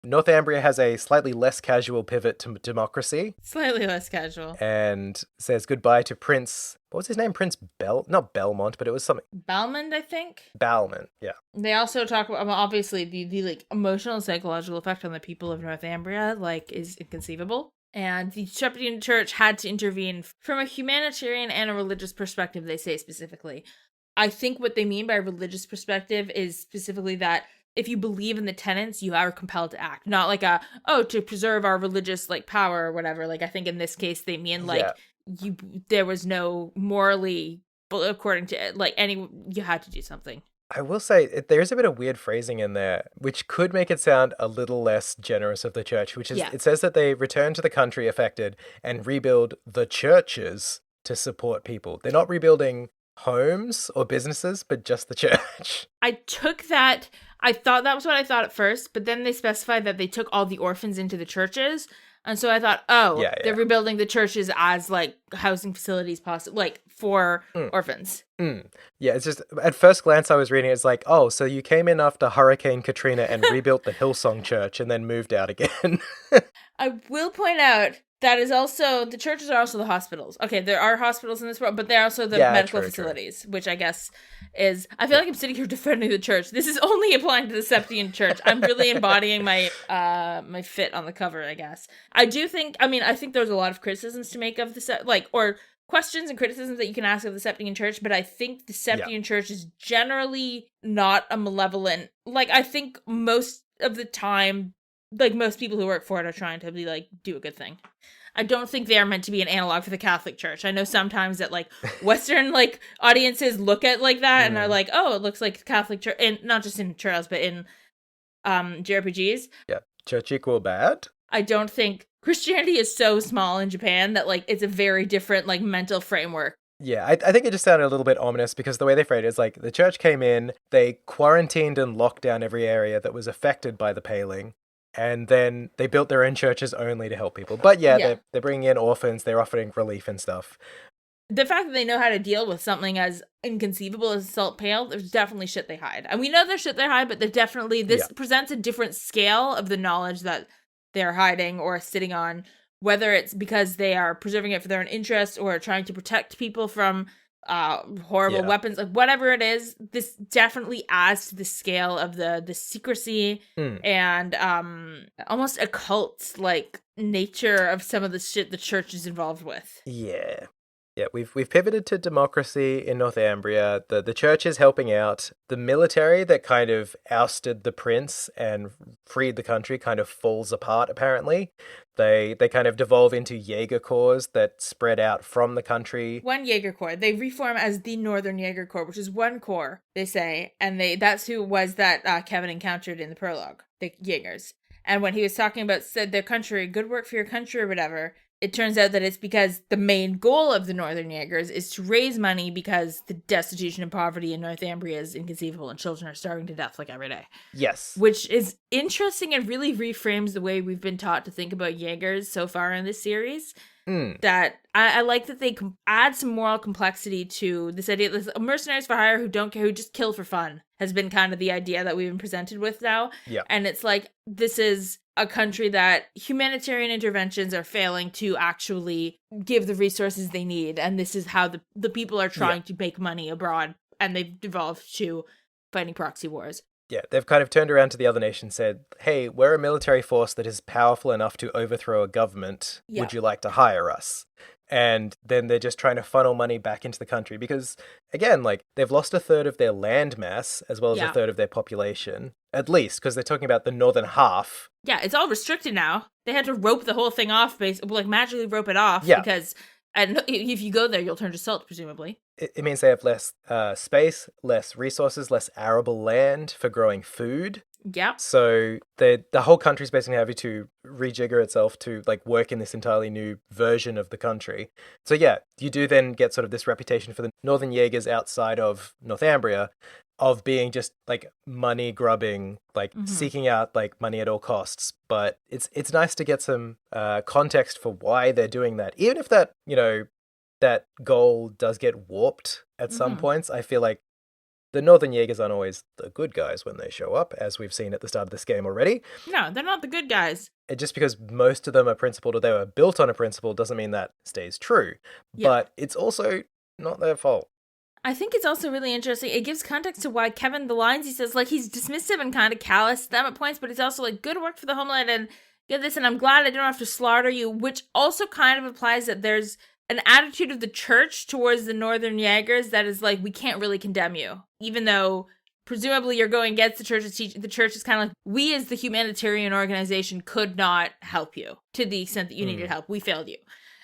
Northumbria has a slightly less casual pivot to democracy. Slightly less casual. And says goodbye to Prince... What was his name? Prince Not Belmont, but it was something... Balmond, I think? Balmond, yeah. They also talk about, obviously, the like, emotional and psychological effect on the people of Northumbria, like, is inconceivable. And the Shepherding Church had to intervene from a humanitarian and a religious perspective, they say specifically. I think what they mean by religious perspective is specifically that if you believe in the tenets, you are compelled to act. Not like to preserve our religious, like, power or whatever. Like, I think in this case, they mean, like, there was no morally, according to, like, you had to do something. I will say, there's a bit of weird phrasing in there, which could make it sound a little less generous of the church, which is, It says that they return to the country affected and rebuild the churches to support people. They're not rebuilding homes or businesses, but just the church. I took that... I thought that was what I thought at first, but then they specified that they took all the orphans into the churches. And so I thought, they're rebuilding the churches as, like, housing facilities, like, for orphans. Yeah, it's just, at first glance I was reading, it's like, oh, so you came in after Hurricane Katrina and rebuilt the Hillsong Church and then moved out again. I will point out that is also, the churches are also the hospitals. Okay, there are hospitals in this world, but they're also the medical facilities, which I guess is, I feel like I'm sitting here defending the church. This is only applying to the Septian Church. I'm really embodying my my fit on the cover, I guess. I think there's a lot of criticisms to make of the, or questions and criticisms that you can ask of the Septian Church, but I think the Septian Church is generally not a malevolent, like, I think most of the time, like, most people who work for it are trying to be, like, do a good thing. I don't think they are meant to be an analog for the Catholic Church. I know sometimes that, like, Western, like, audiences look at like that and are like, oh, it looks like Catholic Church, and not just in Trails, but in JRPGs. Yeah, church equal bad? I don't think Christianity is so small in Japan that, like, it's a very different, like, mental framework Yeah, I think it just sounded a little bit ominous because the way they phrased it is like the church came in, they quarantined and locked down every area that was affected by the paling, and then they built their own churches only to help people. But yeah. They're bringing in orphans, they're offering relief and stuff. The fact that they know how to deal with something as inconceivable as salt pale, there's definitely shit they hide. And we know there's shit they hide, but this presents a different scale of the knowledge that they're hiding or sitting on, whether it's because they are preserving it for their own interest or trying to protect people from horrible weapons, like whatever it is. This definitely adds to the scale of the secrecy and almost occult like nature of some of the shit the church is involved with. Yeah, we've pivoted to democracy in Northumbria. The church is helping out. The military that kind of ousted the prince and freed the country kind of falls apart, apparently. They kind of devolve into Jaeger Corps that spread out from the country. One Jaeger Corps. They reform as the Northern Jaeger Corps, which is one corps, they say. And that's who was that Kevin encountered in the prologue, the Jaegers. And when he was talking about said their country, good work for your country or whatever, it turns out that it's because the main goal of the Northern Jaegers is to raise money because the destitution and poverty in Northumbria is inconceivable and children are starving to death like every day. Yes. Which is interesting and really reframes the way we've been taught to think about Jaegers so far in this series. That I like that they add some moral complexity to this idea. Mercenaries for hire who don't care, who just kill for fun, has been kind of the idea that we've been presented with now. Yeah. And it's like, this is a country that humanitarian interventions are failing to actually give the resources they need. And this is how the people are trying to make money abroad. And they've devolved to fighting proxy wars. Yeah, they've kind of turned around to the other nation and said, hey, we're a military force that is powerful enough to overthrow a government. Yeah. Would you like to hire us? And then they're just trying to funnel money back into the country because, again, like, they've lost a third of their land mass as well as a third of their population. At least, because they're talking about the northern half. Yeah, it's all restricted now. They had to rope the whole thing off, like magically rope it off because and if you go there, you'll turn to salt, presumably. It means they have less space, less resources, less arable land for growing food. Yeah. So the whole country's basically having to rejigger itself to like work in this entirely new version of the country. So yeah, you do then get sort of this reputation for the Northern Jaegers outside of Northumbria of being just like money grubbing, like seeking out like money at all costs. But it's nice to get some context for why they're doing that. Even if that, that goal does get warped at some points, I feel like the Northern Jaegers aren't always the good guys when they show up, as we've seen at the start of this game already. No, they're not the good guys. And just because most of them are principled or they were built on a principle doesn't mean that stays true. Yeah. But it's also not their fault. I think it's also really interesting. It gives context to why Kevin, the lines he says, like, he's dismissive and kind of callous to them at points, but he's also like, good work for the homeland and get this, and I'm glad I don't have to slaughter you, which also kind of implies that there's an attitude of the church towards the Northern Jaegers that is like, we can't really condemn you. Even though presumably you're going against the church's teaching, the church is kind of like, we as the humanitarian organization could not help you to the extent that you needed help. We failed you.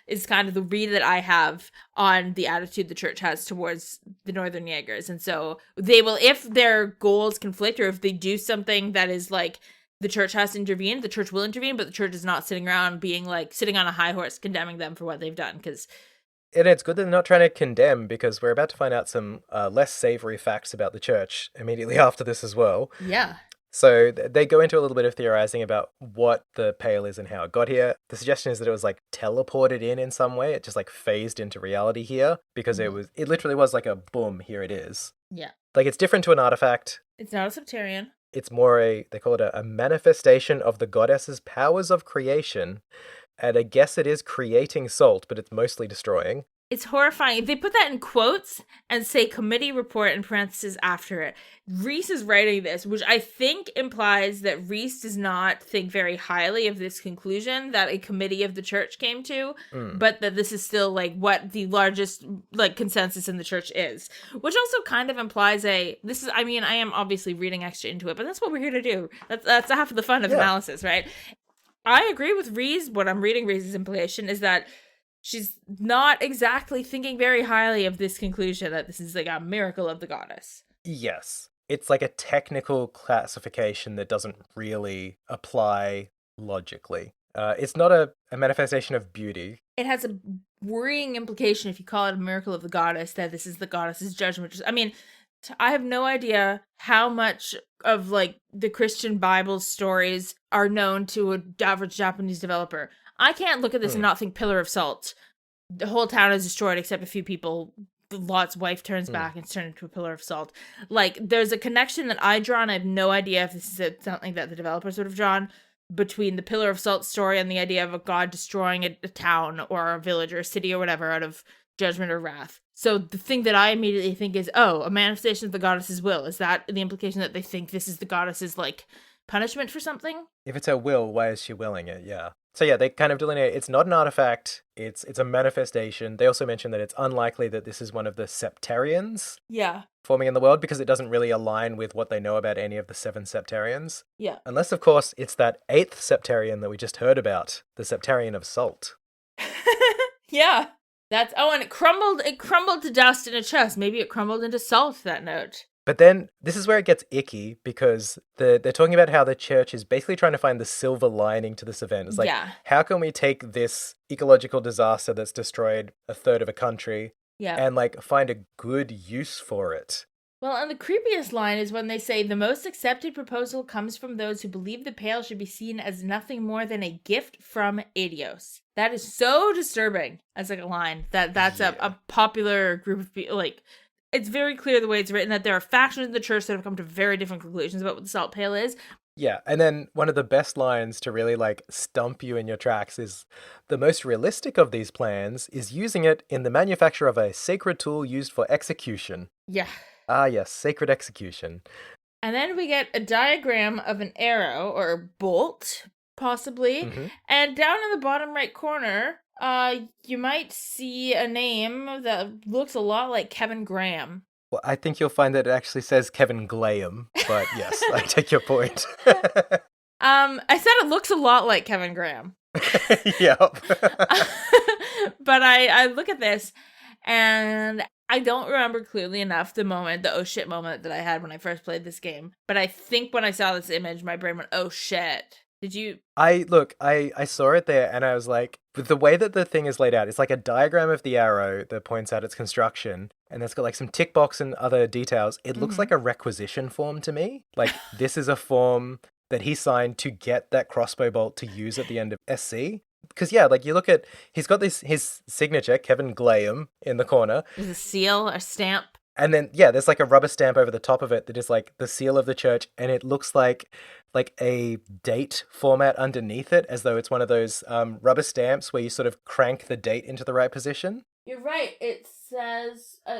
Is kind of the read that I have on the attitude the church has towards the Northern Jaegers. And so they will, if their goals conflict or if they do something that is like, the church has to intervene, the church will intervene, but the church is not sitting around being like, sitting on a high horse condemning them for what they've done. And it's good that they're not trying to condemn, because we're about to find out some less savory facts about the church immediately after this as well. Yeah. So they go into a little bit of theorizing about what the Pale is and how it got here. The suggestion is that it was like teleported in some way. It just like phased into reality here because it literally was like a boom, here it is. Yeah. Like it's different to an artifact. It's not a Septarian. It's more they call it a manifestation of the goddess's powers of creation. And I guess it is creating salt, but it's mostly destroying. It's horrifying. They put that in quotes and say committee report in parentheses after it. Reese is writing this, which I think implies that Reese does not think very highly of this conclusion that a committee of the church came to, but that this is still like what the largest like consensus in the church is, which also kind of implies I am obviously reading extra into it, but that's what we're here to do. That's half of the fun of analysis, right? I agree with Reese. What I'm reading Reese's implication is that she's not exactly thinking very highly of this conclusion that this is like a miracle of the goddess. Yes. It's like a technical classification that doesn't really apply logically. It's not a manifestation of beauty. It has a worrying implication if you call it a miracle of the goddess, that this is the goddess's judgment. I mean, I have no idea how much of like the Christian Bible stories are known to an average Japanese developer. I can't look at this and not think Pillar of Salt. The whole town is destroyed except a few people. Lot's wife turns back and it's turned into a pillar of salt. Like, there's a connection that I draw, and I have no idea if this is something that the developers would have drawn, between the pillar of salt story and the idea of a god destroying a town or a village or a city or whatever out of judgment or wrath. So the thing that I immediately think is, oh, a manifestation of the goddess's will. Is that the implication that they think this is the goddess's, like, punishment for something? If it's her will, why is she willing it? Yeah. So yeah, they kind of delineate it's not an artifact, it's a manifestation. They also mention that it's unlikely that this is one of the septarians forming in the world, because it doesn't really align with what they know about any of the 7 septarians. Yeah. Unless, of course, it's that 8th septarian that we just heard about, the septarian of salt. Yeah. And it crumbled to dust in a chest. Maybe it crumbled into salt, that note. But then, this is where it gets icky, because they're talking about how the church is basically trying to find the silver lining to this event. It's like, how can we take this ecological disaster that's destroyed a third of a country and, like, find a good use for it? Well, and the creepiest line is when they say, the most accepted proposal comes from those who believe the pail should be seen as nothing more than a gift from Adios. That is so disturbing as, like, a line. That's a popular group of people, like... It's very clear the way it's written that there are factions in the church that have come to very different conclusions about what the salt pail is. Yeah, and then one of the best lines to really, like, stump you in your tracks is, the most realistic of these plans is using it in the manufacture of a sacred tool used for execution. Yeah. Ah, yes, sacred execution. And then we get a diagram of an arrow, or a bolt, possibly. Mm-hmm. And down in the bottom right corner... you might see a name that looks a lot like Kevin Graham. Well, I think you'll find that it actually says Kevin Graham, but yes, I take your point. I said it looks a lot like Kevin Graham. Yep. But I look at this, and I don't remember clearly enough the oh shit moment that I had when I first played this game. But I think when I saw this image, my brain went, oh shit. Did you? I saw it there, and I was like, with the way that the thing is laid out, it's like a diagram of the arrow that points out its construction, and it's got like some tick box and other details. It looks like a requisition form to me. Like, this is a form that he signed to get that crossbow bolt to use at the end of SC. Because, yeah, like, you look at, he's got his signature, Kevin Graham, in the corner. There's a seal, a stamp. And then, yeah, there's like a rubber stamp over the top of it that is like the seal of the church, and it looks like a date format underneath it, as though it's one of those rubber stamps where you sort of crank the date into the right position. You're right. It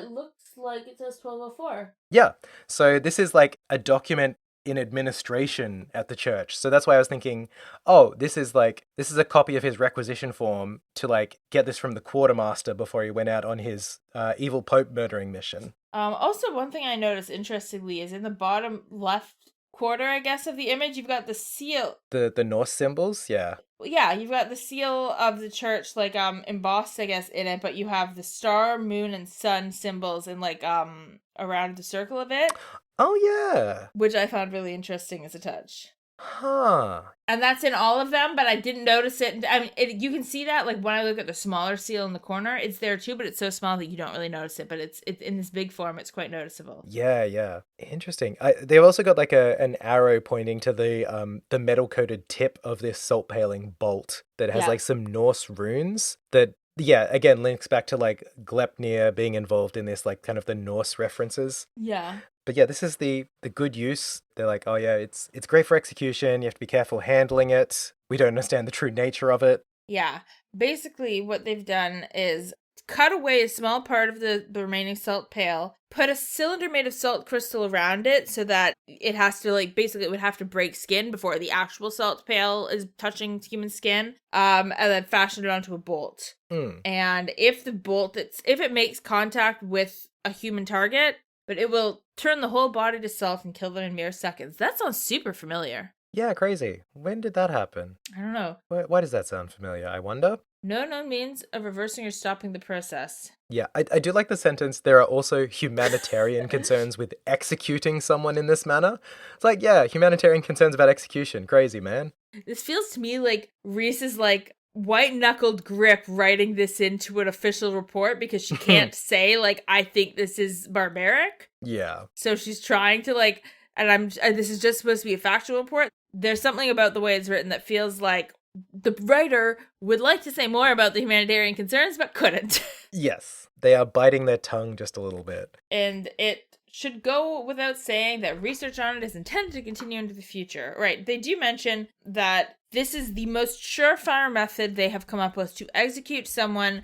looks like it says 1204. Yeah. So this is like a document in administration at the church. So that's why I was thinking, oh, this is a copy of his requisition form to like get this from the quartermaster before he went out on his evil pope murdering mission. Also, one thing I noticed interestingly is in the bottom left quarter, I guess, of the image, you've got the seal. The Norse symbols, yeah. Yeah, you've got the seal of the church, like, embossed, I guess, in it, but you have the star, moon, and sun symbols in, like, around the circle of it. Oh, yeah. Which I found really interesting as a touch. Huh. And that's in all of them, but I didn't notice it. I mean, you can see that, like, when I look at the smaller seal in the corner, it's there too, but it's so small that you don't really notice it. But it's in this big form, it's quite noticeable. Yeah. Interesting. They've also got, like, an arrow pointing to the metal-coated tip of this salt-paling bolt that has, like, some Norse runes that, yeah, again, links back to, like, Gleipnir being involved in this, like, kind of the Norse references. Yeah. But yeah, this is the good use. They're like, oh yeah, it's great for execution. You have to be careful handling it. We don't understand the true nature of it. Yeah. Basically, what they've done is cut away a small part of the remaining salt pail, put a cylinder made of salt crystal around it so that it has to, like, basically it would have to break skin before the actual salt pail is touching human skin, and then fashion it onto a bolt. And if it makes contact with a human target, but it will turn the whole body to salt and kill them in mere seconds. That sounds super familiar. Yeah, crazy. When did that happen? I don't know. Why does that sound familiar, I wonder? No known means of reversing or stopping the process. Yeah, I do like the sentence, there are also humanitarian concerns with executing someone in this manner. It's like, yeah, humanitarian concerns about execution. Crazy, man. This feels to me like Reese's like white-knuckled grip writing this into an official report because she can't say, like, I think this is barbaric. Yeah. So she's trying to, like, and this is just supposed to be a factual report. There's something about the way it's written that feels like the writer would like to say more about the humanitarian concerns, but couldn't. Yes, they are biting their tongue just a little bit. And it should go without saying that research on it is intended to continue into the future. Right, they do mention that this is the most surefire method they have come up with to execute someone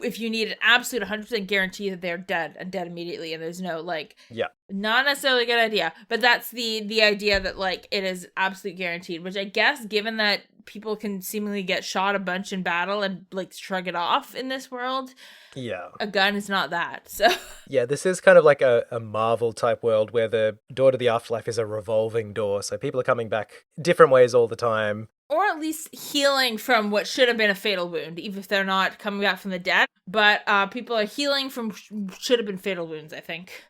if you need an absolute 100% guarantee that they're dead and dead immediately, and there's no, like, not necessarily a good idea, but that's the idea that, like, it is absolute guaranteed, which I guess, given that people can seemingly get shot a bunch in battle and, like, shrug it off in this world, a gun is not that, so. Yeah, this is kind of like a Marvel type world where the door to the afterlife is a revolving door, so people are coming back different ways all the time. Or at least healing from what should have been a fatal wound, even if they're not coming back from the dead. But people are healing from should have been fatal wounds, I think.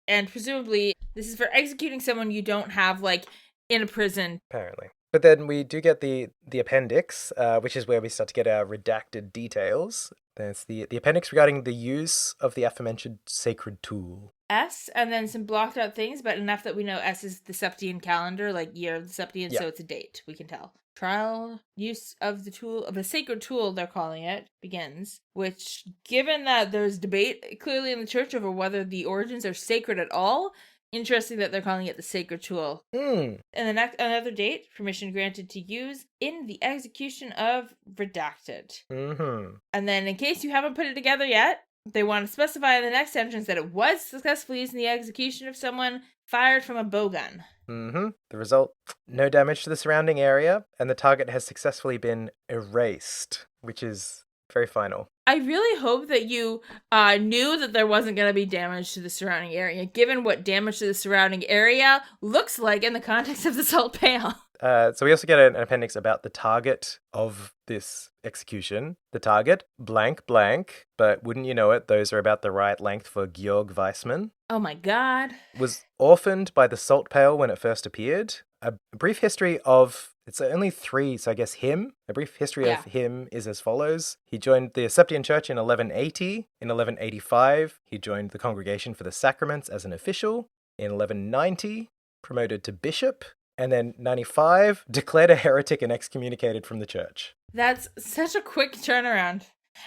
And presumably, this is for executing someone you don't have, like, in a prison. Apparently. But then we do get the appendix, which is where we start to get our redacted details. There's the appendix regarding the use of the aforementioned sacred tool. S, and then some blocked out things, but enough that we know S is the Septian calendar, like year of the Septian, so it's a date, we can tell. Trial use of the tool, of the sacred tool, they're calling it, begins, which, given that there's debate clearly in the church over whether the origins are sacred at all, interesting that they're calling it the sacred tool. And another date, permission granted to use in the execution of redacted. And then, in case you haven't put it together yet, they want to specify in the next sentence that it was successfully used in the execution of someone fired from a bowgun. The result, no damage to the surrounding area, and the target has successfully been erased, which is very final. I really hope that you knew that there wasn't going to be damage to the surrounding area, given what damage to the surrounding area looks like in the context of the Salt Pail. So we also get an appendix about the target of this execution. The target, blank, blank, but wouldn't you know it, those are about the right length for Georg Weissman. Oh my god. Was orphaned by the Salt Pail when it first appeared. A brief history of, it's only 3, so I guess him. A brief history of him is as follows. He joined the Septian Church in 1180. In 1185, he joined the Congregation for the Sacraments as an official. In 1190, promoted to bishop. And then 95, declared a heretic and excommunicated from the church. That's such a quick turnaround.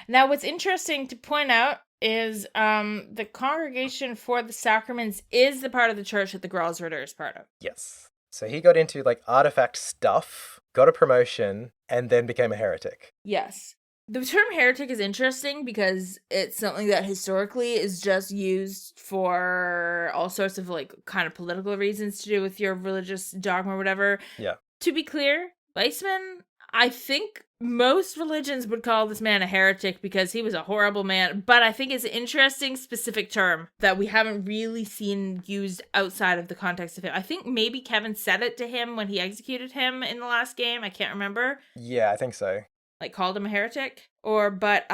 Now, what's interesting to point out is the Congregation for the Sacraments is the part of the church that the Gralsritter is part of. Yes. So he got into, like, artifact stuff, got a promotion, and then became a heretic. Yes. The term heretic is interesting because it's something that historically is just used for all sorts of, like, kind of political reasons to do with your religious dogma or whatever. Yeah. To be clear, Weissman, I think most religions would call this man a heretic because he was a horrible man, but I think it's an interesting specific term that we haven't really seen used outside of the context of him. I think maybe Kevin said it to him when he executed him in the last game. I can't remember. Yeah, I think so. Like, called him a heretic, but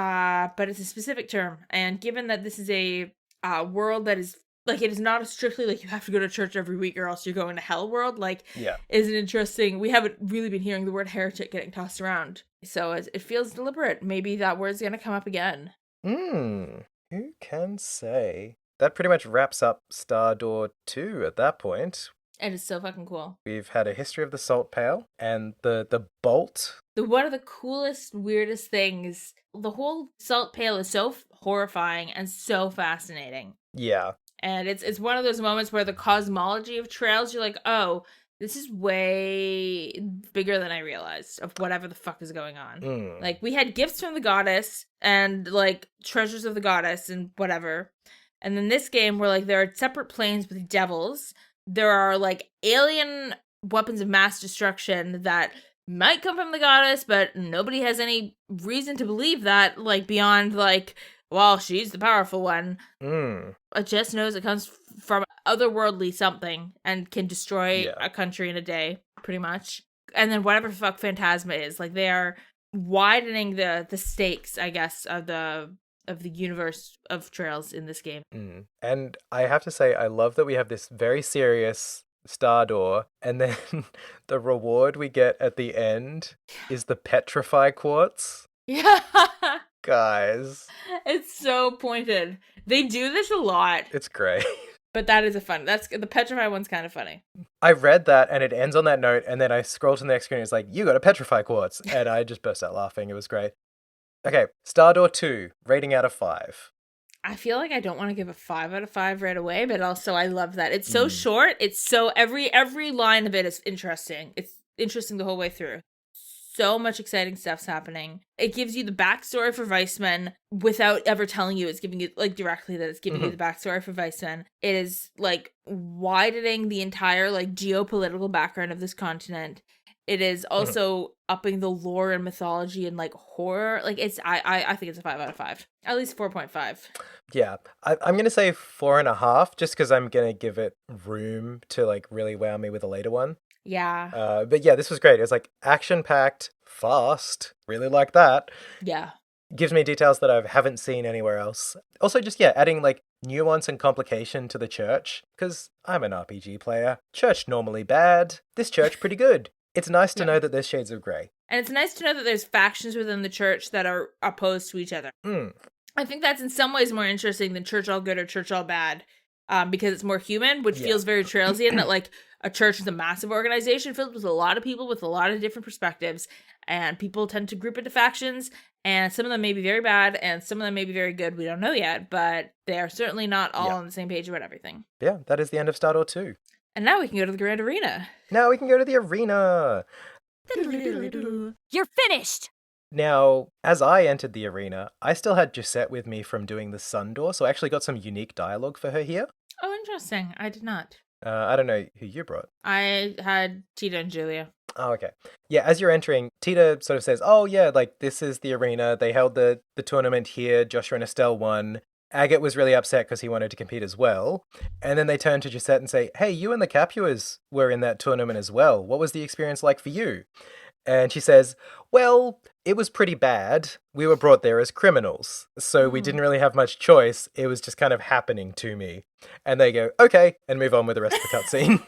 it's a specific term, and given that this is a world that is, like, it is not a strictly, like, you have to go to church every week or else you're going to hell world, like, is an interesting, we haven't really been hearing the word heretic getting tossed around, so it feels deliberate. Maybe that word's gonna come up again. Who can say? That pretty much wraps up Star Door 2 at that point. It is so fucking cool. We've had a history of the Salt Pail and the bolt. One of the coolest, weirdest things, the whole Salt Pail is so horrifying and so fascinating. Yeah. And it's one of those moments where the cosmology of trails, you're like, oh, this is way bigger than I realized of whatever the fuck is going on. Like, we had gifts from the goddess and, like, treasures of the goddess and whatever. And then this game where, like, there are separate planes with devils. There are, like, alien weapons of mass destruction that might come from the goddess, but nobody has any reason to believe that, like, beyond, like, well, she's the powerful one. It just knows it comes from otherworldly something and can destroy a country in a day, pretty much. And then whatever the fuck Phantasma is, like, they are widening the stakes, I guess, of the universe of trails in this game. And I have to say, I love that we have this very serious star door, and then the reward we get at the end is the petrify quartz. Yeah. Guys. It's so pointed. They do this a lot. It's great. But that is the petrify one's kind of funny. I read that and it ends on that note, and then I scroll to the next screen and it's like, you got a petrify quartz. And I just burst out laughing. It was great. Okay, Star Door 2, rating out of 5. I feel like I don't want to give a 5 out of 5 right away, but also I love that. It's so short. It's so every line of it is interesting. It's interesting the whole way through. So much exciting stuff's happening. It gives you the backstory for Weissman without ever telling you. It's giving you, like, directly that it's giving you the backstory for Weissman. It is, like, widening the entire, like, geopolitical background of this continent. It is also upping the lore and mythology and, like, horror. Like, it's, I think it's a 5 out of 5. At least 4.5. Yeah, I'm going to say 4.5, just because I'm going to give it room to, like, really wow me with a later one. Yeah. But yeah, this was great. It was like action-packed, fast. Really like that. Yeah. Gives me details that I haven't seen anywhere else. Also, just, adding like nuance and complication to the church. Because I'm an RPG player. Church normally bad. This church pretty good. It's nice to know that there's shades of grey. And it's nice to know that there's factions within the church that are opposed to each other. I think that's in some ways more interesting than church all good or church all bad. Because it's more human, which feels very Trailsian, that like a church is a massive organization filled with a lot of people with a lot of different perspectives, and people tend to group into factions, and some of them may be very bad, and some of them may be very good. We don't know yet, but they are certainly not all on the same page about everything. Yeah, that is the end of Star Door 2. And now we can go to the Grand Arena. Now we can go to the arena. You're finished! Now, as I entered the arena, I still had Gisette with me from doing the Sun Door, so I actually got some unique dialogue for her here. Oh, interesting. I did not. I don't know who you brought. I had Tita and Julia. Oh, okay. Yeah, as you're entering, Tita sort of says, oh, yeah, like, this is the arena. They held the tournament here. Joshua and Estelle won. Agate was really upset because he wanted to compete as well. And then they turn to Gisette and say, hey, you and the Capuas were in that tournament as well. What was the experience like for you? And she says, well, it was pretty bad. We were brought there as criminals, so we didn't really have much choice. It was just kind of happening to me. And they go, okay, and move on with the rest of the cutscene.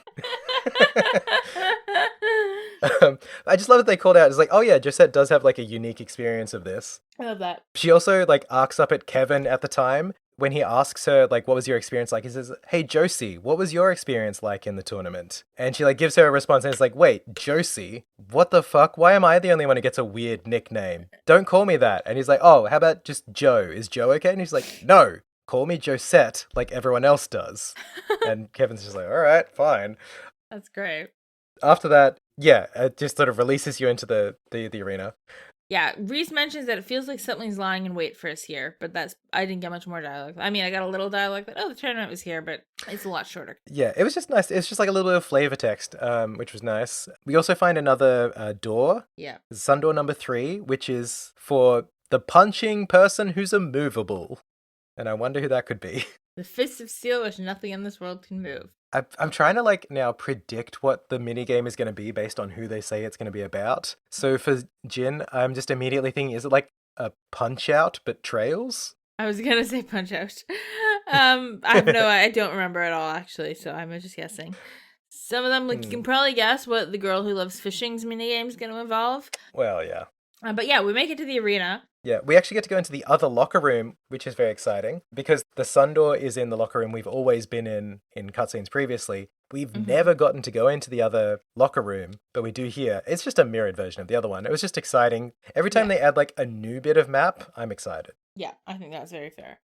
I just love that they called out. It's like, oh yeah, Gisette does have like a unique experience of this. I love that. She also like arcs up at Kevin at the time. When he asks her, like, what was your experience like? He says, hey, Josie, what was your experience like in the tournament? And she, like, gives her a response, and it's like, wait, Josie? What the fuck? Why am I the only one who gets a weird nickname? Don't call me that. And he's like, oh, how about just Joe? Is Joe okay? And he's like, no, call me Josette, like everyone else does. And Kevin's just like, all right, fine. That's great. After that, yeah, it just sort of releases you into the arena. Yeah, Reese mentions that it feels like something's lying in wait for us here, but I didn't get much more dialogue. I mean, I got a little dialogue that, the tournament was here, but it's a lot shorter. Yeah, it was just nice. It's just like a little bit of flavor text, which was nice. We also find another door. Yeah. Sun Door number 3, which is for the punching person who's immovable. And I wonder who that could be. The fist of steel which nothing in this world can move. I'm trying to like now predict what the minigame is going to be based on who they say it's going to be about. So for Jin, I'm just immediately thinking, is it like a Punch Out but Trails? I was going to say Punch Out. I don't remember at all actually, so I'm just guessing. Some of them, like you can probably guess what the girl who loves fishing's minigame is going to involve. Well, yeah. But yeah, we make it to the arena. Yeah, we actually get to go into the other locker room, which is very exciting, because the Sun Door is in the locker room we've always been in cutscenes previously. We've never gotten to go into the other locker room, but we do here. It's just a mirrored version of the other one. It was just exciting. Every time they add like a new bit of map, I'm excited. Yeah, I think that's very fair.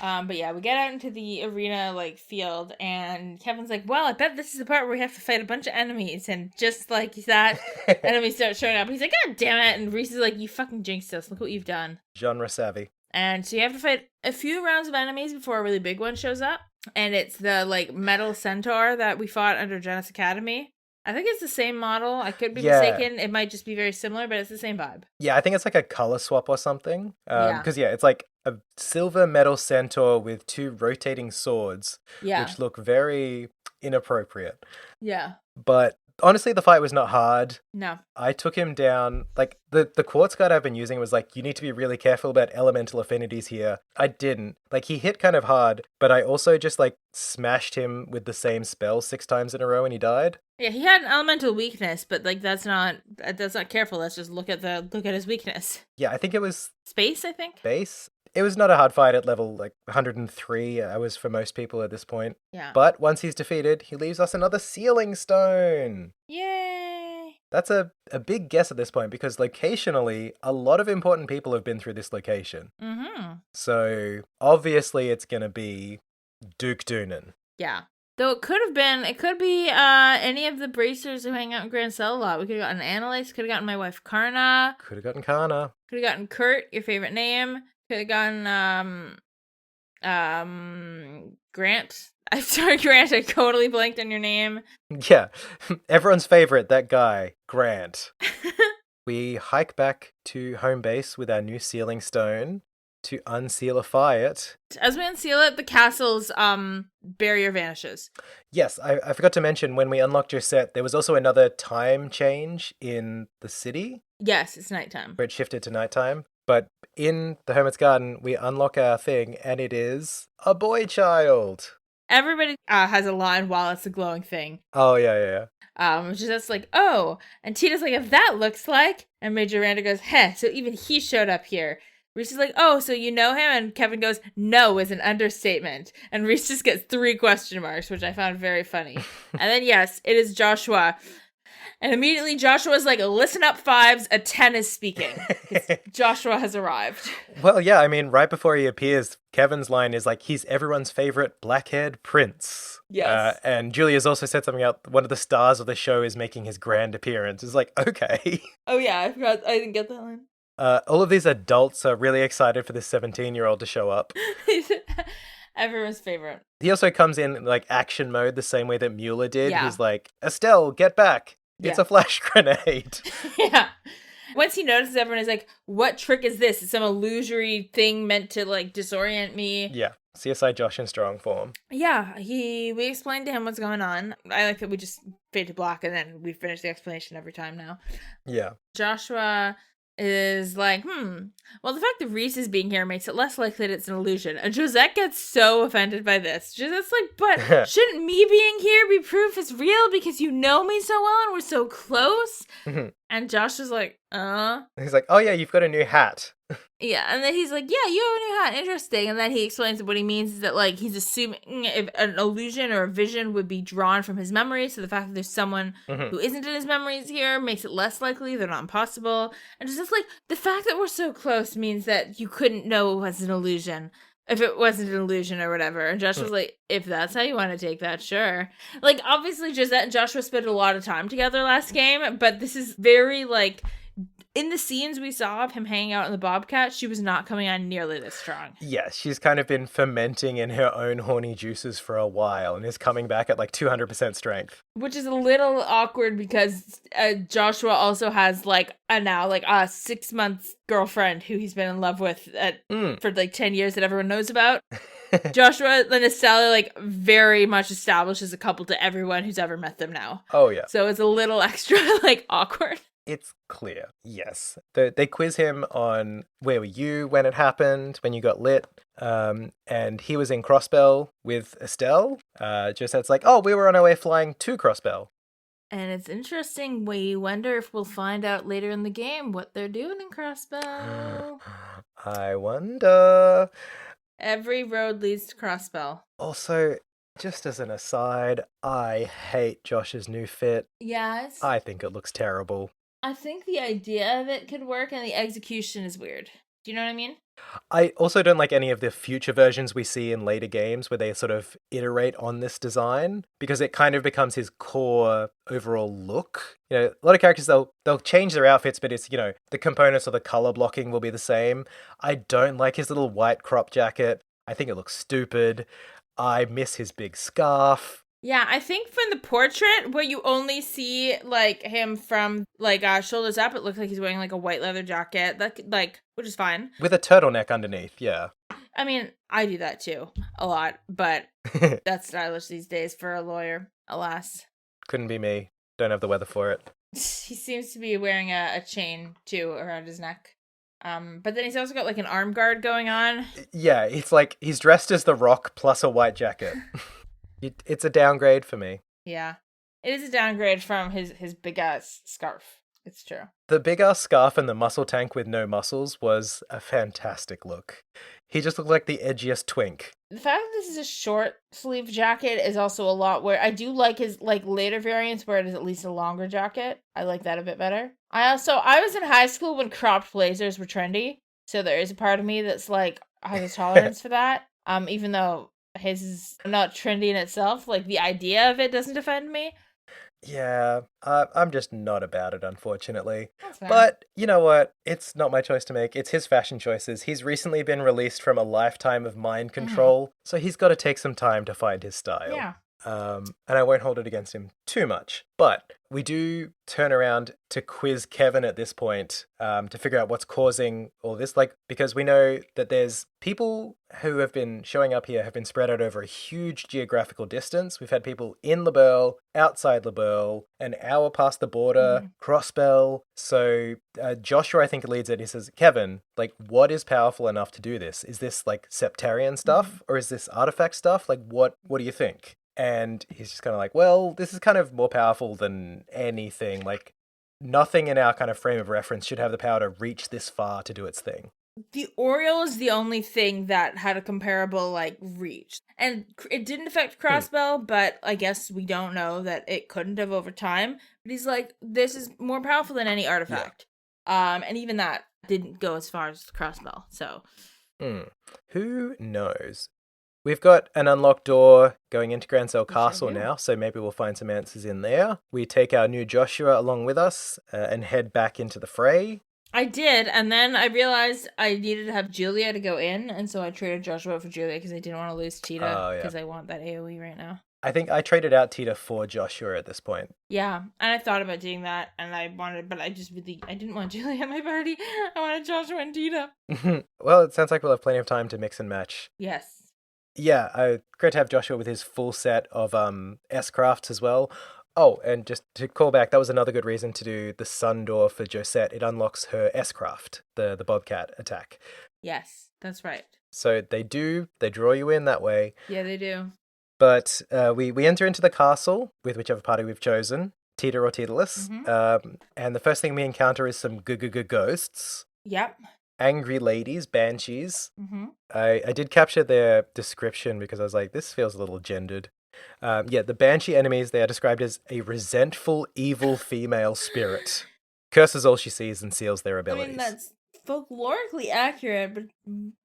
But yeah, we get out into the arena like field, and Kevin's like, well, I bet this is the part where we have to fight a bunch of enemies. And just like that, enemies start showing up. He's like, God damn it. And Reese is like, you fucking jinxed us. Look what you've done. Genre savvy. And so you have to fight a few rounds of enemies before a really big one shows up. And it's the like metal centaur that we fought under Genesis Academy. I think it's the same model. I could be mistaken. It might just be very similar, but it's the same vibe. Yeah, I think it's like a color swap or something. Because it's like a silver metal centaur with 2 rotating swords, which look very inappropriate. Yeah. But Honestly, the fight was not hard. No. I took him down. Like, the quartz guard I've been using was like, you need to be really careful about elemental affinities here. I didn't. Like, he hit kind of hard, but I also just, like, smashed him with the same spell 6 times in a row and he died. Yeah, he had an elemental weakness, but, like, that's not careful. Let's just look at his weakness. Yeah, I think it was... Space, I think? Base? It was not a hard fight at level, like, 103, I was for most people at this point. Yeah. But once he's defeated, he leaves us another sealing stone. Yay! That's a big guess at this point, because locationally, a lot of important people have been through this location. Mm-hmm. So, obviously, it's going to be Duke Doonan. Yeah. Though it could be any of the bracers who hang out in Grancel a lot. We could have gotten Annalise, could have gotten my wife Karna. Could have gotten Karna. Could have gotten Kurt, your favorite name. Could have gotten Grant. I'm sorry, Grant, I totally blanked on your name. Yeah, everyone's favorite, that guy, Grant. We hike back to home base with our new sealing stone to unsealify it. As we unseal it, the castle's barrier vanishes. Yes, I forgot to mention, when we unlocked your set, there was also another time change in the city. Yes, it's nighttime. Where it shifted to nighttime. But in the Hermit's Garden, we unlock our thing, and it is a boy child. Everybody has a line while it's a glowing thing. Oh, yeah. Which is just like, oh. And Tina's like, if that looks like. And Major Randa goes, heh, so even he showed up here. Reese is like, oh, so you know him? And Kevin goes, no, is an understatement. And Reese just gets 3 question marks, which I found very funny. And then, yes, it is Joshua. And immediately Joshua's like, listen up, Fives, a 10 is speaking. Joshua has arrived. Well, yeah, I mean, right before he appears, Kevin's line is like, he's everyone's favorite black-haired prince. Yes. And Julia's also said something out, one of the stars of the show is making his grand appearance. It's like, okay. Oh, yeah, I forgot. I didn't get that line. All of these adults are really excited for this 17-year-old to show up. Everyone's favorite. He also comes in, like, action mode the same way that Mueller did. Yeah. He's like, Estelle, get back. It's a flash grenade. Yeah. Once he notices everyone is like, what trick is this? It's some illusory thing meant to, like, disorient me. Yeah. CSI Josh in strong form. Yeah. We explained to him what's going on. I like that we just fade to black and then we finish the explanation every time now. Yeah. Joshua is like, well, the fact that Reese is being here makes it less likely that it's an illusion. And Josette gets so offended by this. Josette's like, but shouldn't me being here be proof it's real because you know me so well and we're so close? And Josh is like, He's like, oh yeah, you've got a new hat. Yeah, and then he's like, yeah, you have a new hat, interesting. And then he explains that what he means is that, like, he's assuming if an illusion or a vision would be drawn from his memories, so the fact that there's someone who isn't in his memories here makes it less likely, they're not impossible. And it's just like, the fact that we're so close means that you couldn't know it was an illusion if it wasn't an illusion or whatever. And Josh was like, if that's how you want to take that, sure. Like, obviously, Josette and Joshua spent a lot of time together last game, but this is very, like, in the scenes we saw of him hanging out in the Bobcat, she was not coming on nearly this strong. Yes, she's kind of been fermenting in her own horny juices for a while and is coming back at like 200% strength. Which is a little awkward because Joshua also has like a 6-month girlfriend who he's been in love with for like 10 years that everyone knows about. Joshua and Estelle like very much established as a couple to everyone who's ever met them now. Oh yeah. So it's a little extra like awkward. It's clear, yes. They quiz him on where were you when it happened, when you got lit, and he was in Crossbell with Estelle. Josette's like, oh, we were on our way flying to Crossbell. And it's interesting, we wonder if we'll find out later in the game what they're doing in Crossbell. I wonder. Every road leads to Crossbell. Also, just as an aside, I hate Josh's new fit. Yes. I think it looks terrible. I think the idea of it could work and the execution is weird. Do you know what I mean? I also don't like any of the future versions we see in later games where they sort of iterate on this design because it kind of becomes his core overall look. You know, a lot of characters, they'll change their outfits, but it's, you know, the components or the color blocking will be the same. I don't like his little white crop jacket. I think it looks stupid. I miss his big scarf. Yeah, I think from the portrait where you only see like him from like shoulders up, it looks like he's wearing like a white leather jacket, which is fine. With a turtleneck underneath, yeah. I mean, I do that too, a lot, but that's stylish these days for a lawyer, alas. Couldn't be me. Don't have the weather for it. He seems to be wearing a chain, too, around his neck. But then he's also got, like, an arm guard going on. Yeah, it's like he's dressed as the Rock plus a white jacket. It's a downgrade for me. Yeah. It is a downgrade from his big-ass scarf. It's true. The big-ass scarf and the muscle tank with no muscles was a fantastic look. He just looked like the edgiest twink. The fact that this is a short sleeve jacket is also a lot where I do like his like later variants where it is at least a longer jacket. I like that a bit better. I was in high school when cropped blazers were trendy, so there is a part of me that's like has a tolerance for that. Even though his is not trendy in itself, like the idea of it doesn't offend me. Yeah, I'm just not about it, unfortunately. That's fair. But you know what? It's not my choice to make. It's his fashion choices. He's recently been released from a lifetime of mind control, so he's got to take some time to find his style. Yeah. And I won't hold it against him too much. But we do turn around to quiz Kevin at this point to figure out what's causing all this. Like, because we know that there's people who have been showing up here have been spread out over a huge geographical distance. We've had people in Liberl, outside Liberl, an hour past the border, Crossbell. So Joshua, I think, leads it. He says, Kevin, like, what is powerful enough to do this? Is this like Septarian stuff or is this artifact stuff? Like, what do you think? And he's just kind of like, well, this is kind of more powerful than anything. Like, nothing in our kind of frame of reference should have the power to reach this far to do its thing. The Oriole is the only thing that had a comparable, like, reach. And it didn't affect Crossbell, but I guess we don't know that it couldn't have over time. But he's like, this is more powerful than any artifact. Yeah. And even that didn't go as far as Crossbell, so. Who knows? We've got an unlocked door going into Grancel Castle now, so maybe we'll find some answers in there. We take our new Joshua along with us and head back into the fray. I did, and then I realized I needed to have Julia to go in, and so I traded Joshua for Julia because I didn't want to lose Tita because I want that AoE right now. I think I traded out Tita for Joshua at this point. Yeah, and I thought about doing that, and I didn't want Julia in my party. I wanted Joshua and Tita. Well, it sounds like we'll have plenty of time to mix and match. Yes. Yeah, great to have Joshua with his full set of S-crafts as well. Oh, and just to call back, that was another good reason to do the sun door for Josette. It unlocks her S-craft, the Bobcat attack. Yes, that's right. So they draw you in that way. Yeah, they do. But we enter into the castle with whichever party we've chosen, Tita or Titalus. And the first thing we encounter is some ghosts. Yep. Angry ladies, banshees. I did capture their description because I was like, this feels a little gendered. The banshee enemies, they are described as a resentful, evil female spirit. Curses all she sees and seals their abilities. I mean, that's folklorically accurate,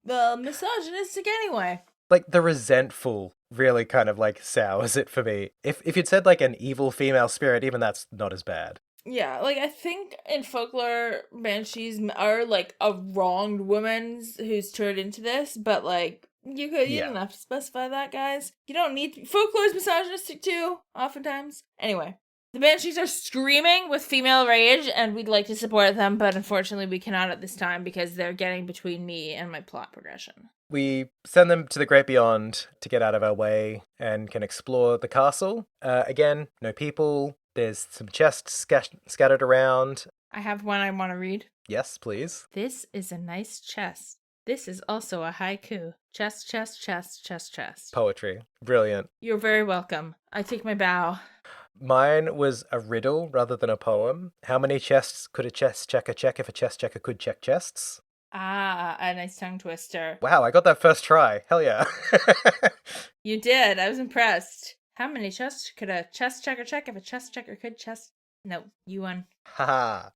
but misogynistic anyway. Like, the resentful really kind of, like, sours it for me. If you'd said, like, an evil female spirit, even that's not as bad. Yeah, like, I think in folklore, banshees are, like, a wronged woman who's turned into this, but, like, you don't have to specify that, guys. You don't need folklore is misogynistic, too, oftentimes. Anyway, the banshees are screaming with female rage, and we'd like to support them, but unfortunately we cannot at this time because they're getting between me and my plot progression. We send them to the Great Beyond to get out of our way and can explore the castle. Again, no people. There's some chests scattered around. I have one I want to read. Yes, please. This is a nice chest. This is also a haiku. Chest, chest, chest, chest, chest. Poetry. Brilliant. You're very welcome. I take my bow. Mine was a riddle rather than a poem. How many chests could a chest checker check if a chest checker could check chests? Ah, a nice tongue twister. Wow, I got that first try. Hell yeah. You did. I was impressed. How many chests could a chest checker check if a chest checker could chest? No, you won. Haha.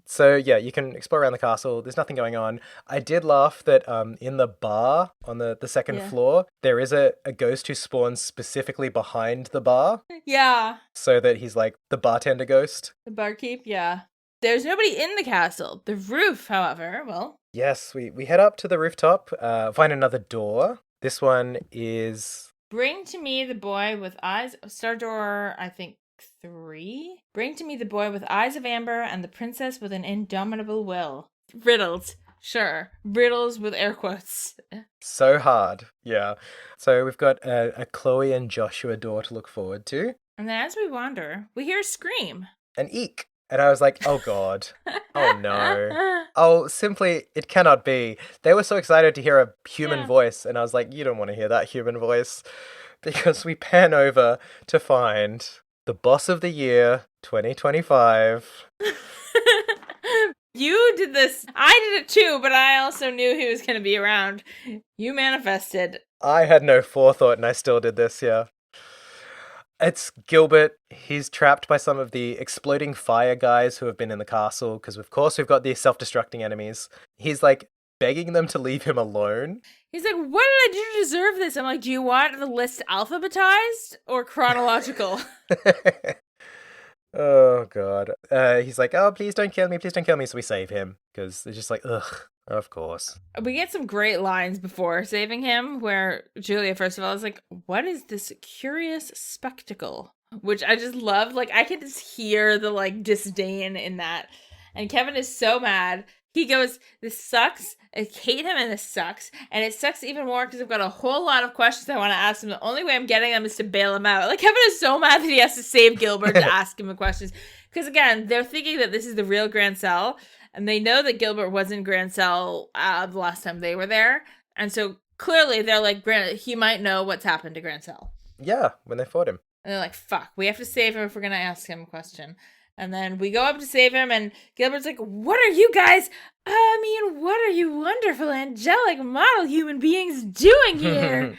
So yeah, you can explore around the castle. There's nothing going on. I did laugh that in the bar on the second floor, there is a ghost who spawns specifically behind the bar. Yeah. So that he's like the bartender ghost. The barkeep, yeah. There's nobody in the castle. The roof, however, well. Yes, we head up to the rooftop, find another door. This one is... Bring to me the boy with eyes... Star door, I think, 3? Bring to me the boy with eyes of amber and the princess with an indomitable will. Riddles. Sure. Riddles with air quotes. So hard. Yeah. So we've got a Chloe and Joshua door to look forward to. And then as we wander, we hear a scream. An eek. And I was like, oh God. Oh no. Oh, simply, it cannot be. They were so excited to hear a human voice. And I was like, you don't want to hear that human voice. Because we pan over to find the boss of the year, 2025. You did this. I did it too, but I also knew he was going to be around. You manifested. I had no forethought and I still did this, yeah. It's Gilbert. He's trapped by some of the exploding fire guys who have been in the castle, because of course we've got these self-destructing enemies. He's like begging them to leave him alone. He's like, what did I do to deserve this? I'm like, do you want the list alphabetized or chronological? Oh God. He's like, oh, please don't kill me, please don't kill me. So we save him, because they're just like, ugh, of course. We get some great lines before saving him, where Julia, first of all, is like, what is this curious spectacle? Which I just love. Like, I can just hear the, like, disdain in that. And Kevin is so mad. He goes, this sucks. I hate him and this sucks. And it sucks even more because I've got a whole lot of questions I want to ask him. The only way I'm getting them is to bail him out. Like, Kevin is so mad that he has to save Gilbert to ask him the questions. Because, again, they're thinking that this is the real Grancel. And they know that Gilbert was in Grancel the last time they were there. And so, clearly, they're like, he might know what's happened to Grancel. Yeah, when they fought him. And they're like, fuck, we have to save him if we're going to ask him a question. And then we go up to save him, and Gilbert's like, what are you guys, what are you wonderful, angelic model human beings doing here?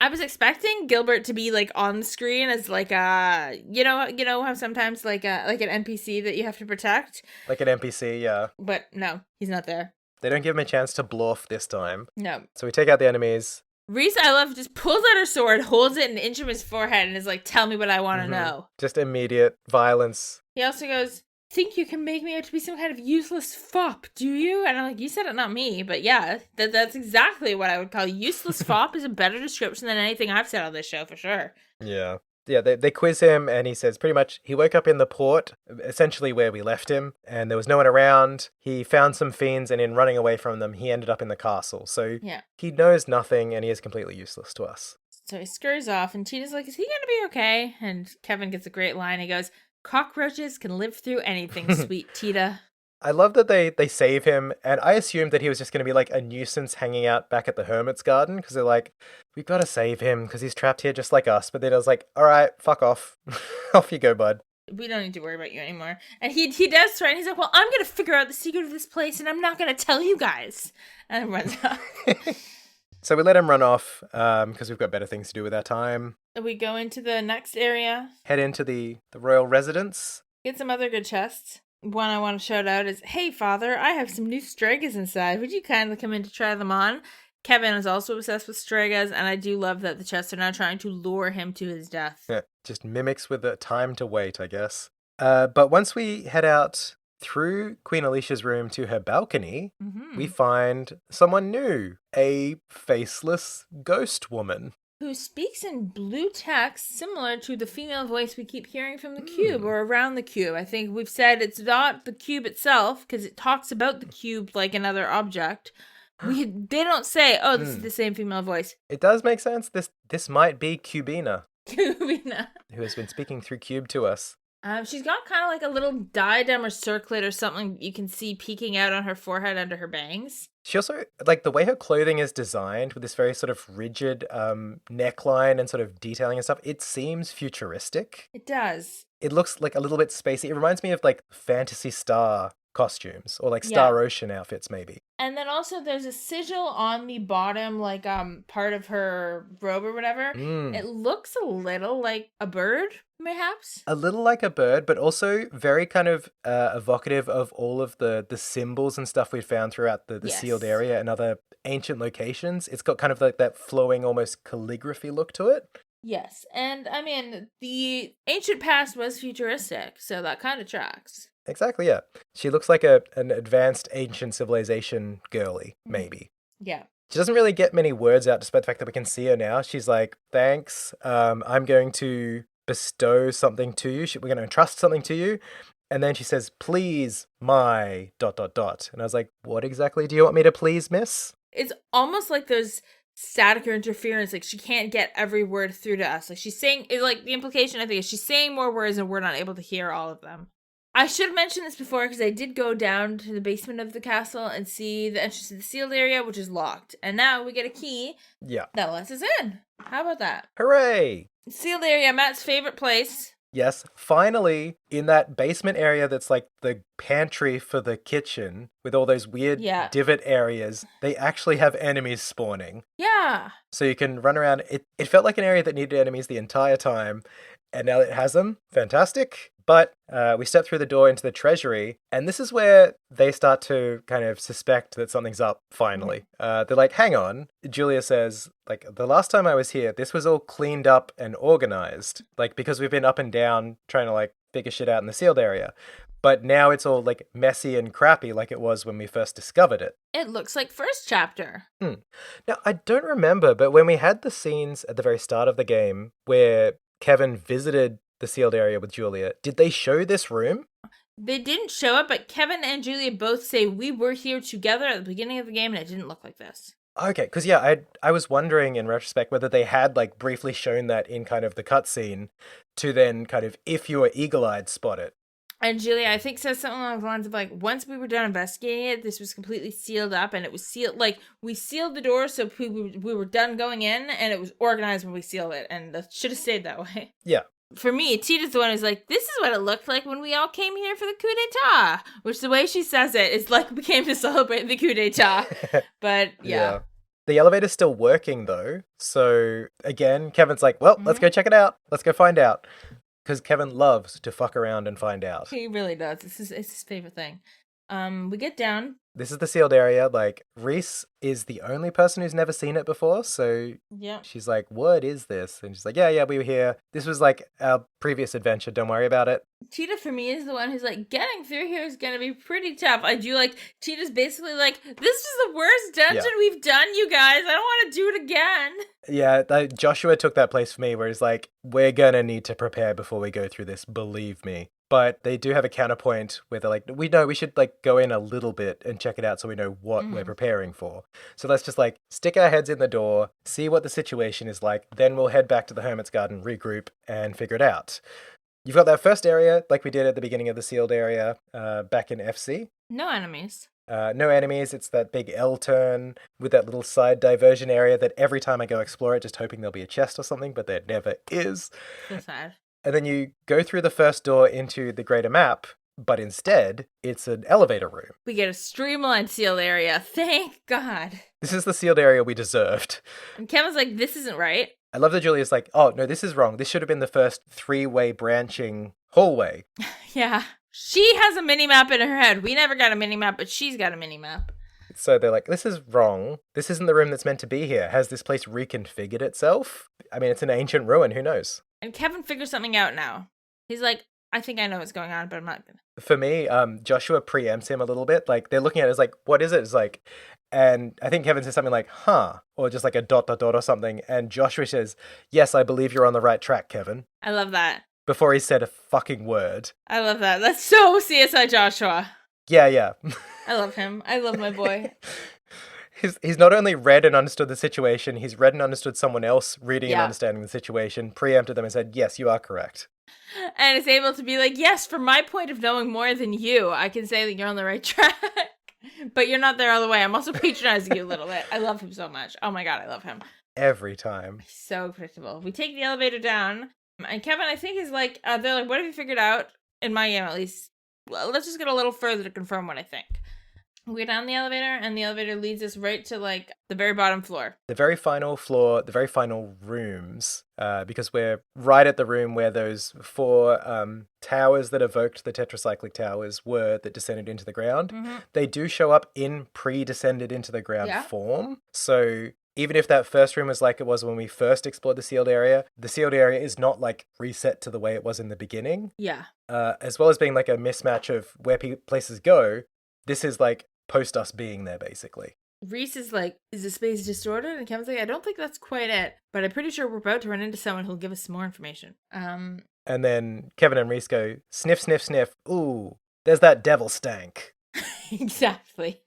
I was expecting Gilbert to be, like, on the screen as, like, you know how sometimes, like an NPC that you have to protect? Like an NPC, yeah. But no, he's not there. They don't give him a chance to bluff this time. No. So we take out the enemies. Riessie, I love, just pulls out her sword, holds it an inch of his forehead, and is like, tell me what I want to know. Just immediate violence. He also goes, think you can make me out to be some kind of useless fop, do you? And I'm like, you said it, not me. But yeah, that's exactly what I would call useless fop is a better description than anything I've said on this show, for sure. Yeah. Yeah, they quiz him, and he says pretty much he woke up in the port, essentially where we left him, and there was no one around. He found some fiends, and in running away from them, he ended up in the castle. So yeah. He knows nothing, and he is completely useless to us. So he scurries off, and Tita's like, is he going to be okay? And Kevin gets a great line. He goes, cockroaches can live through anything, sweet Tita. I love that they save him, and I assumed that he was just going to be like a nuisance hanging out back at the Hermit's Garden, because they're like, we've got to save him because he's trapped here just like us. But then I was like, all right, fuck off. Off you go, bud. We don't need to worry about you anymore. And he does try, and he's like, well, I'm going to figure out the secret of this place, and I'm not going to tell you guys. And runs off. So we let him run off because we've got better things to do with our time. We go into the next area. Head into the royal residence. Get some other good chests. One I want to shout out is, hey, Father, I have some new Stregas inside. Would you kindly come in to try them on? Kevin is also obsessed with Stregas, and I do love that the chests are now trying to lure him to his death. Yeah, just mimics with the time to wait, I guess. But once we head out through Queen Alicia's room to her balcony, we find someone new, a faceless ghost woman. Who speaks in blue text similar to the female voice we keep hearing from the cube or around the cube. I think we've said it's not the cube itself because it talks about the cube like another object. They don't say, oh, this is the same female voice. It does make sense. This might be Cubina. Cubina. Who has been speaking through cube to us. She's got kind of like a little diadem or circlet or something you can see peeking out on her forehead under her bangs. She also, like, the way her clothing is designed with this very sort of rigid neckline and sort of detailing and stuff, it seems futuristic. It does. It looks like a little bit spacey. It reminds me of, like, Phantasy Star costumes or, like, Star Ocean outfits, maybe. And then also there's a sigil on the bottom, like, part of her robe or whatever. It looks a little like a bird, mayhaps. A little like a bird, but also very kind of evocative of all of the symbols and stuff we'd found throughout the sealed area and other ancient locations. It's got kind of like that flowing, almost calligraphy look to it. Yes, and I mean, the ancient past was futuristic, so that kind of tracks. Exactly, yeah. She looks like an advanced ancient civilization girly, maybe. Yeah. She doesn't really get many words out, despite the fact that we can see her now. She's like, thanks, I'm going to bestow something to you. We're going to entrust something to you. And then she says, please, my ... And I was like, what exactly do you want me to please, miss? It's almost like there's static or interference. Like, she can't get every word through to us. Like, she's saying, like, the implication, I think, is she's saying more words and we're not able to hear all of them. I should have mentioned this before because I did go down to the basement of the castle and see the entrance to the sealed area, which is locked. And now we get a key that lets us in. How about that? Hooray! Sealed area, Matt's favorite place. Yes, finally, in that basement area that's like the pantry for the kitchen with all those weird divot areas, they actually have enemies spawning. Yeah. So you can run around. It felt like an area that needed enemies the entire time, and now it has them. Fantastic. But we step through the door into the treasury, and this is where they start to kind of suspect that something's up, finally. They're like, hang on. Julia says, like, the last time I was here, this was all cleaned up and organized. Like, because we've been up and down trying to, like, figure shit out in the sealed area. But now it's all, like, messy and crappy like it was when we first discovered it. It looks like first chapter. Now, I don't remember, but when we had the scenes at the very start of the game where Kevin visited the sealed area with Julia, did they show this room? They didn't show it, but Kevin and Julia both say we were here together at the beginning of the game and it didn't look like this. Okay, because I was wondering in retrospect whether they had like briefly shown that in kind of the cutscene to then kind of, if you were eagle-eyed, spot it. And Julia, I think, says something along the lines of like, once we were done investigating it, this was completely sealed up and it was sealed, like we sealed the door so we were done going in and it was organized when we sealed it and it should have stayed that way. Yeah. For me, Tita's the one who's like, this is what it looked like when we all came here for the coup d'etat. Which the way she says it is like we came to celebrate the coup d'etat. But yeah. The elevator's still working though. So again, Kevin's like, well, let's go check it out. Let's go find out. Because Kevin loves to fuck around and find out. He really does. It's his favorite thing. We get down. This is the sealed area. Like, Reese is the only person who's never seen it before. So she's like, what is this? And she's like, yeah, we were here. This was like our previous adventure. Don't worry about it. Tita, for me, is the one who's like, getting through here is going to be pretty tough. I do like, Tita's basically like, this is the worst dungeon we've done, you guys. I don't want to do it again. Yeah, Joshua took that place for me where he's like, we're going to need to prepare before we go through this. Believe me. But they do have a counterpoint where they're like, we know we should like go in a little bit and check it out so we know what we're preparing for. So let's just like stick our heads in the door, see what the situation is like, then we'll head back to the Hermit's Garden, regroup, and figure it out. You've got that first area, like we did at the beginning of the sealed area, back in FC. No enemies. No enemies. It's that big L turn with that little side diversion area that every time I go explore it, just hoping there'll be a chest or something, but there never is. So sad. And then you go through the first door into the greater map, but instead, it's an elevator room. We get a streamlined sealed area. Thank God. This is the sealed area we deserved. And Kevin's like, this isn't right. I love that Julia's like, oh, no, this is wrong. This should have been the first three-way branching hallway. Yeah. She has a mini-map in her head. We never got a mini-map, but she's got a mini-map. So they're like, this is wrong. This isn't the room that's meant to be here. Has this place reconfigured itself? I mean, it's an ancient ruin. Who knows? And Kevin figures something out now. He's like, I think I know what's going on, but I'm not gonna. For me, Joshua preempts him a little bit. Like, they're looking at it as like, what is it? It's like, and I think Kevin says something like, huh, or just like a ... or something. And Joshua says, yes, I believe you're on the right track, Kevin. I love that. Before he said a fucking word. I love that. That's so CSI Joshua. Yeah. I love him. I love my boy. He's not only read and understood the situation, he's read and understood someone else reading and understanding the situation, preempted them and said, yes, you are correct. And is able to be like, yes, from my point of knowing more than you, I can say that you're on the right track. But you're not there all the way. I'm also patronizing you a little bit. I love him so much. Oh my God, I love him. Every time. He's so predictable. We take the elevator down, and Kevin, I think, is like, they're like, what have you figured out? In my game, at least. Well, let's just get a little further to confirm what I think. We go down the elevator, and the elevator leads us right to, like, the very bottom floor. The very final floor, the very final rooms, because we're right at the room where those 4 towers that evoked the tetracyclic towers were that descended into the ground. Mm-hmm. They do show up in pre-descended into the ground form. So even if that first room was like it was when we first explored the sealed area is not, like, reset to the way it was in the beginning. Yeah. As well as being, like, a mismatch of where places go, this is, like, post us being there, basically. Reese is like, is the space distorted? And Kevin's like, I don't think that's quite it, but I'm pretty sure we're about to run into someone who'll give us some more information. And then Kevin and Reese go, sniff, sniff, sniff. Ooh, there's that devil Stank. Exactly.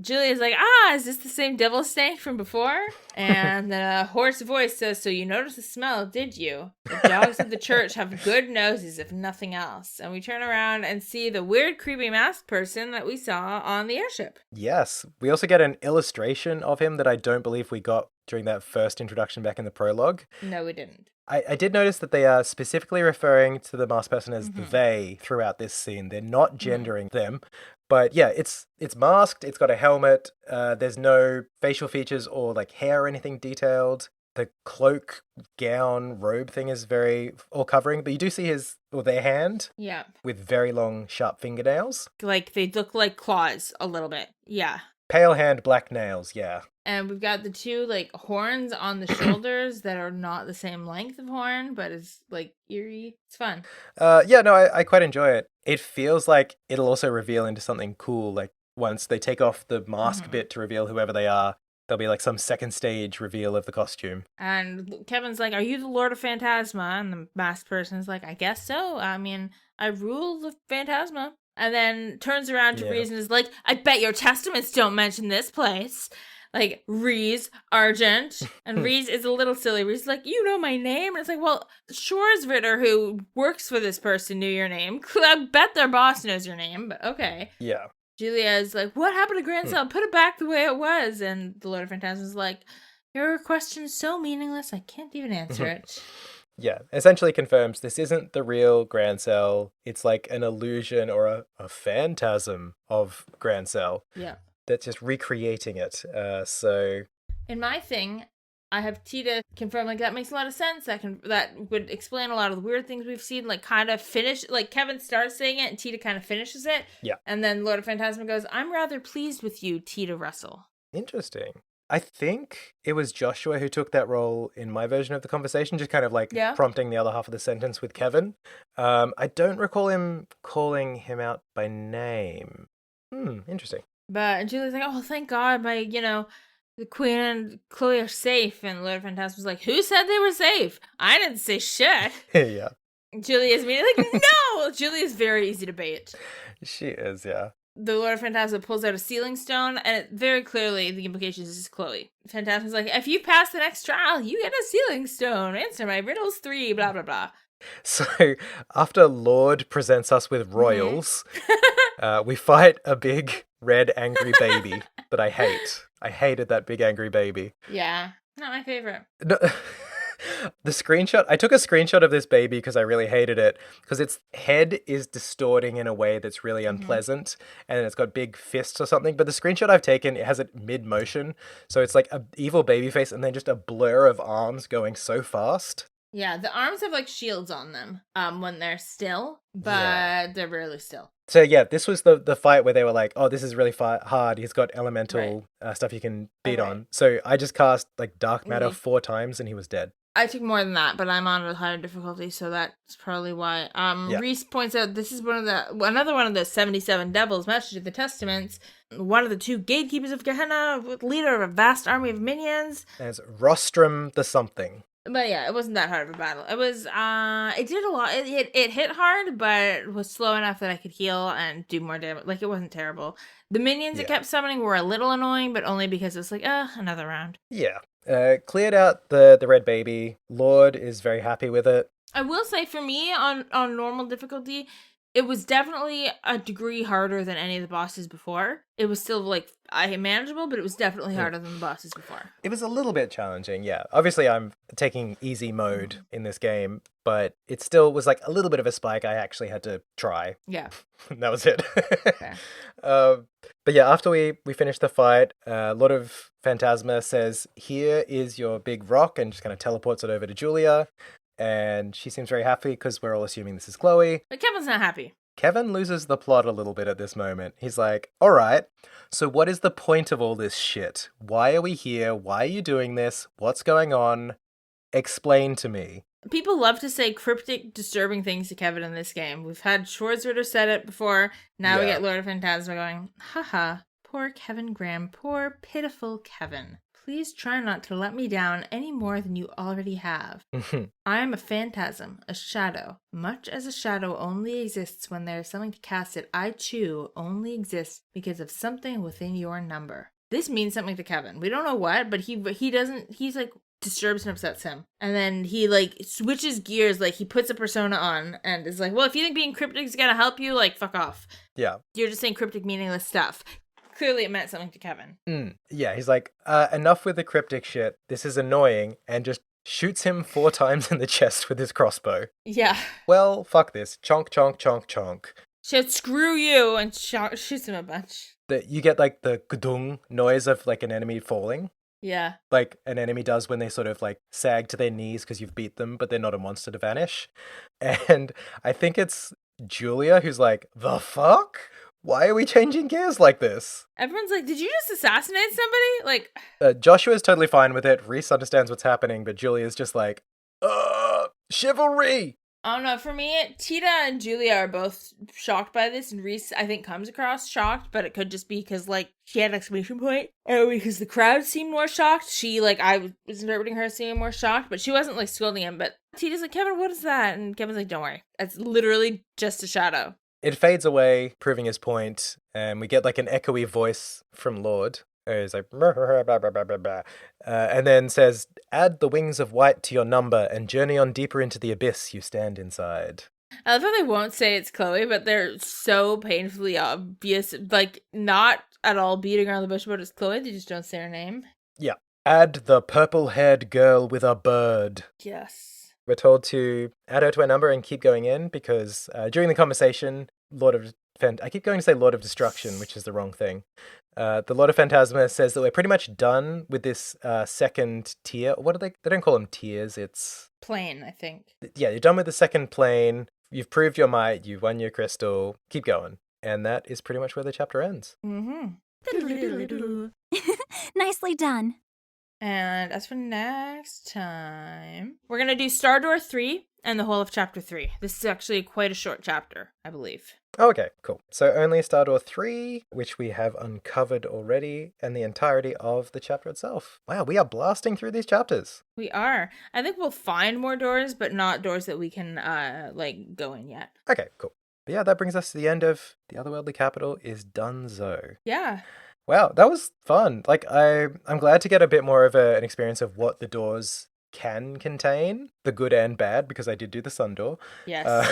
Julia's like, is this the same devil stank from before? And the hoarse voice says, so you noticed the smell, did you? The dogs of the church have good noses, if nothing else. And we turn around and see the weird, creepy masked person that we saw on the airship. Yes. We also get an illustration of him that I don't believe we got during that first introduction back in the prologue. No, we didn't. I did notice that they are specifically referring to the masked person as they throughout this scene. They're not gendering them. But yeah, it's masked, it's got a helmet, there's no facial features or like hair or anything detailed. The cloak, gown, robe thing is very all-covering, but you do see their hand. Yeah. With very long, sharp fingernails. Like, they look like claws a little bit. Yeah. Pale hand, black nails, yeah. And we've got the two, like, horns on the shoulders that are not the same length of horn, but it's, like, eerie. It's fun. I quite enjoy it. It feels like it'll also reveal into something cool, like, once they take off the mask bit to reveal whoever they are, there'll be, like, some second stage reveal of the costume. And Kevin's like, are you the Lord of Phantasma? And the masked person's like, I guess so. I mean, I rule the Phantasma. And then turns around to Reese and is like, I bet your testaments don't mention this place. Like, Reese, Argent. And Reese is a little silly. Reese is like, you know my name? And it's like, well, Shoresritter, who works for this person, knew your name. I bet their boss knows your name, but okay. Yeah. Julia's like, what happened to Grancel? Put it back the way it was. And the Lord of Phantasma's like, your question's so meaningless, I can't even answer it. Yeah, essentially confirms this isn't the real Grancel. It's like an illusion or a phantasm of Grancel. Yeah. That's just recreating it. So in my thing, I have Tita confirm, like, that makes a lot of sense. That would explain a lot of the weird things we've seen, like, kind of finish, like, Kevin starts saying it and Tita kind of finishes it. Yeah. And then Lord of Phantasma goes, I'm rather pleased with you, Tita Russell. Interesting. I think it was Joshua who took that role in my version of the conversation, just kind of like prompting the other half of the sentence with Kevin. I don't recall him calling him out by name. Interesting. But Julie's like, oh, thank God, the Queen and Chloe are safe. And Lord of Phantasma was like, who said they were safe? I didn't say shit. Yeah. Julie is immediately like, no! Julie is very easy to bait. She is, yeah. The Lord of Phantasma pulls out a sealing stone, and very clearly the implication is Chloe. Phantasma's like, if you pass the next trial, you get a sealing stone. Answer my riddles 3, blah, blah, blah. So, after Lord presents us with royals, we fight a big, red, angry baby that I hate. I hated that big, angry baby. Yeah, not my favorite. No. The screenshot, I took a screenshot of this baby because I really hated it, because its head is distorting in a way that's really unpleasant, and it's got big fists or something, but the screenshot I've taken, it has it mid-motion, so it's like an evil baby face and then just a blur of arms going so fast. Yeah, the arms have like shields on them when they're still, but they're rarely still. So yeah, this was the fight where they were like, oh, this is really hard. He's got elemental stuff you can beat on. So I just cast like Dark Matter 4 times and he was dead. I took more than that, but I'm on a higher difficulty, so that's probably why. Reese points out this is another one of the 77 devils matched to the Testaments. One of the 2 gatekeepers of Gehenna, leader of a vast army of minions. And it's Rostrum the something. But yeah, it wasn't that hard of a battle. It was, it did a lot. It hit hard, but it was slow enough that I could heal and do more damage. Like, it wasn't terrible. The minions it kept summoning were a little annoying, but only because it was like, another round. Yeah. Cleared out the red baby. Lord is very happy with it. I will say, for me, on normal difficulty, it was definitely a degree harder than any of the bosses before. It was still, like, manageable, but it was definitely harder than the bosses before. It was a little bit challenging, yeah. Obviously, I'm taking easy mode in this game, but it still was, like, a little bit of a spike I actually had to try. Yeah. That was it. Okay. But yeah, after we finished the fight, a lot of Phantasma says, here is your big rock, and just kind of teleports it over to Julia. And she seems very happy because we're all assuming this is Chloe. But Kevin's not happy. Kevin loses the plot a little bit at this moment. He's like, all right, so what is the point of all this shit? Why are we here? Why are you doing this? What's going on? Explain to me. People love to say cryptic, disturbing things to Kevin in this game. We've had Shoresritter said it before. Now we get Lord of Phantasma going, haha, poor Kevin Graham, poor pitiful Kevin. Please try not to let me down any more than you already have. I am a phantasm, a shadow. Much as a shadow only exists when there is something to cast it, I too only exist because of something within your number. This means something to Kevin. We don't know what, but he doesn't, he's like, disturbs and upsets him. And then he like switches gears, like he puts a persona on and is like, well, if you think being cryptic is gonna help you, like fuck off. Yeah. You're just saying cryptic meaningless stuff. Clearly it meant something to Kevin. Yeah, he's like, enough with the cryptic shit. This is annoying, and just shoots him 4 times in the chest with his crossbow. Yeah. Well, fuck this. Chonk, chonk, chonk, chonk. Shouts, screw you, and shoots him a bunch. You get like the gudung noise of like an enemy falling. Yeah. Like an enemy does when they sort of like sag to their knees because you've beat them, but they're not a monster to vanish. And I think it's Julia who's like, the fuck? Why are we changing gears like this? Everyone's like, did you just assassinate somebody? Like, Joshua's totally fine with it. Reese understands what's happening, but Julia's just like, chivalry! I don't know. For me, Tita and Julia are both shocked by this, and Reese, I think, comes across shocked, but it could just be because, like, she had an exclamation point, or because the crowd seemed more shocked. She, like, I was interpreting her as seeming more shocked, but she wasn't, like, scolding him. But Tita's like, Kevin, what is that? And Kevin's like, don't worry. It's literally just a shadow. It fades away, proving his point, and we get, like, an echoey voice from Lord. He's like, blah, blah, blah, blah, blah, blah. And then says, add the wings of white to your number and journey on deeper into the abyss you stand inside. I love how they won't say it's Chloe, but they're so painfully obvious, like, not at all beating around the bush about it's Chloe, they just don't say her name. Yeah. Add the purple-haired girl with a bird. Yes. We're told to add her to our number and keep going in because during the conversation, I keep going to say Lord of Destruction, which is the wrong thing. The Lord of Phantasma says that we're pretty much done with this second tier. What are they? They don't call them tiers. It's plane, I think. Yeah, you're done with the second plane. You've proved your might. You've won your crystal. Keep going. And that is pretty much where the chapter ends. Mm-hmm. Nicely done. And as for next time, we're going to do Star Door 3 and the whole of Chapter 3. This is actually quite a short chapter, I believe. Okay, cool. So only Star Door 3, which we have uncovered already, and the entirety of the chapter itself. Wow, we are blasting through these chapters. We are. I think we'll find more doors, but not doors that we can, go in yet. Okay, cool. But yeah, that brings us to the end of The Otherworldly Capital is Donezo. Yeah. Wow, that was fun. Like, I'm glad to get a bit more of an experience of what the doors can contain, the good and bad, because I did do the sun door. Yes.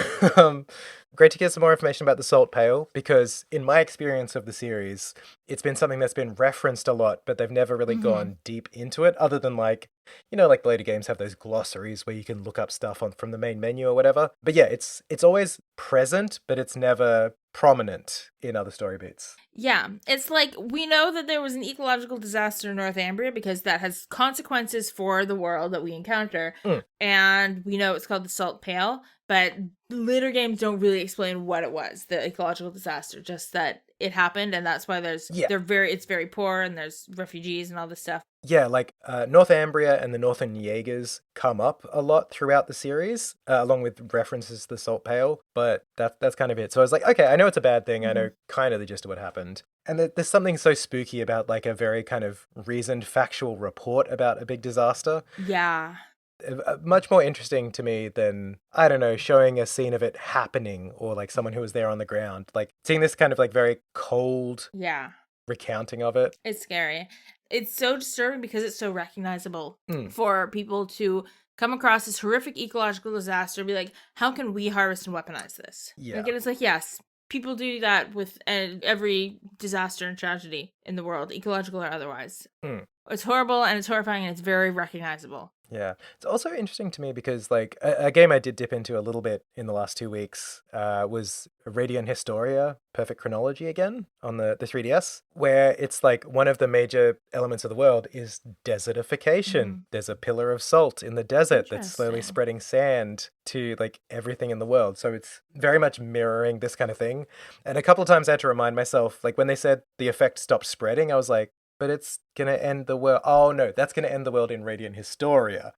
Great to get some more information about the salt pail, because in my experience of the series, it's been something that's been referenced a lot, but they've never really gone deep into it, other than like, you know, like the later games have those glossaries where you can look up stuff from the main menu or whatever. But yeah, it's always present, but it's never prominent in other story beats. Yeah, it's like we know that there was an ecological disaster in Northumbria because that has consequences for the world that we encounter, and we know it's called the Salt Pail, but later games don't really explain what it was, the ecological disaster, just that it happened, and that's why it's very poor, and there's refugees and all this stuff. Yeah, like Northumbria and the Northern Jaegers come up a lot throughout the series, along with references to the Salt Pail, but that's kind of it. So I was like, okay, I know it's a bad thing. I know kind of the gist of what happened. And there's something so spooky about like a very kind of reasoned factual report about a big disaster. Yeah. Much more interesting to me than, I don't know, showing a scene of it happening or like someone who was there on the ground. Like seeing this kind of like very cold recounting of it. It's scary. It's so disturbing because it's so recognizable for people to come across this horrific ecological disaster and be like, how can we harvest and weaponize this? Yeah. Like, and it's like, yes, people do that with every disaster and tragedy in the world, ecological or otherwise. It's horrible and it's horrifying and it's very recognizable. Yeah. It's also interesting to me because, like, a game I did dip into a little bit in the last 2 weeks was Radiant Historia Perfect Chronology again on the 3DS, where it's like one of the major elements of the world is desertification. There's a pillar of salt in the desert that's slowly spreading sand to, like, everything in the world. So it's very much mirroring this kind of thing. And a couple of times I had to remind myself, like, when they said the effect stopped spreading, I was like, but it's going to end the world. Oh, no, that's going to end the world in Radiant Historia.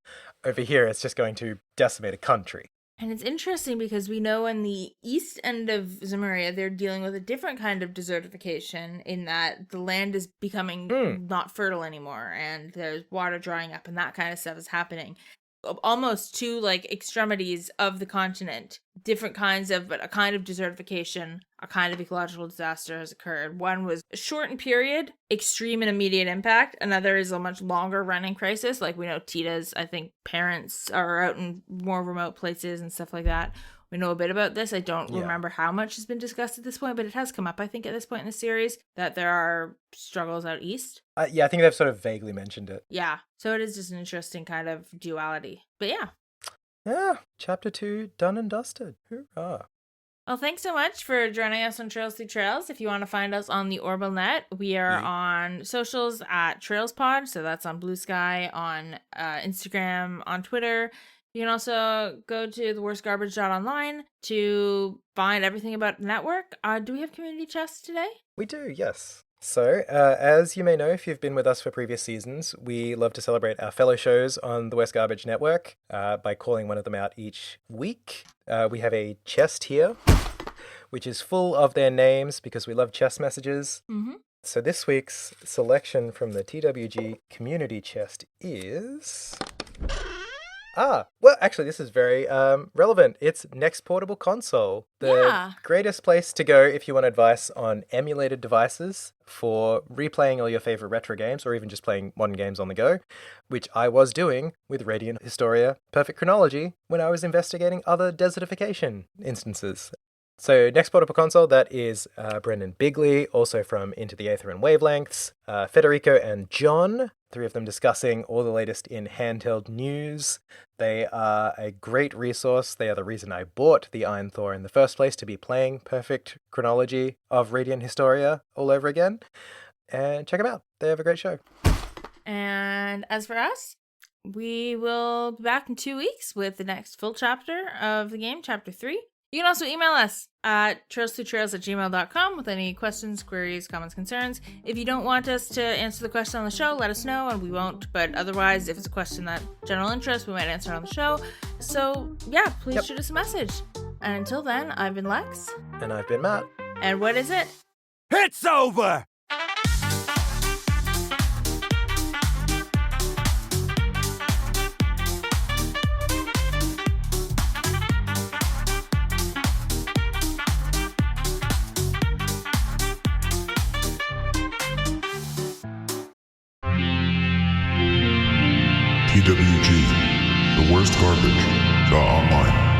Over here, it's just going to decimate a country. And it's interesting because we know in the east end of Zemuria, they're dealing with a different kind of desertification in that the land is becoming not fertile anymore and there's water drying up and that kind of stuff is happening. Almost two like extremities of the continent, different kinds of, but a kind of desertification, a kind of ecological disaster has occurred. One was short in period, extreme and immediate impact. Another is a much longer running crisis. Like we know Tita's, I think, parents are out in more remote places and stuff like that. We know a bit about this. I don't remember how much has been discussed at this point, but it has come up, I think, at this point in the series, that there are struggles out east. Yeah, I think they've sort of vaguely mentioned it. Yeah, so it is just an interesting kind of duality. But yeah. Yeah, chapter 2 done and dusted. Hoorah. Well, thanks so much for joining us on Trails Through Trails. If you want to find us on the Orbital Net, we are on socials at TrailsPod, so that's on Blue Sky, on Instagram, on Twitter. You can also go to theworstgarbage.online to find everything about the network. Do we have Community Chest today? We do, yes. So, as you may know, if you've been with us for previous seasons, we love to celebrate our fellow shows on the Worst Garbage Network by calling one of them out each week. We have a chest here, which is full of their names because we love chest messages. Mm-hmm. So this week's selection from the TWG Community Chest is... well, actually, this is very relevant. It's Next Portable Console, the greatest place to go if you want advice on emulated devices for replaying all your favorite retro games or even just playing modern games on the go, which I was doing with Radiant Historia Perfect Chronology when I was investigating other desertification instances. So Next Portable Console, that is Brendan Bigley, also from Into the Aether and Wavelengths, Federico and John, three of them discussing all the latest in handheld news. They are a great resource. They are the reason I bought the Iron Thor in the first place, to be playing Perfect Chronology of Radiant Historia all over again. And check them out. They have a great show. And as for us, we will be back in 2 weeks with the next full chapter of the game, Chapter 3. You can also email us at trails2trails@gmail.com with any questions, queries, comments, concerns. If you don't want us to answer the question on the show, let us know and we won't. But otherwise, if it's a question that general interest, we might answer it on the show. So yeah, please shoot us a message. And until then, I've been Lex. And I've been Matt. And what is it? It's over! TWG, the worst garbage, online.